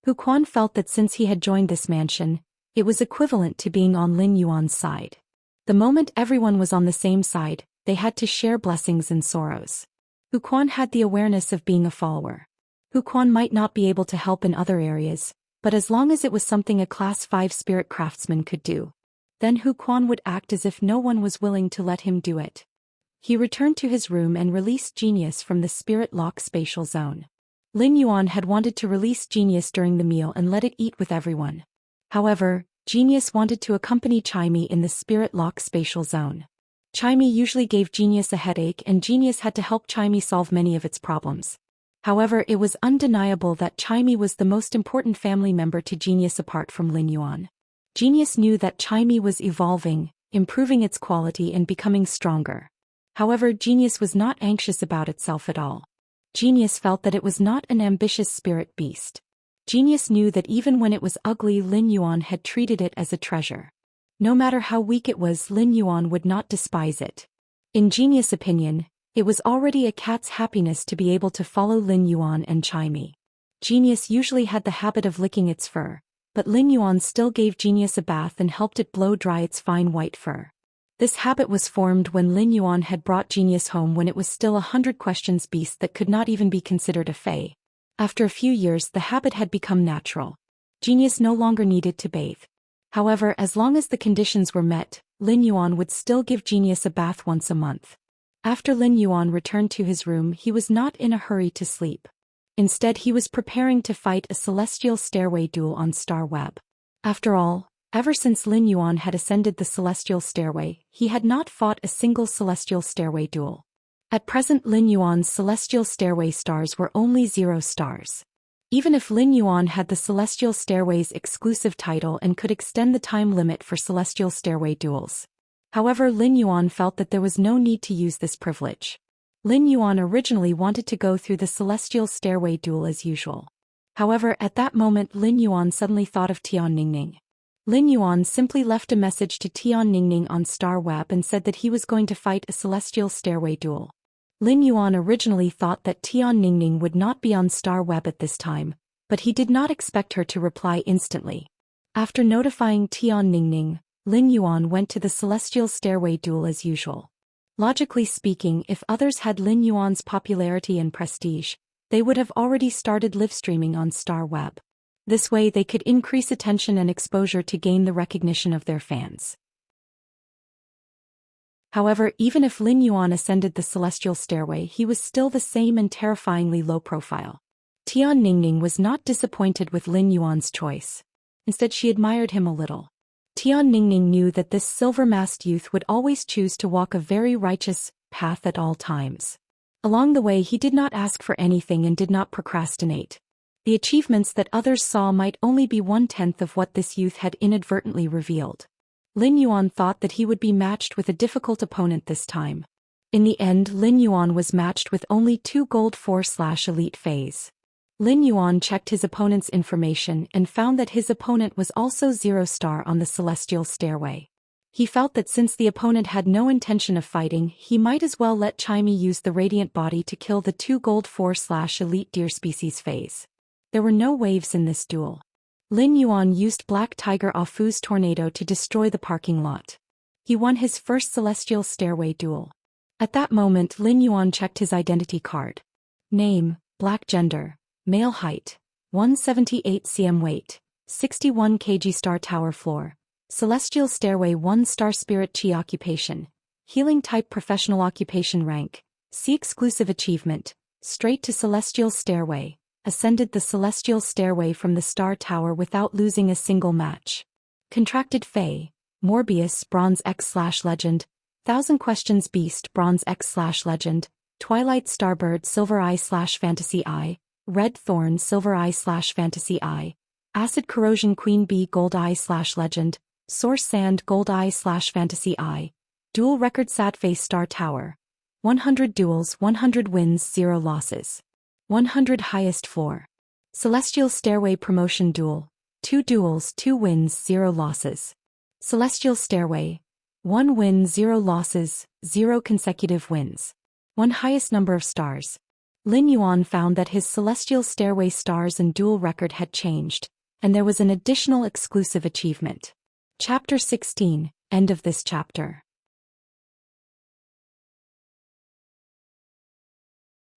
Hu Quan felt that since he had joined this mansion, it was equivalent to being on Lin Yuan's side. The moment everyone was on the same side, they had to share blessings and sorrows. Hu Quan had the awareness of being a follower. Hu Quan might not be able to help in other areas, but as long as it was something a Class 5 spirit craftsman could do, then Hu Quan would act as if no one was willing to let him do it. He returned to his room and released Genius from the spirit lock spatial zone. Lin Yuan had wanted to release Genius during the meal and let it eat with everyone. However, Genius wanted to accompany Chimey in the spirit lock spatial zone. Chimey usually gave Genius a headache and Genius had to help Chimey solve many of its problems. However, it was undeniable that Chimey was the most important family member to Genius apart from Lin Yuan. Genius knew that Chimey was evolving, improving its quality and becoming stronger. However, Genius was not anxious about itself at all. Genius felt that it was not an ambitious spirit beast. Genius knew that even when it was ugly, Lin Yuan had treated it as a treasure. No matter how weak it was, Lin Yuan would not despise it. In Genius' opinion, it was already a cat's happiness to be able to follow Lin Yuan and Chimey. Genius usually had the habit of licking its fur, but Lin Yuan still gave Genius a bath and helped it blow dry its fine white fur. This habit was formed when Lin Yuan had brought Genius home when it was still 100 questions beast that could not even be considered a fae. After a few years, the habit had become natural. Genius no longer needed to bathe. However, as long as the conditions were met, Lin Yuan would still give Genius a bath once a month. After Lin Yuan returned to his room, he was not in a hurry to sleep. Instead, he was preparing to fight a celestial stairway duel on Star Web. After all, ever since Lin Yuan had ascended the celestial stairway, he had not fought a single celestial stairway duel. At present, Lin Yuan's celestial stairway stars were only 0 stars. Even if Lin Yuan had the celestial stairway's exclusive title and could extend the time limit for celestial stairway duels. However, Lin Yuan felt that there was no need to use this privilege. Lin Yuan originally wanted to go through the celestial stairway duel as usual. However, at that moment Lin Yuan suddenly thought of Tian Ningning. Lin Yuan simply left a message to Tian Ningning on Star Web and said that he was going to fight a celestial stairway duel. Lin Yuan originally thought that Tian Ningning would not be on Star Web at this time, but he did not expect her to reply instantly. After notifying Tian Ningning, Lin Yuan went to the celestial stairway duel as usual. Logically speaking, if others had Lin Yuan's popularity and prestige, they would have already started live streaming on Star Web. This way they could increase attention and exposure to gain the recognition of their fans. However, even if Lin Yuan ascended the celestial stairway, he was still the same and terrifyingly low profile. Tian Ningning was not disappointed with Lin Yuan's choice. Instead, she admired him a little. Tian Ningning knew that this silver-masked youth would always choose to walk a very righteous path at all times. Along the way, he did not ask for anything and did not procrastinate. The achievements that others saw might only be 1/10 of what this youth had inadvertently revealed. Lin Yuan thought that he would be matched with a difficult opponent this time. In the end, Lin Yuan was matched with only 2 gold 4/elite phase. Lin Yuan checked his opponent's information and found that his opponent was also 0 star on the celestial stairway. He felt that since the opponent had no intention of fighting, he might as well let Chimey use the radiant body to kill the 2 gold 4/elite deer species phase. There were no waves in this duel. Lin Yuan used Black Tiger Afu's tornado to destroy the parking lot. He won his first celestial stairway duel. At that moment, Lin Yuan checked his identity card. Name, Black Gender, Male Height, 178 cm Weight, 61 kg Star Tower Floor, Celestial Stairway 1 Star Spirit Chi Occupation, Healing Type Professional Occupation Rank, C Exclusive Achievement, Straight to Celestial Stairway, ascended the celestial stairway from the Star Tower without losing a single match. Contracted Fae, Morbius Bronze X/Legend, Thousand Questions Beast Bronze X/Legend, Twilight Starbird Silver Eye/Fantasy Eye, Red Thorn Silver Eye/Fantasy Eye, Acid Corrosion Queen Bee Gold Eye/Legend, Source Sand Gold Eye/Fantasy Eye, Dual Record Sad Face Star Tower, 100 Duels 100 Wins 0 Losses, 100 Highest Floor, Celestial Stairway Promotion Duel, 2 Duels 2 Wins 0 Losses, Celestial Stairway, 1 win 0 losses, 0 consecutive wins, 1 highest number of stars. Lin Yuan found that his Celestial Stairway stars and duel record had changed, and there was an additional exclusive achievement. Chapter 16, End of this chapter.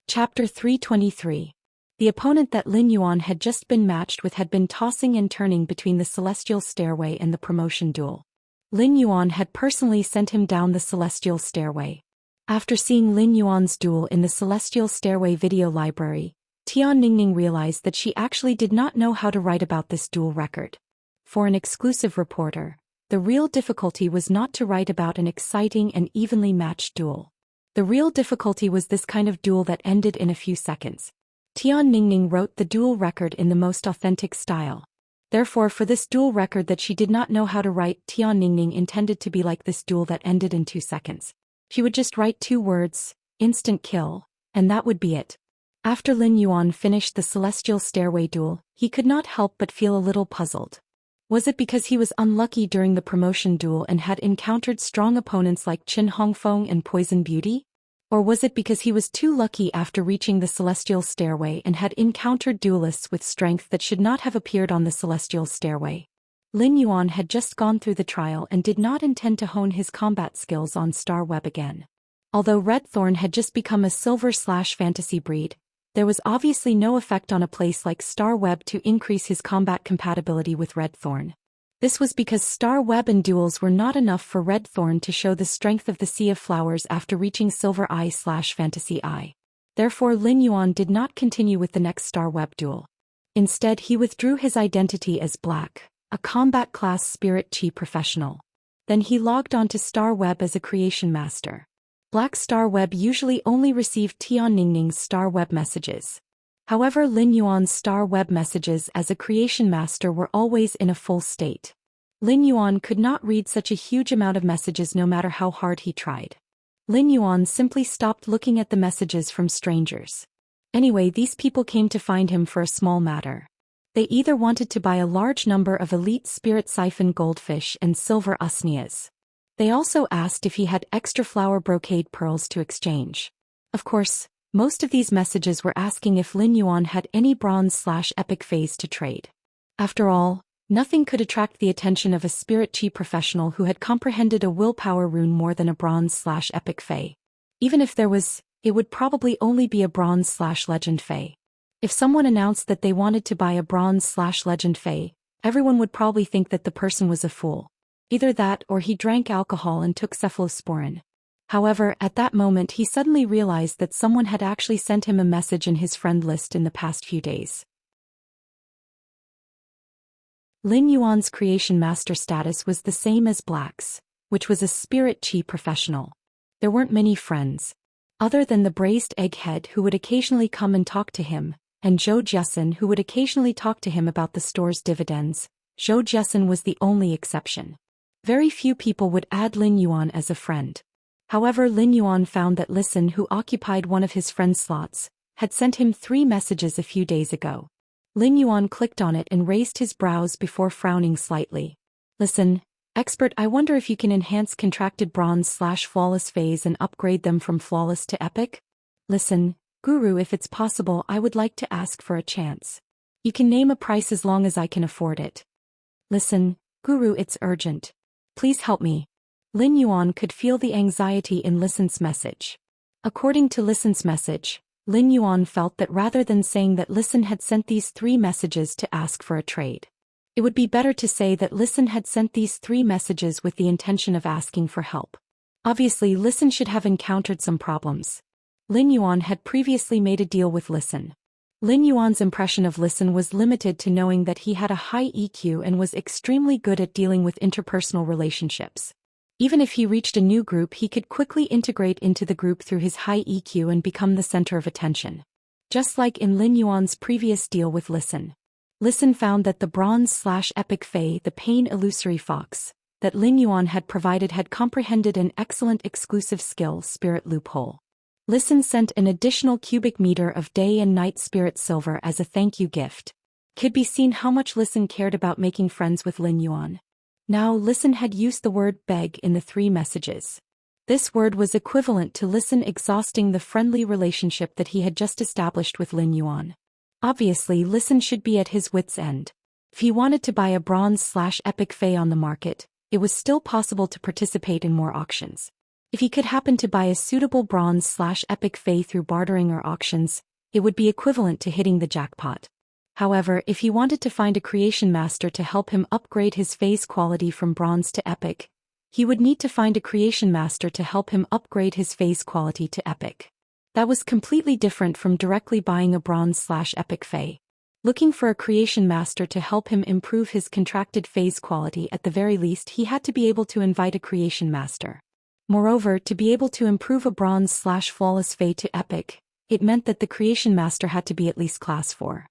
Chapter 323. The opponent that Lin Yuan had just been matched with had been tossing and turning between the Celestial Stairway and the promotion duel. Lin Yuan had personally sent him down the Celestial Stairway. After seeing Lin Yuan's duel in the Celestial Stairway video library, Tian Ningning realized that she actually did not know how to write about this duel record. For an exclusive reporter, the real difficulty was not to write about an exciting and evenly matched duel. The real difficulty was this kind of duel that ended in a few seconds. Tian Ningning wrote the duel record in the most authentic style. Therefore, for this duel record that she did not know how to write, Tian Ningning intended to be like this duel that ended in 2 seconds. She would just write 2 words, instant kill, and that would be it. After Lin Yuan finished the Celestial Stairway duel, he could not help but feel a little puzzled. Was it because he was unlucky during the promotion duel and had encountered strong opponents like Qin Hongfeng and Poison Beauty? Or was it because he was too lucky after reaching the Celestial Stairway and had encountered duelists with strength that should not have appeared on the Celestial Stairway? Lin Yuan had just gone through the trial and did not intend to hone his combat skills on Star Web again. Although Red Thorn had just become a silver/fantasy breed, there was obviously no effect on a place like Star Web to increase his combat compatibility with Red Thorn. This was because Star Web and duels were not enough for Red Thorn to show the strength of the Sea of Flowers after reaching Silver Eye/Fantasy Eye. Therefore, Lin Yuan did not continue with the next Star Web duel. Instead, he withdrew his identity as Black, a combat class Spirit Chi professional. Then he logged on to Star Web as a creation master. Black Star Web usually only received Tian Ningning's Star Web messages. However, Lin Yuan's Star Web messages as a creation master were always in a full state. Lin Yuan could not read such a huge amount of messages no matter how hard he tried. Lin Yuan simply stopped looking at the messages from strangers. Anyway, these people came to find him for a small matter. They either wanted to buy a large number of elite spirit siphon goldfish and silver usnias. They also asked if he had extra flower brocade pearls to exchange. Of course, most of these messages were asking if Lin Yuan had any bronze/epic phase to trade. After all, nothing could attract the attention of a Spirit Chi professional who had comprehended a willpower rune more than a bronze/epic fey. Even if there was, it would probably only be a bronze/legend fey. If someone announced that they wanted to buy a bronze/legend fey, everyone would probably think that the person was a fool. Either that or he drank alcohol and took cephalosporin. However, at that moment he suddenly realized that someone had actually sent him a message in his friend list in the past few days. Lin Yuan's creation master status was the same as Black's, which was a Spirit Chi professional. There weren't many friends. Other than the braised egghead who would occasionally come and talk to him, and Zhou Xian who would occasionally talk to him about the store's dividends, Zhou Xian was the only exception. Very few people would add Lin Yuan as a friend. However, Lin Yuan found that Listen, who occupied one of his friend's slots, had sent him 3 messages a few days ago. Lin Yuan clicked on it and raised his brows before frowning slightly. Listen, expert, I wonder if you can enhance contracted bronze/flawless phase and upgrade them from flawless to epic? Listen, Guru, if it's possible, I would like to ask for a chance. You can name a price as long as I can afford it. Listen, Guru, it's urgent. Please help me. Lin Yuan could feel the anxiety in Listen's message. According to Listen's message, Lin Yuan felt that rather than saying that Listen had sent these 3 messages to ask for a trade, it would be better to say that Listen had sent these 3 messages with the intention of asking for help. Obviously, Listen should have encountered some problems. Lin Yuan had previously made a deal with Listen. Lin Yuan's impression of Listen was limited to knowing that he had a high EQ and was extremely good at dealing with interpersonal relationships. Even if he reached a new group, he could quickly integrate into the group through his high EQ and become the center of attention. Just like in Lin Yuan's previous deal with Listen. Listen found that the bronze/epic fae, the pain illusory fox, that Lin Yuan had provided had comprehended an excellent exclusive skill, spirit loophole. Listen sent an additional cubic meter of day and night spirit silver as a thank you gift. Could be seen how much Listen cared about making friends with Lin Yuan. Now Listen had used the word beg in the 3 messages. This word was equivalent to Listen exhausting the friendly relationship that he had just established with Lin Yuan. Obviously Listen should be at his wits' end. If he wanted to buy a bronze/epic fae on the market, it was still possible to participate in more auctions. If he could happen to buy a suitable bronze/epic fae through bartering or auctions, it would be equivalent to hitting the jackpot. However, if he wanted to find a creation master to help him upgrade his fae's quality from bronze to epic, he would need to find a creation master to help him upgrade his fae's quality to epic. That was completely different from directly buying a bronze/epic fae. Looking for a creation master to help him improve his contracted fae's quality, at the very least he had to be able to invite a creation master. Moreover, to be able to improve a bronze/flawless fae to epic, it meant that the creation master had to be at least class 4.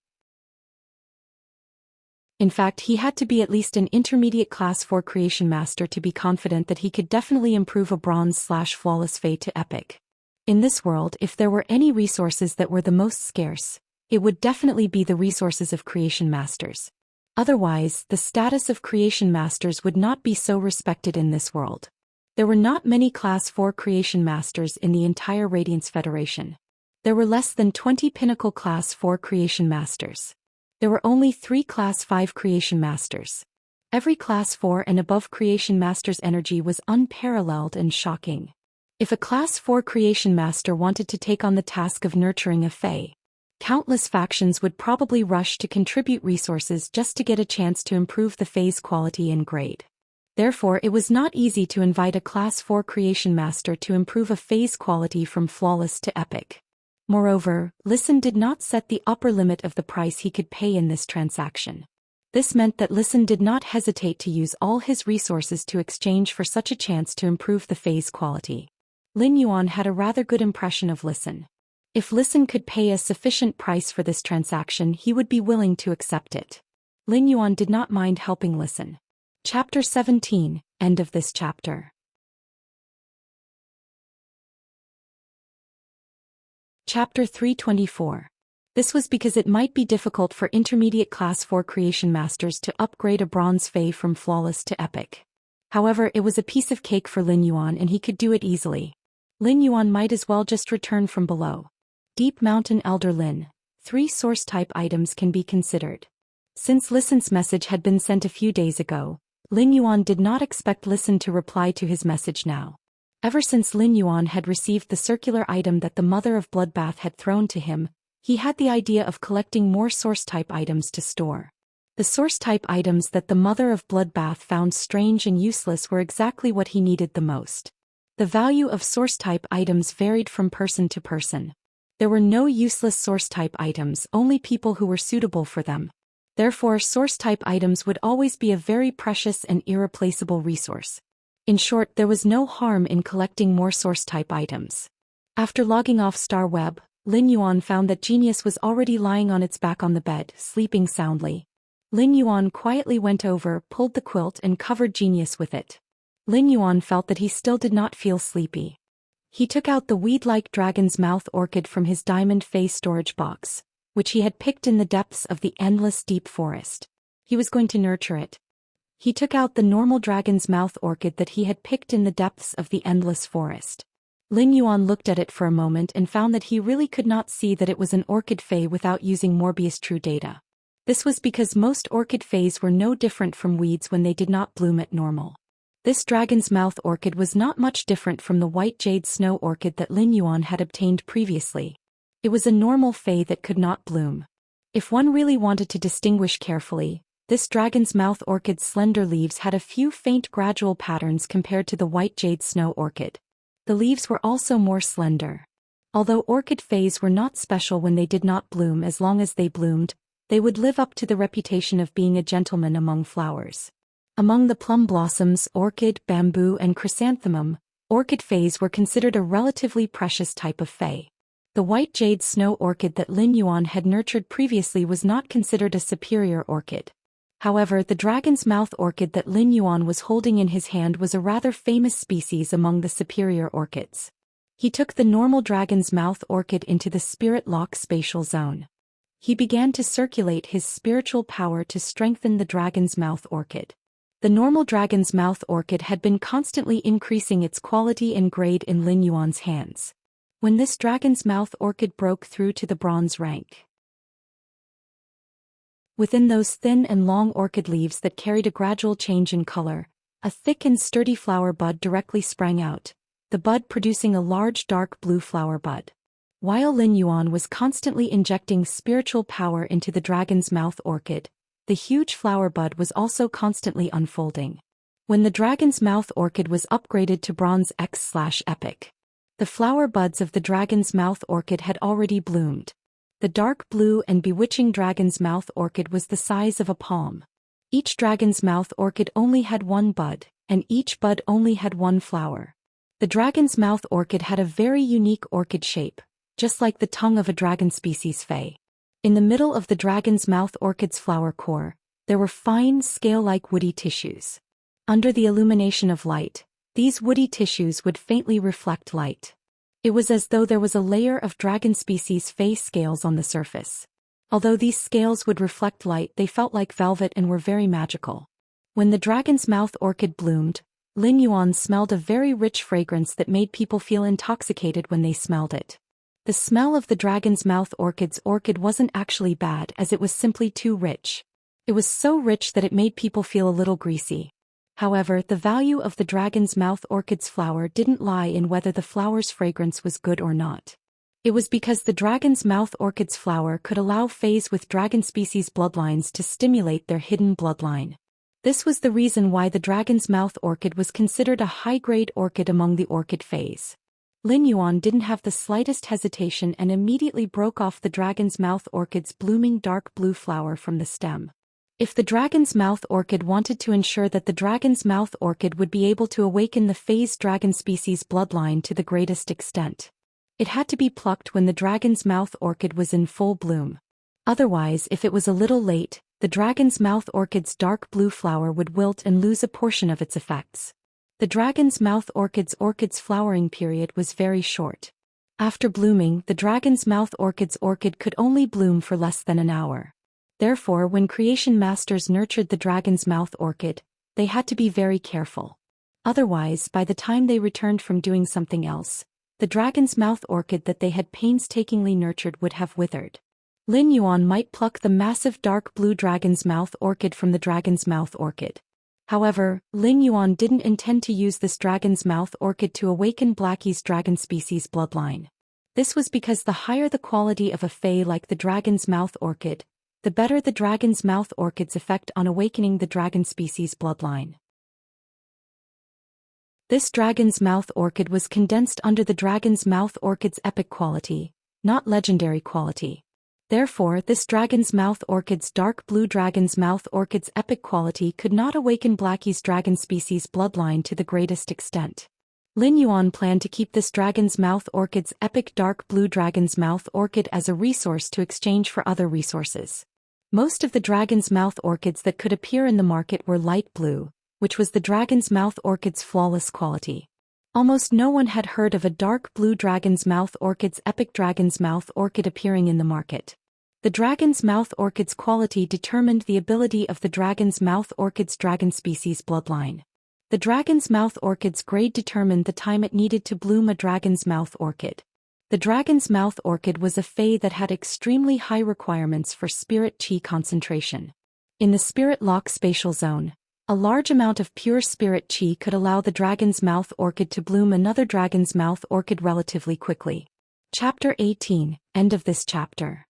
In fact, he had to be at least an intermediate class 4 creation master to be confident that he could definitely improve a bronze/flawless fae to epic. In this world, if there were any resources that were the most scarce, it would definitely be the resources of creation masters. Otherwise, the status of creation masters would not be so respected in this world. There were not many Class 4 creation masters in the entire Radiance Federation. There were less than 20 pinnacle Class 4 creation masters. There were only 3 Class 5 creation masters. Every Class 4 and above creation master's energy was unparalleled and shocking. If a Class 4 creation master wanted to take on the task of nurturing a fae, countless factions would probably rush to contribute resources just to get a chance to improve the fae's quality and grade. Therefore, it was not easy to invite a Class 4 creation master to improve a fae's quality from flawless to epic. Moreover, Listen did not set the upper limit of the price he could pay in this transaction. This meant that Listen did not hesitate to use all his resources to exchange for such a chance to improve the fae's quality. Lin Yuan had a rather good impression of Listen. If Listen could pay a sufficient price for this transaction, he would be willing to accept it. Lin Yuan did not mind helping Listen. Chapter 17, end of this chapter. Chapter 324. This was because it might be difficult for intermediate Class 4 creation masters to upgrade a bronze fae from flawless to epic. However, it was a piece of cake for Lin Yuan and he could do it easily. Lin Yuan might as well just return from below. Deep Mountain Elder Lin. 3 source-type items can be considered. Since Listen's message had been sent a few days ago, Lin Yuan did not expect Listen to reply to his message now. Ever since Lin Yuan had received the circular item that the Mother of Bloodbath had thrown to him, he had the idea of collecting more source-type items to store. The source-type items that the Mother of Bloodbath found strange and useless were exactly what he needed the most. The value of source-type items varied from person to person. There were no useless source-type items, only people who were suitable for them. Therefore, source-type items would always be a very precious and irreplaceable resource. In short, there was no harm in collecting more source-type items. After logging off Star Web, Lin Yuan found that Genius was already lying on its back on the bed, sleeping soundly. Lin Yuan quietly went over, pulled the quilt and covered Genius with it. Lin Yuan felt that he still did not feel sleepy. He took out the weed-like dragon's mouth orchid from his diamond face storage box, which he had picked in the depths of the endless deep forest. He was going to nurture it. He took out the normal dragon's mouth orchid that he had picked in the depths of the endless forest. Lin Yuan looked at it for a moment and found that he really could not see that it was an orchid fae without using Morbius True Data. This was because most orchid faes were no different from weeds when they did not bloom at normal. This dragon's mouth orchid was not much different from the white jade snow orchid that Lin Yuan had obtained previously. It was a normal fae that could not bloom. If one really wanted to distinguish carefully, this dragon's mouth orchid's slender leaves had a few faint gradual patterns compared to the white jade snow orchid. The leaves were also more slender. Although orchid faes were not special when they did not bloom, as long as they bloomed, they would live up to the reputation of being a gentleman among flowers. Among the plum blossoms, orchid, bamboo and chrysanthemum, orchid fays were considered a relatively precious type of fay. The white jade snow orchid that Lin Yuan had nurtured previously was not considered a superior orchid. However, the dragon's mouth orchid that Lin Yuan was holding in his hand was a rather famous species among the superior orchids. He took the normal dragon's mouth orchid into the spirit lock spatial zone. He began to circulate his spiritual power to strengthen the dragon's mouth orchid. The normal dragon's mouth orchid had been constantly increasing its quality and grade in Lin Yuan's hands. When this dragon's mouth orchid broke through to the bronze rank, within those thin and long orchid leaves that carried a gradual change in color, a thick and sturdy flower bud directly sprang out, the bud producing a large dark blue flower bud. While Lin Yuan was constantly injecting spiritual power into the dragon's mouth orchid, the huge flower bud was also constantly unfolding. When the dragon's mouth orchid was upgraded to bronze X/epic, the flower buds of the dragon's mouth orchid had already bloomed. The dark blue and bewitching dragon's mouth orchid was the size of a palm. Each dragon's mouth orchid only had one bud, and each bud only had one flower. The dragon's mouth orchid had a very unique orchid shape, just like the tongue of a dragon species fay. In the middle of the dragon's mouth orchid's flower core, there were fine, scale-like woody tissues. Under the illumination of light, these woody tissues would faintly reflect light. It was as though there was a layer of dragon species fay scales on the surface. Although these scales would reflect light, they felt like velvet and were very magical. When the dragon's mouth orchid bloomed, Lin Yuan smelled a very rich fragrance that made people feel intoxicated when they smelled it. The smell of the dragon's mouth orchid wasn't actually bad, as it was simply too rich. It was so rich that it made people feel a little greasy. However, the value of the dragon's mouth orchid's flower didn't lie in whether the flower's fragrance was good or not. It was because the dragon's mouth orchid's flower could allow fays with dragon species bloodlines to stimulate their hidden bloodline. This was the reason why the dragon's mouth orchid was considered a high-grade orchid among the orchid fays. Lin Yuan didn't have the slightest hesitation and immediately broke off the dragon's mouth orchid's blooming dark blue flower from the stem. If the dragon's mouth orchid wanted to ensure that the dragon's mouth orchid would be able to awaken the phase dragon species bloodline to the greatest extent, it had to be plucked when the dragon's mouth orchid was in full bloom. Otherwise, if it was a little late, the dragon's mouth orchid's dark blue flower would wilt and lose a portion of its effects. The dragon's mouth orchid's flowering period was very short. After blooming, the dragon's mouth orchid could only bloom for less than an hour. Therefore, when creation masters nurtured the dragon's mouth orchid, they had to be very careful. Otherwise, by the time they returned from doing something else, the dragon's mouth orchid that they had painstakingly nurtured would have withered. Lin Yuan might pluck the massive dark blue dragon's mouth orchid from the dragon's mouth orchid. However, Lin Yuan didn't intend to use this dragon's mouth orchid to awaken Blackie's dragon species bloodline. This was because the higher the quality of a fay like the dragon's mouth orchid, the better the dragon's mouth orchid's effect on awakening the dragon species bloodline. This dragon's mouth orchid was condensed under the dragon's mouth orchid's epic quality, not legendary quality. Therefore, this dragon's mouth orchid's dark blue dragon's mouth orchid's epic quality could not awaken Blackie's dragon species bloodline to the greatest extent. Lin Yuan planned to keep this dragon's mouth orchid's epic dark blue dragon's mouth orchid as a resource to exchange for other resources. Most of the dragon's mouth orchids that could appear in the market were light blue, which was the dragon's mouth orchid's flawless quality. Almost no one had heard of a dark blue dragon's mouth orchid's epic dragon's mouth orchid appearing in the market. The dragon's mouth orchid's quality determined the ability of the dragon's mouth orchid's dragon species bloodline. The dragon's mouth orchid's grade determined the time it needed to bloom a dragon's mouth orchid. The dragon's mouth orchid was a fay that had extremely high requirements for spirit chi concentration. In the spirit lock spatial zone, a large amount of pure spirit chi could allow the dragon's mouth orchid to bloom another dragon's mouth orchid relatively quickly. Chapter 18, End of this chapter.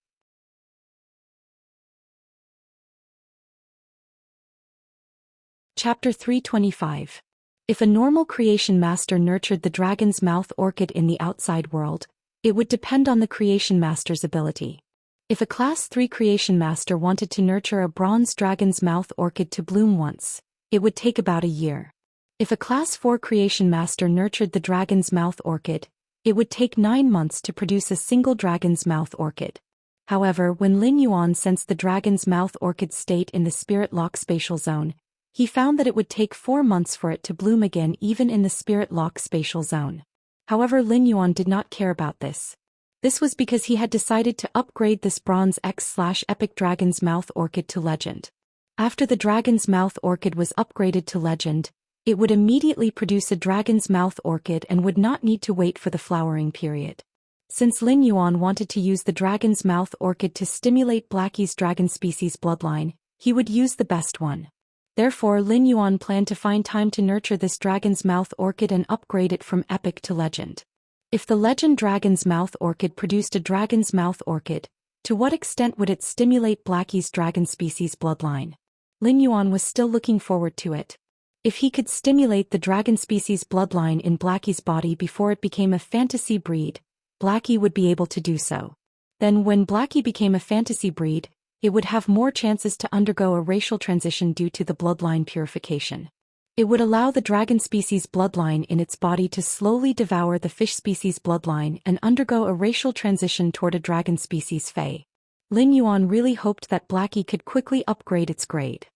Chapter 325. If a normal creation master nurtured the dragon's mouth orchid in the outside world, it would depend on the creation master's ability. If a Class 3 creation master wanted to nurture a bronze dragon's mouth orchid to bloom once, it would take about a year. If a Class 4 creation master nurtured the dragon's mouth orchid, it would take 9 months to produce a single dragon's mouth orchid. However, when Lin Yuan sensed the dragon's mouth orchid's state in the spirit lock spatial zone, he found that it would take 4 months for it to bloom again even in the spirit lock spatial zone. However, Lin Yuan did not care about this. This was because he had decided to upgrade this Bronze X/Epic Dragon's Mouth Orchid to Legend. After the Dragon's Mouth Orchid was upgraded to Legend, it would immediately produce a Dragon's Mouth Orchid and would not need to wait for the flowering period. Since Lin Yuan wanted to use the Dragon's Mouth Orchid to stimulate Blackie's dragon species bloodline, he would use the best one. Therefore, Lin Yuan planned to find time to nurture this Dragon's Mouth Orchid and upgrade it from Epic to Legend. If the Legend Dragon's Mouth Orchid produced a Dragon's Mouth Orchid, to what extent would it stimulate Blackie's dragon species bloodline? Lin Yuan was still looking forward to it. If he could stimulate the dragon species bloodline in Blackie's body before it became a fantasy breed, Blackie would be able to do so. Then when Blackie became a fantasy breed, it would have more chances to undergo a racial transition due to the bloodline purification. It would allow the dragon species bloodline in its body to slowly devour the fish species bloodline and undergo a racial transition toward a dragon species Fae. Lin Yuan really hoped that Blackie could quickly upgrade its grade.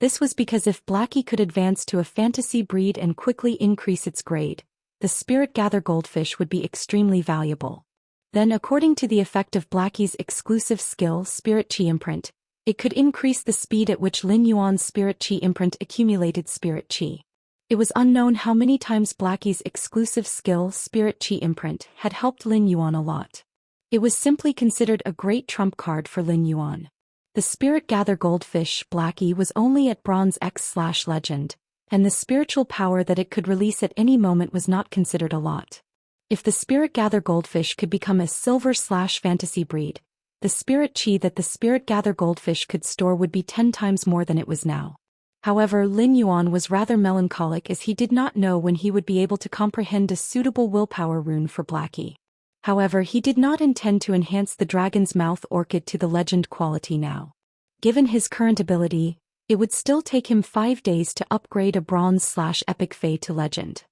This was because if Blackie could advance to a fantasy breed and quickly increase its grade, the Spirit Gather Goldfish would be extremely valuable. Then, according to the effect of Blackie's exclusive skill Spirit Chi Imprint, it could increase the speed at which Lin Yuan's Spirit Chi Imprint accumulated Spirit Chi. It was unknown how many times Blackie's exclusive skill Spirit Chi Imprint had helped Lin Yuan a lot. It was simply considered a great trump card for Lin Yuan. The Spirit Gather Goldfish Blackie was only at Bronze X/Legend, and the spiritual power that it could release at any moment was not considered a lot. If the Spirit Gather Goldfish could become a Silver/Fantasy breed, the Spirit Chi that the Spirit Gather Goldfish could store would be 10 times more than it was now. However, Lin Yuan was rather melancholic as he did not know when he would be able to comprehend a suitable willpower rune for Blackie. However, he did not intend to enhance the Dragon's Mouth Orchid to the Legend quality now. Given his current ability, it would still take him 5 days to upgrade a Bronze/Epic Fae to Legend.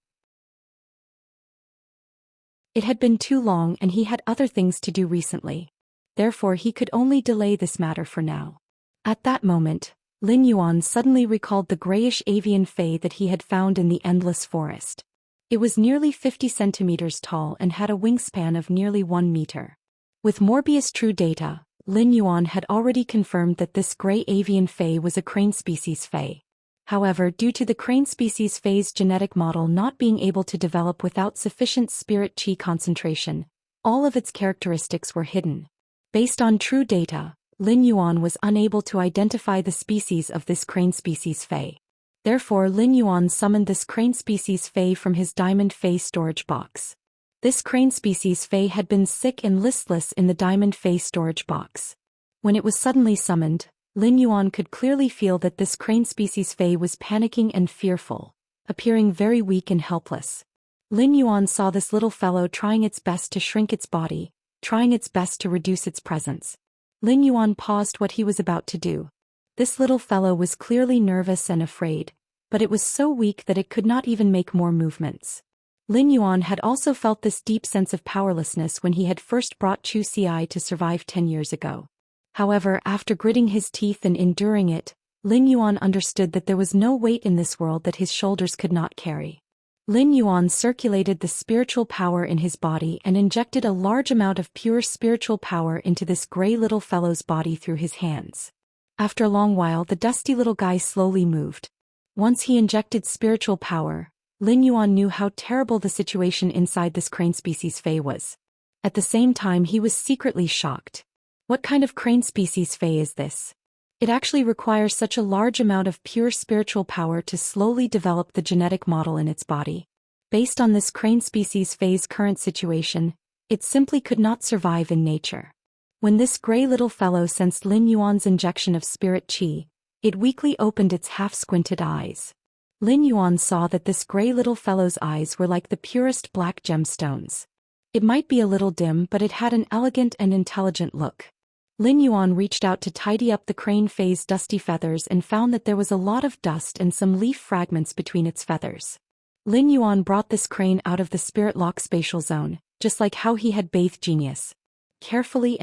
It had been too long and he had other things to do recently. Therefore he could only delay this matter for now. At that moment, Lin Yuan suddenly recalled the grayish avian Fae that he had found in the Endless Forest. It was nearly 50 centimeters tall and had a wingspan of nearly 1 meter. With Morbius True data, Lin Yuan had already confirmed that this gray avian Fae was a crane species Fae. However, due to the crane species Fae's genetic model not being able to develop without sufficient spirit chi concentration, all of its characteristics were hidden. Based on true data, Lin Yuan was unable to identify the species of this crane species Fae. Therefore, Lin Yuan summoned this crane species Fae from his Diamond Fae storage box. This crane species Fae had been sick and listless in the Diamond Fae storage box. When it was suddenly summoned, Lin Yuan could clearly feel that this crane species Fae was panicking and fearful, appearing very weak and helpless. Lin Yuan saw this little fellow trying its best to shrink its body, trying its best to reduce its presence. Lin Yuan paused what he was about to do. This little fellow was clearly nervous and afraid, but it was so weak that it could not even make more movements. Lin Yuan had also felt this deep sense of powerlessness when he had first brought Chu Xi to survive 10 years ago. However, after gritting his teeth and enduring it, Lin Yuan understood that there was no weight in this world that his shoulders could not carry. Lin Yuan circulated the spiritual power in his body and injected a large amount of pure spiritual power into this gray little fellow's body through his hands. After a long while, the dusty little guy slowly moved. Once he injected spiritual power, Lin Yuan knew how terrible the situation inside this crane species Fae was. At the same time, he was secretly shocked. What kind of crane species Fae is this? It actually requires such a large amount of pure spiritual power to slowly develop the genetic model in its body. Based on this crane species Fae's current situation, it simply could not survive in nature. When this gray little fellow sensed Lin Yuan's injection of spirit chi, it weakly opened its half-squinted eyes. Lin Yuan saw that this gray little fellow's eyes were like the purest black gemstones. It might be a little dim, but it had an elegant and intelligent look. Lin Yuan reached out to tidy up the crane Fei's dusty feathers and found that there was a lot of dust and some leaf fragments between its feathers. Lin Yuan brought this crane out of the spirit lock spatial zone, just like how he had bathed Genius. Carefully,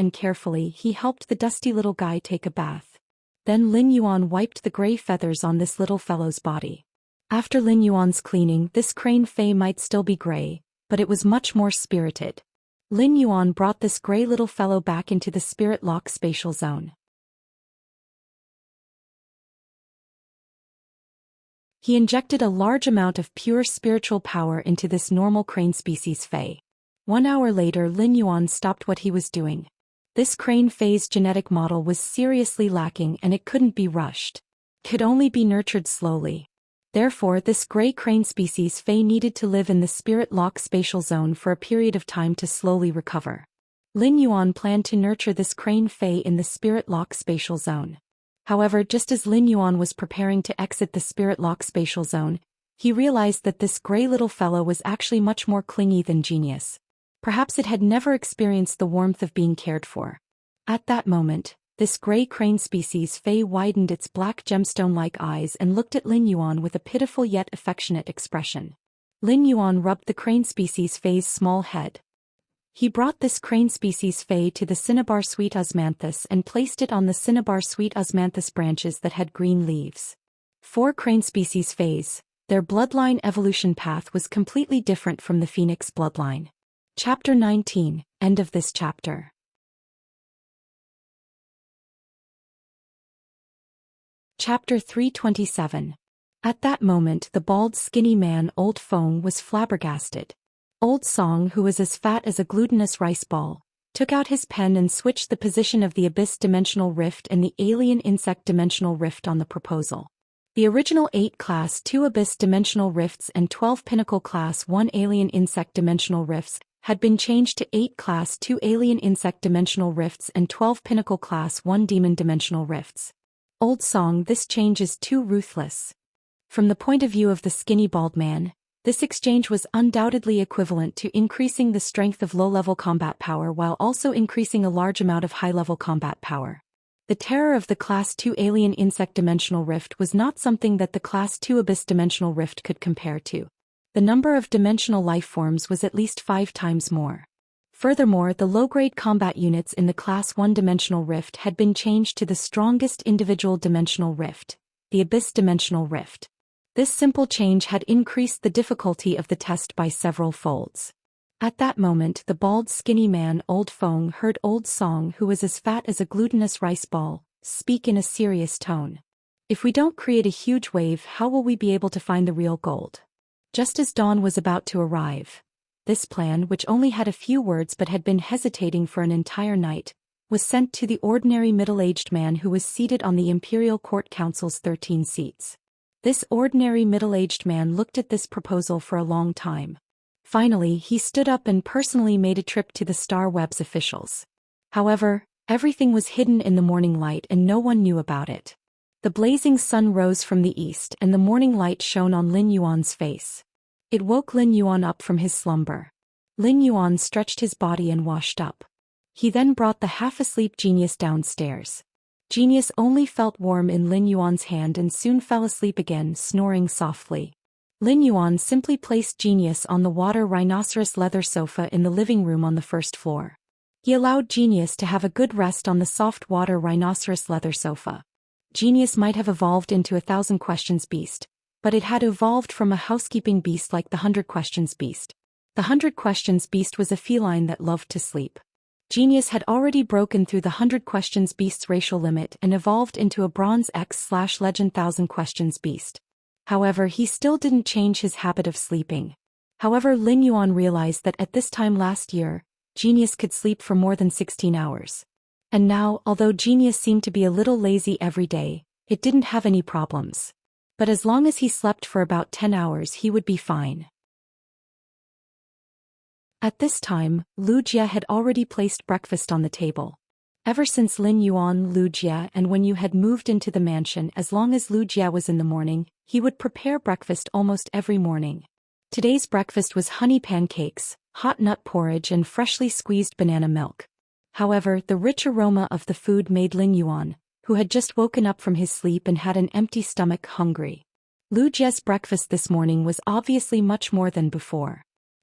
he helped the dusty little guy take a bath. Then Lin Yuan wiped the gray feathers on this little fellow's body. After Lin Yuan's cleaning, this crane Fei might still be gray, but it was much more spirited. Lin Yuan brought this gray little fellow back into the spirit lock spatial zone. He injected a large amount of pure spiritual power into this normal crane species Fei. 1 hour later, Lin Yuan stopped what he was doing. This crane Fei's genetic model was seriously lacking and it couldn't be rushed. Could only be nurtured slowly. Therefore, this gray crane species Fei needed to live in the spirit lock spatial zone for a period of time to slowly recover. Lin Yuan planned to nurture this crane Fei in the spirit lock spatial zone. However, just as Lin Yuan was preparing to exit the spirit lock spatial zone, he realized that this gray little fellow was actually much more clingy than Genius. Perhaps it had never experienced the warmth of being cared for. At that moment, this gray crane species Fei widened its black gemstone-like eyes and looked at Lin Yuan with a pitiful yet affectionate expression. Lin Yuan rubbed the crane species Fei's small head. He brought this crane species Fei to the cinnabar sweet osmanthus and placed it on the cinnabar sweet osmanthus branches that had green leaves. 4 crane species Feis, their bloodline evolution path was completely different from the phoenix bloodline. Chapter 19, end of this chapter. Chapter 327. At that moment the bald skinny man Old Feng was flabbergasted. Old Song, who was as fat as a glutinous rice ball, took out his pen and switched the position of the Abyss Dimensional Rift and the Alien Insect Dimensional Rift on the proposal. The original 8 Class 2 Abyss Dimensional Rifts and 12 Pinnacle Class 1 Alien Insect Dimensional Rifts had been changed to 8 Class 2 Alien Insect Dimensional Rifts and 12 Pinnacle Class 1 Demon Dimensional Rifts. Old Song, this change is too ruthless. From the point of view of the skinny bald man, this exchange was undoubtedly equivalent to increasing the strength of low-level combat power while also increasing a large amount of high-level combat power. The terror of the Class 2 Alien Insect Dimensional Rift was not something that the Class 2 Abyss Dimensional Rift could compare to. The number of dimensional life forms was at least 5 times more. Furthermore, the low-grade combat units in the Class 1 Dimensional Rift had been changed to the strongest individual dimensional rift, the Abyss Dimensional Rift. This simple change had increased the difficulty of the test by several folds. At that moment the bald skinny man Old Feng heard Old Song, who was as fat as a glutinous rice ball, speak in a serious tone. If we don't create a huge wave, how will we be able to find the real gold? Just as dawn was about to arrive, this plan, which only had a few words but had been hesitating for an entire night, was sent to the ordinary middle-aged man who was seated on the Imperial Court Council's 13 seats. This ordinary middle-aged man looked at this proposal for a long time. Finally, he stood up and personally made a trip to the Star Web's officials. However, everything was hidden in the morning light and no one knew about it. The blazing sun rose from the east and the morning light shone on Lin Yuan's face. It woke Lin Yuan up from his slumber. Lin Yuan stretched his body and washed up. He then brought the half-asleep Genius downstairs. Genius only felt warm in Lin Yuan's hand and soon fell asleep again, snoring softly. Lin Yuan simply placed Genius on the water rhinoceros leather sofa in the living room on the first floor. He allowed Genius to have a good rest on the soft water rhinoceros leather sofa. Genius might have evolved into a 1,000 questions beast, but it had evolved from a housekeeping beast like the 100 questions beast. The 100 questions beast was a feline that loved to sleep. Genius had already broken through the 100 questions beast's racial limit and evolved into a Bronze X/Legend 1,000 questions beast. However, he still didn't change his habit of sleeping. However, Lin Yuan realized that at this time last year, Genius could sleep for more than 16 hours. And now, although Genius seemed to be a little lazy every day, it didn't have any problems. But as long as he slept for about 10 hours he would be fine. At this time, Wuxia had already placed breakfast on the table. Ever since Lin Yuan, Wuxia, and when you had moved into the mansion, as long as Wuxia was in the morning, he would prepare breakfast almost every morning. Today's breakfast was honey pancakes, hot nut porridge and freshly squeezed banana milk. However, the rich aroma of the food made Lin Yuan, who had just woken up from his sleep and had an empty stomach, hungry. Lu Jie's breakfast this morning was obviously much more than before.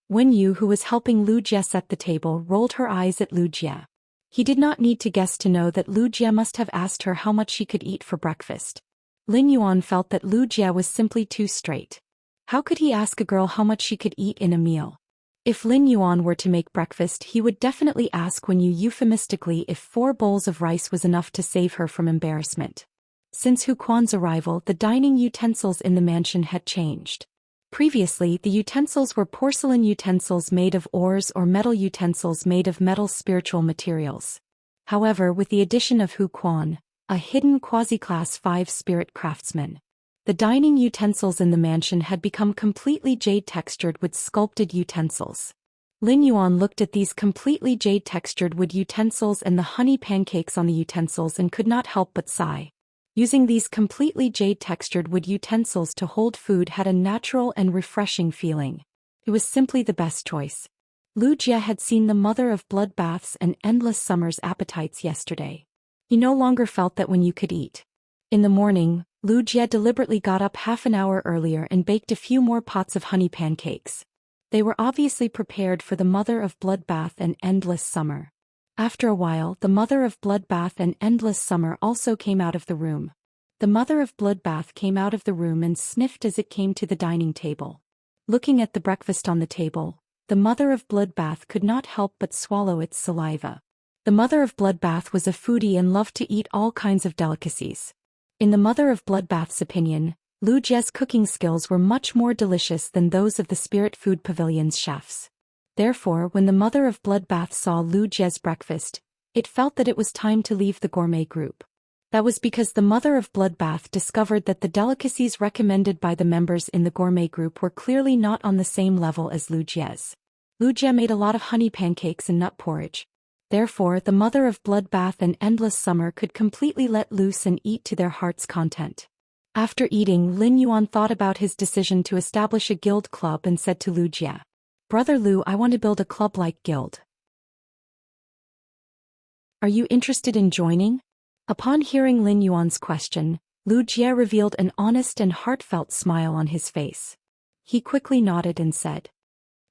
Wen Yu, who was helping Lu Jie set the table, rolled her eyes at Lu Jie. He did not need to guess to know that Lu Jie must have asked her how much she could eat for breakfast. Lin Yuan felt that Lu Jie was simply too straight. How could he ask a girl how much she could eat in a meal? If Lin Yuan were to make breakfast, he would definitely ask Wen Yu euphemistically if 4 bowls of rice was enough to save her from embarrassment. Since Hu Quan's arrival, the dining utensils in the mansion had changed. Previously, the utensils were porcelain utensils made of ores or metal utensils made of metal spiritual materials. However, with the addition of Hu Quan, a hidden quasi-class 5 spirit craftsman, the dining utensils in the mansion had become completely jade-textured with sculpted utensils. Lin Yuan looked at these completely jade-textured wood utensils and the honey pancakes on the utensils and could not help but sigh. Using these completely jade-textured wood utensils to hold food had a natural and refreshing feeling. It was simply the best choice. Lu Jie had seen the mother of bloodbaths and endless summers appetites yesterday. He no longer felt that when you could eat. In the morning, Lu Jie deliberately got up half an hour earlier and baked a few more pots of honey pancakes. They were obviously prepared for the mother of bloodbath and endless summer. After a while, the mother of bloodbath and endless summer also came out of the room. The mother of bloodbath came out of the room and sniffed as it came to the dining table. Looking at the breakfast on the table, the mother of bloodbath could not help but swallow its saliva. The mother of bloodbath was a foodie and loved to eat all kinds of delicacies. In the mother of bloodbath's opinion, Lu Jie's cooking skills were much more delicious than those of the Spirit Food Pavilion's chefs. Therefore, when the mother of bloodbath saw Lu Jie's breakfast, it felt that it was time to leave the gourmet group. That was because the mother of bloodbath discovered that the delicacies recommended by the members in the gourmet group were clearly not on the same level as Lu Jie's. Lu Jie made a lot of honey pancakes and nut porridge. Therefore, the mother of bloodbath and endless summer could completely let loose and eat to their heart's content. After eating, Lin Yuan thought about his decision to establish a guild club and said to Lu Jie, "Brother Lu, I want to build a club-like guild. Are you interested in joining?" Upon hearing Lin Yuan's question, Lu Jie revealed an honest and heartfelt smile on his face. He quickly nodded and said,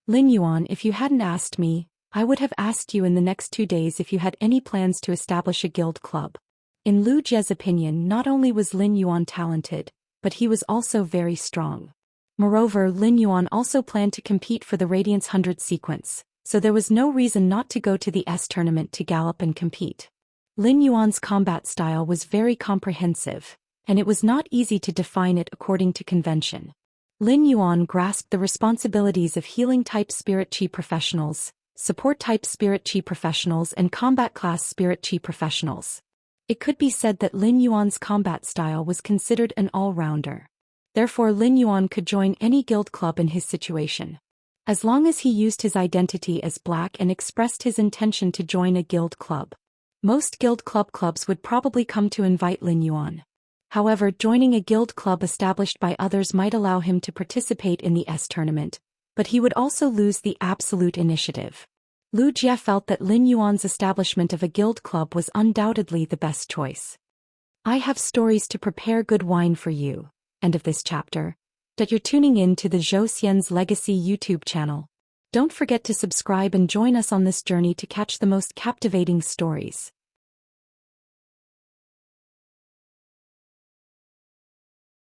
"Lin Yuan, if you hadn't asked me, I would have asked you in the next 2 days if you had any plans to establish a guild club." In Lu Jie's opinion, not only was Lin Yuan talented, but he was also very strong. Moreover, Lin Yuan also planned to compete for the Radiance 100 sequence, so there was no reason not to go to the S tournament to gallop and compete. Lin Yuan's combat style was very comprehensive, and it was not easy to define it according to convention. Lin Yuan grasped the responsibilities of healing-type spirit chi professionals, support-type spirit chi professionals and combat-class spirit chi professionals. It could be said that Lin Yuan's combat style was considered an all-rounder. Therefore, Lin Yuan could join any guild club in his situation. As long as he used his identity as black and expressed his intention to join a guild club. Most guild clubs would probably come to invite Lin Yuan. However, joining a guild club established by others might allow him to participate in the S tournament, but he would also lose the absolute initiative. Lu Jie felt that Lin Yuan's establishment of a guild club was undoubtedly the best choice. I have stories to prepare good wine for you. End of this chapter. That you're tuning in to the Zhou Xian's Legacy YouTube channel. Don't forget to subscribe and join us on this journey to catch the most captivating stories.